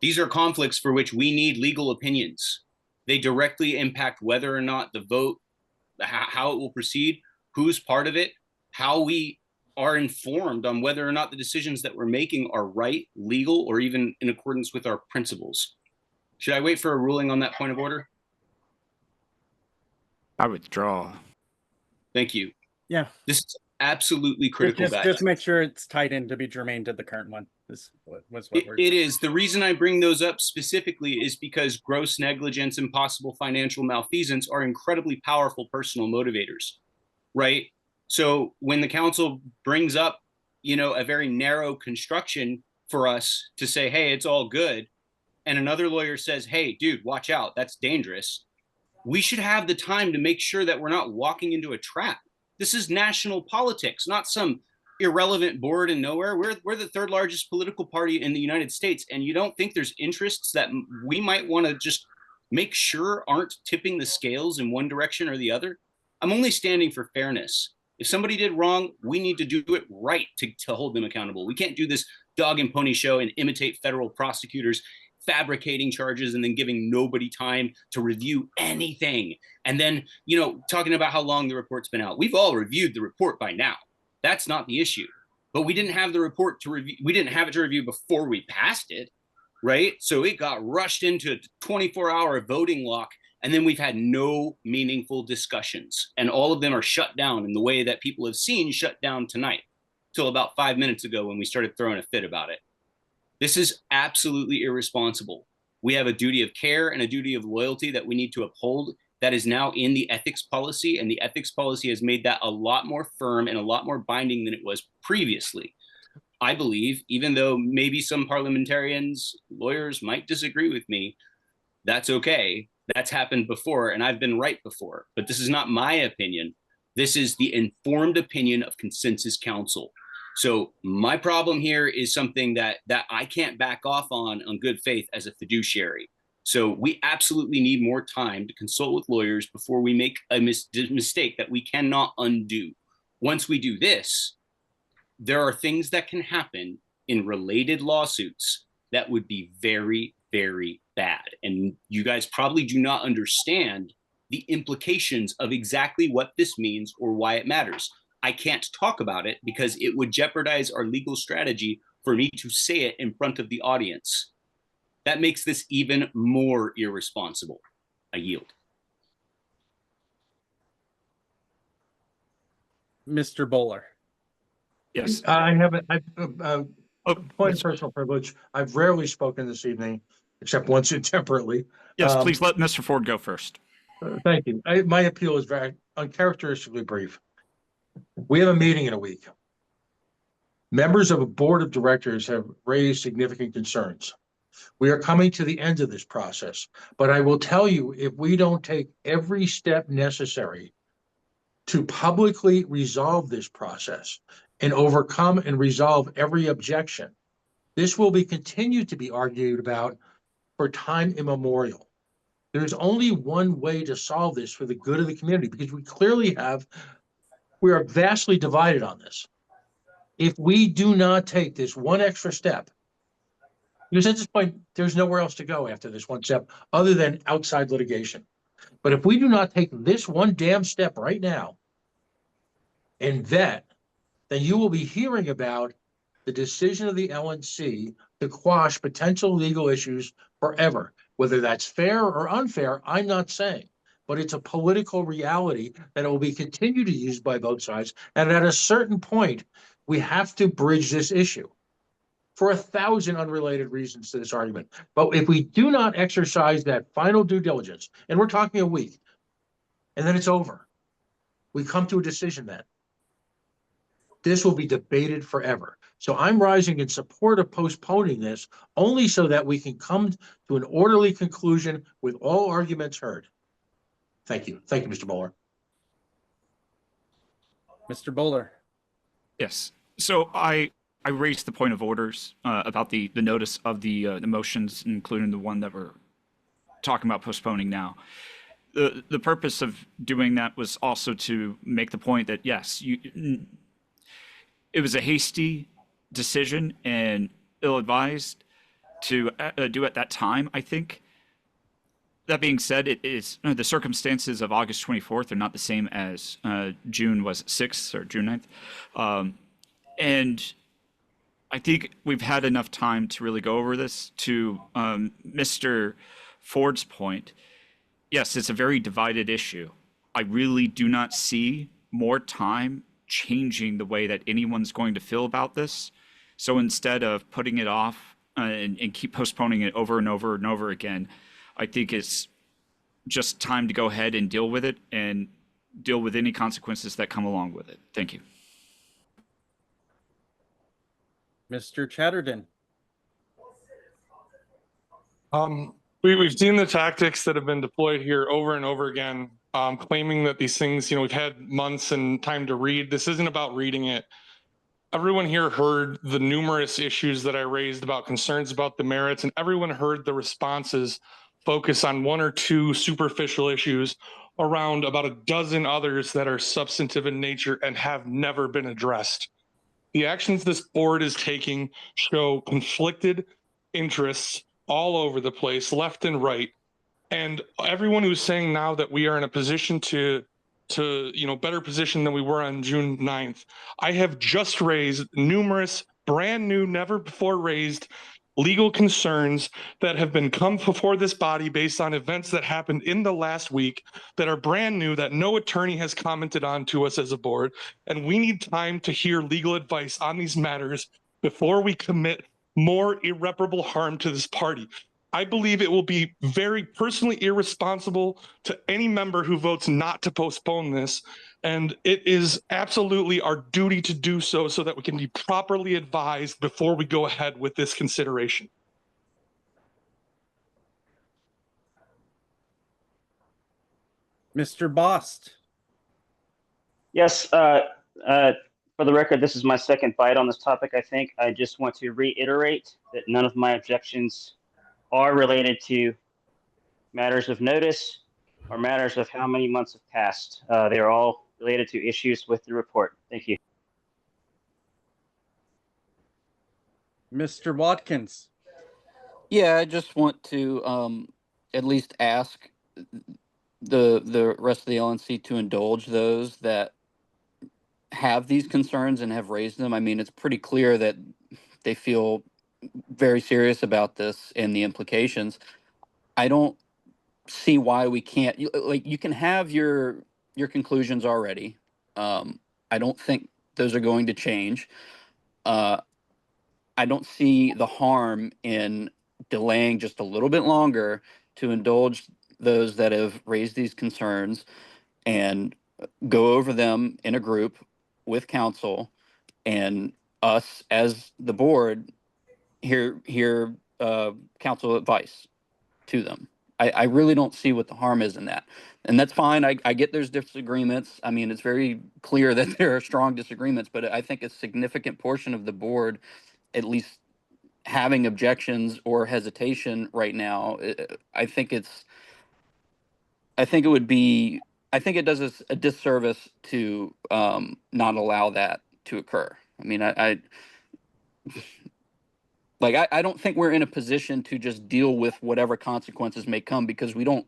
These are conflicts for which we need legal opinions. They directly impact whether or not the vote, how it will proceed, who's part of it, how we are informed on whether or not the decisions that we're making are right, legal, or even in accordance with our principles. Should I wait for a ruling on that point of order? I withdraw. Thank you. Yeah. This is absolutely critical, guys. Just make sure it's tied in to be germane to the current one. This was what we're. It is. The reason I bring those up specifically is because gross negligence and possible financial malfeasance are incredibly powerful personal motivators, right? So when the council brings up, a very narrow construction for us to say, hey, it's all good, and another lawyer says, hey, dude, watch out, that's dangerous, we should have the time to make sure that we're not walking into a trap. This is national politics, not some irrelevant board in nowhere. We're the third largest political party in the United States, and you don't think there's interests that we might want to just make sure aren't tipping the scales in one direction or the other? I'm only standing for fairness. If somebody did wrong, we need to do it right to hold them accountable. We can't do this dog and pony show and imitate federal prosecutors fabricating charges and then giving nobody time to review anything. And then, you know, talking about how long the report's been out. We've all reviewed the report by now. That's not the issue. But we didn't have the report to review. We didn't have it to review before we passed it, right? So it got rushed into a 24-hour voting lock. And then we've had no meaningful discussions. And all of them are shut down in the way that people have seen shut down tonight, till about 5 minutes ago when we started throwing a fit about it. This is absolutely irresponsible. We have a duty of care and a duty of loyalty that we need to uphold. That is now in the ethics policy, and the ethics policy has made that a lot more firm and a lot more binding than it was previously. I believe, even though maybe some parliamentarians, lawyers might disagree with me, that's okay. That's happened before, and I've been right before. But this is not my opinion. This is the informed opinion of consensus counsel. So my problem here is something that I can't back off on good faith as a fiduciary. So we absolutely need more time to consult with lawyers before we make a mistake that we cannot undo. Once we do this, there are things that can happen in related lawsuits that would be very, very bad. And you guys probably do not understand the implications of exactly what this means or why it matters. I can't talk about it because it would jeopardize our legal strategy for me to say it in front of the audience. That makes this even more irresponsible. I yield. Mr. Bowler. Yes. I haven't, point of personal privilege. I've rarely spoken this evening, except once intemperately. Yes, please let Mr. Ford go first. Thank you. My appeal is very uncharacteristically brief. We have a meeting in a week. Members of a board of directors have raised significant concerns. We are coming to the end of this process, but I will tell you, if we don't take every step necessary to publicly resolve this process and overcome and resolve every objection, this will be continued to be argued about for time immemorial. There's only one way to solve this for the good of the community, because we are vastly divided on this. If we do not take this one extra step, because at this point, there's nowhere else to go after this one step other than outside litigation. But if we do not take this one damn step right now and vet, then you will be hearing about the decision of the LNC to quash potential legal issues forever. Whether that's fair or unfair, I'm not saying, but it's a political reality that it will be continued to be used by both sides. And at a certain point, we have to bridge this issue for 1,000 unrelated reasons to this argument. But if we do not exercise that final due diligence, and we're talking a week, and then it's over, we come to a decision then. This will be debated forever. So I'm rising in support of postponing this only so that we can come to an orderly conclusion with all arguments heard. Thank you. Thank you, Mr. Bowler. Mr. Bowler. Yes. So I raised the point of orders about the notice of the motions, including the one that we're talking about postponing now. The purpose of doing that was also to make the point that, yes, it was a hasty decision and ill-advised to do at that time, I think. That being said, it is the circumstances of August 24th are not the same as June 6th or June 9th. And I think we've had enough time to really go over this. To Mr. Ford's point, yes, it's a very divided issue. I really do not see more time changing the way that anyone's going to feel about this. So instead of putting it off and keep postponing it over and over and over again, I think it's just time to go ahead and deal with it and deal with any consequences that come along with it. Thank you. Mr. Chatterton. We've seen the tactics that have been deployed here over and over again, claiming that these things, we've had months and time to read. This isn't about reading it. Everyone here heard the numerous issues that I raised about concerns about the merits, and everyone heard the responses focus on one or two superficial issues around about a dozen others that are substantive in nature and have never been addressed. The actions this board is taking show conflicted interests all over the place, left and right. And everyone who's saying now that we are in a position to better position than we were on June 9th, I have just raised numerous brand new, never before raised legal concerns that have been come before this body based on events that happened in the last week that are brand new, that no attorney has commented on to us as a board. And we need time to hear legal advice on these matters before we commit more irreparable harm to this party. I believe it will be very personally irresponsible to any member who votes not to postpone this. And it is absolutely our duty to do so that we can be properly advised before we go ahead with this consideration. Mr. Bost. Yes, for the record, this is my second bite on this topic, I think. I just want to reiterate that none of my objections are related to matters of notice or matters of how many months have passed. They are all related to issues with the report. Thank you. Mr. Watkins. Yeah, I just want to at least ask the rest of the LNC to indulge those that have these concerns and have raised them. I mean, it's pretty clear that they feel very serious about this and the implications. I don't see why we can't, you can have your conclusions already. I don't think those are going to change. I don't see the harm in delaying just a little bit longer to indulge those that have raised these concerns and go over them in a group with council and us as the board hear council advice to them. I really don't see what the harm is in that. And that's fine. I get there's disagreements. I mean, it's very clear that there are strong disagreements, but I think a significant portion of the board, at least having objections or hesitation right now, I think it does us a disservice to not allow that to occur. I mean, I don't think we're in a position to just deal with whatever consequences may come because we don't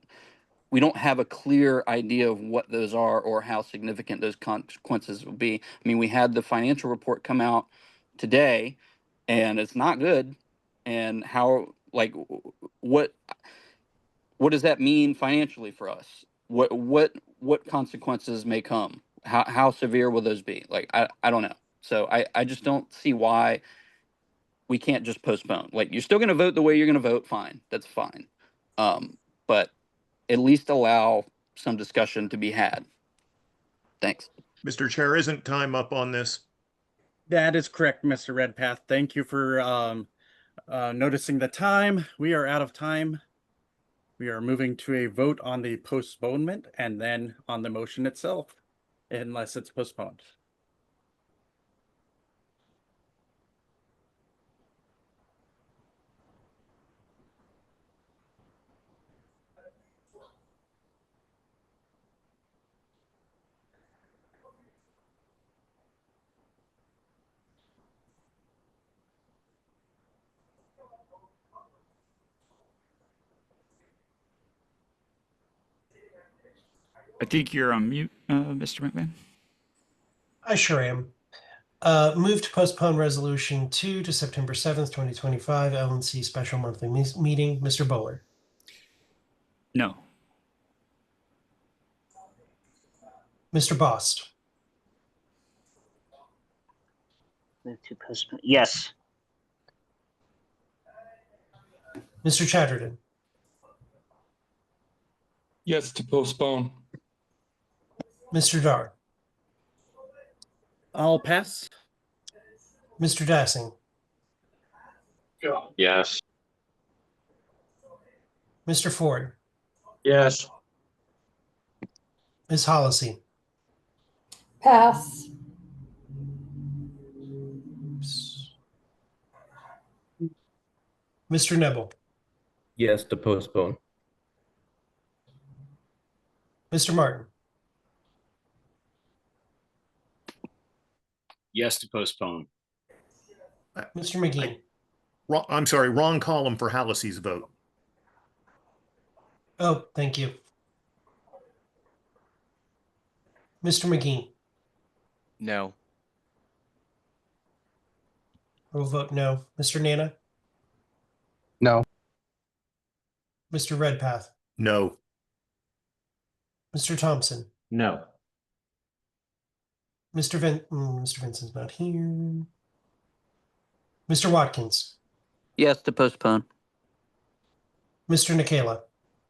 have a clear idea of what those are or how significant those consequences will be. I mean, we had the financial report come out today and it's not good. And how, what does that mean financially for us? What consequences may come? How severe will those be? I don't know. So I just don't see why we can't just postpone. You're still going to vote the way you're going to vote. Fine. That's fine. But at least allow some discussion to be had. Thanks. Mr. Chair, isn't time up on this? That is correct, Mr. Redpath. Thank you for noticing the time. We are out of time. We are moving to a vote on the postponement and then on the motion itself, unless it's postponed. I think you're on mute, Mr. McMahon. I sure am. Move to postpone resolution 2 to September 7th, 2025, LNC special monthly meeting. Mr. Bowler. No. Mr. Bost. Move to postpone. Yes. Mr. Chatterton. Yes, to postpone. Mr. Dar. I'll pass. Mr. Dassing. Yes. Mr. Ford, Yes. Ms. Hollisey, Pass. Mr. Nebel, Yes, to postpone. Mr. Martin, Yes to postpone. Mr. McGee. I'm sorry, wrong column for Hallisey's vote. Oh, thank you. Mr. McGee. No. I will vote no. Mr. Nana, No. Mr. Redpath, No. Mr. Thompson, No. Mr. Vincent's not here. Mr. Watkins, Yes to postpone. Mr. Nikela,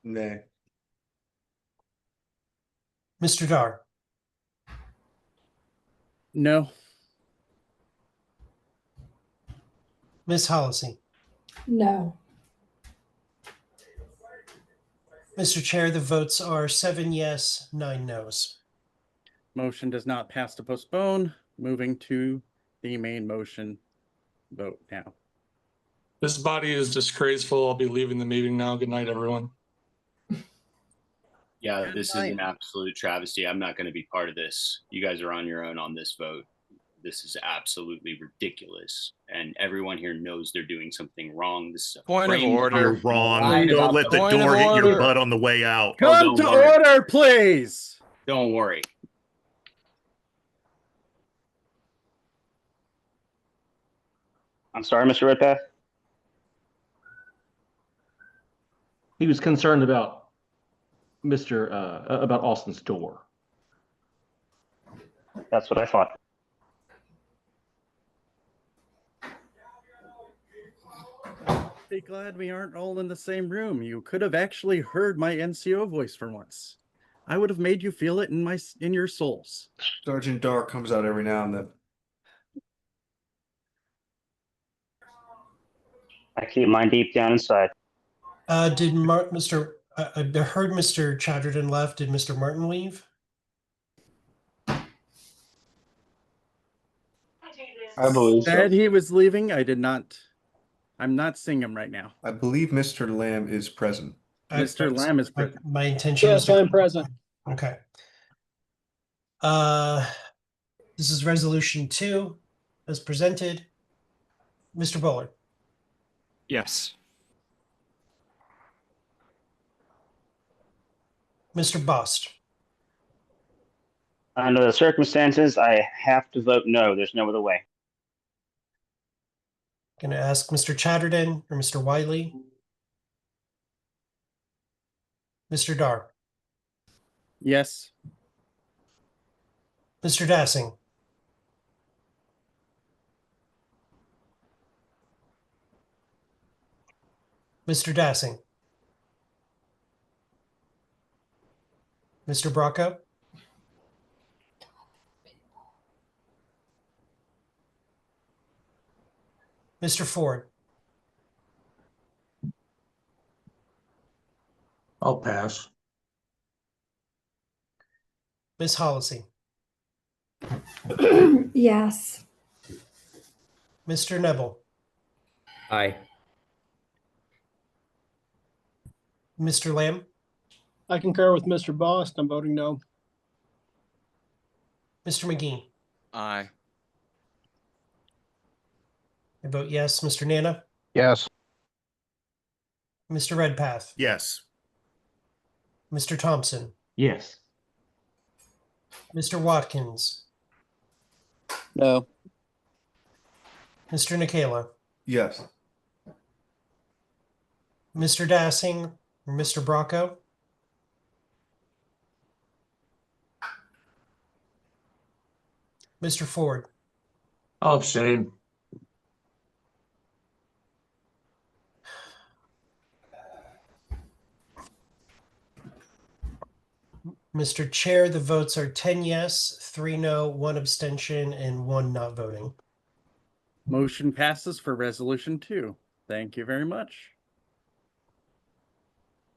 Nay. Mr. Dar, No. Ms. Hollisey. No. Mr. Chair, the votes are 7 yes, 9 no's. Motion does not pass to postpone. Moving to the main motion vote now. This body is disgraceful. I'll be leaving the meeting now. Good night, everyone. Yeah, this is an absolute travesty. I'm not going to be part of this. You guys are on your own on this vote. This is absolutely ridiculous. And everyone here knows they're doing something wrong. This is a Point of framed- order. You're wrong. Lied Don't about let the Point door of hit your order. butt on the way out. Oh, Come don't to worry. order, please. Don't worry. I'm sorry, Mr. Redpath. He was concerned about about Austin's door. That's what I thought. Be glad we aren't all in the same room. You could have actually heard my NCO voice for once. I would have made you feel it in your souls. Sergeant Dar comes out every now and then. I keep mine deep down inside. Did Mr. I heard Mr. Chatterton left. Did Mr. Martin leave? I believe so. Said he was leaving. I did not. I'm not seeing him right now. I believe Mr. Lamb is present. Mr. Lamb is present. My intention Yes, was I'm present. Okay. This is resolution 2 as presented. Mr. Bowler, Yes. Mr. Bost, Under the circumstances, I have to vote no. There's no other way. going to ask Mr. Chatterton or Mr. Wiley. Mr. Dar, Yes. Mr. Dassing, Mr. Dassing, Mr. Bracco, Mr. Ford, I'll pass. Ms. Hollisey, Yes. Mr. Nebel, Aye. Mr. Lamb, I concur with Mr. Bost. I'm voting no. Mr. McGee. Aye. I vote yes. Mr. Nana, Yes. Mr. Redpath, Yes. Mr. Thompson, Yes. Mr. Watkins, No. Mr. Nikela, Yes. Mr. Dassing, or Mr. Bracco, Mr. Ford, I'll abstain. Mr. Chair, the votes are 10 yes, 3 no, 1 abstention, and 1 not voting. Motion passes for resolution 2. Thank you very much.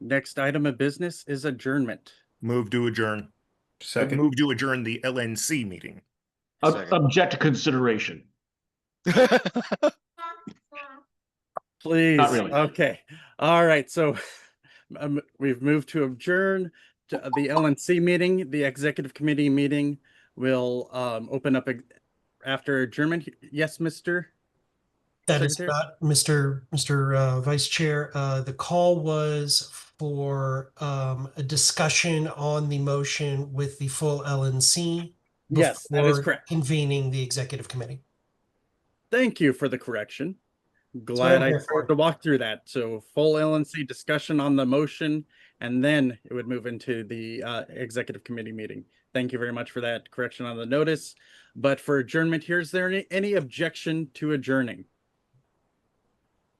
Next item of business is adjournment. Move to adjourn. Second. Move to adjourn the LNC meeting. Object to consideration. Please. Not really. Okay. All right. So we've moved to adjourn to the LNC meeting. The executive committee meeting will open up after adjournment. Yes, Mr. That is Secretary? not Mr. Vice Chair. The call was for a discussion on the motion with the full LNC Yes, that is before correct. convening the executive committee. Thank you for the correction. what Glad I'm I here for. heard to walk through that. So full LNC discussion on the motion, and then it would move into the executive committee meeting. Thank you very much for that correction on the notice. But for adjournment here, is there any objection to adjourning?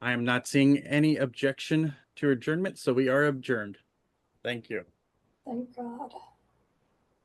I am not seeing any objection to adjournment, so we are adjourned. Thank you. Thank God.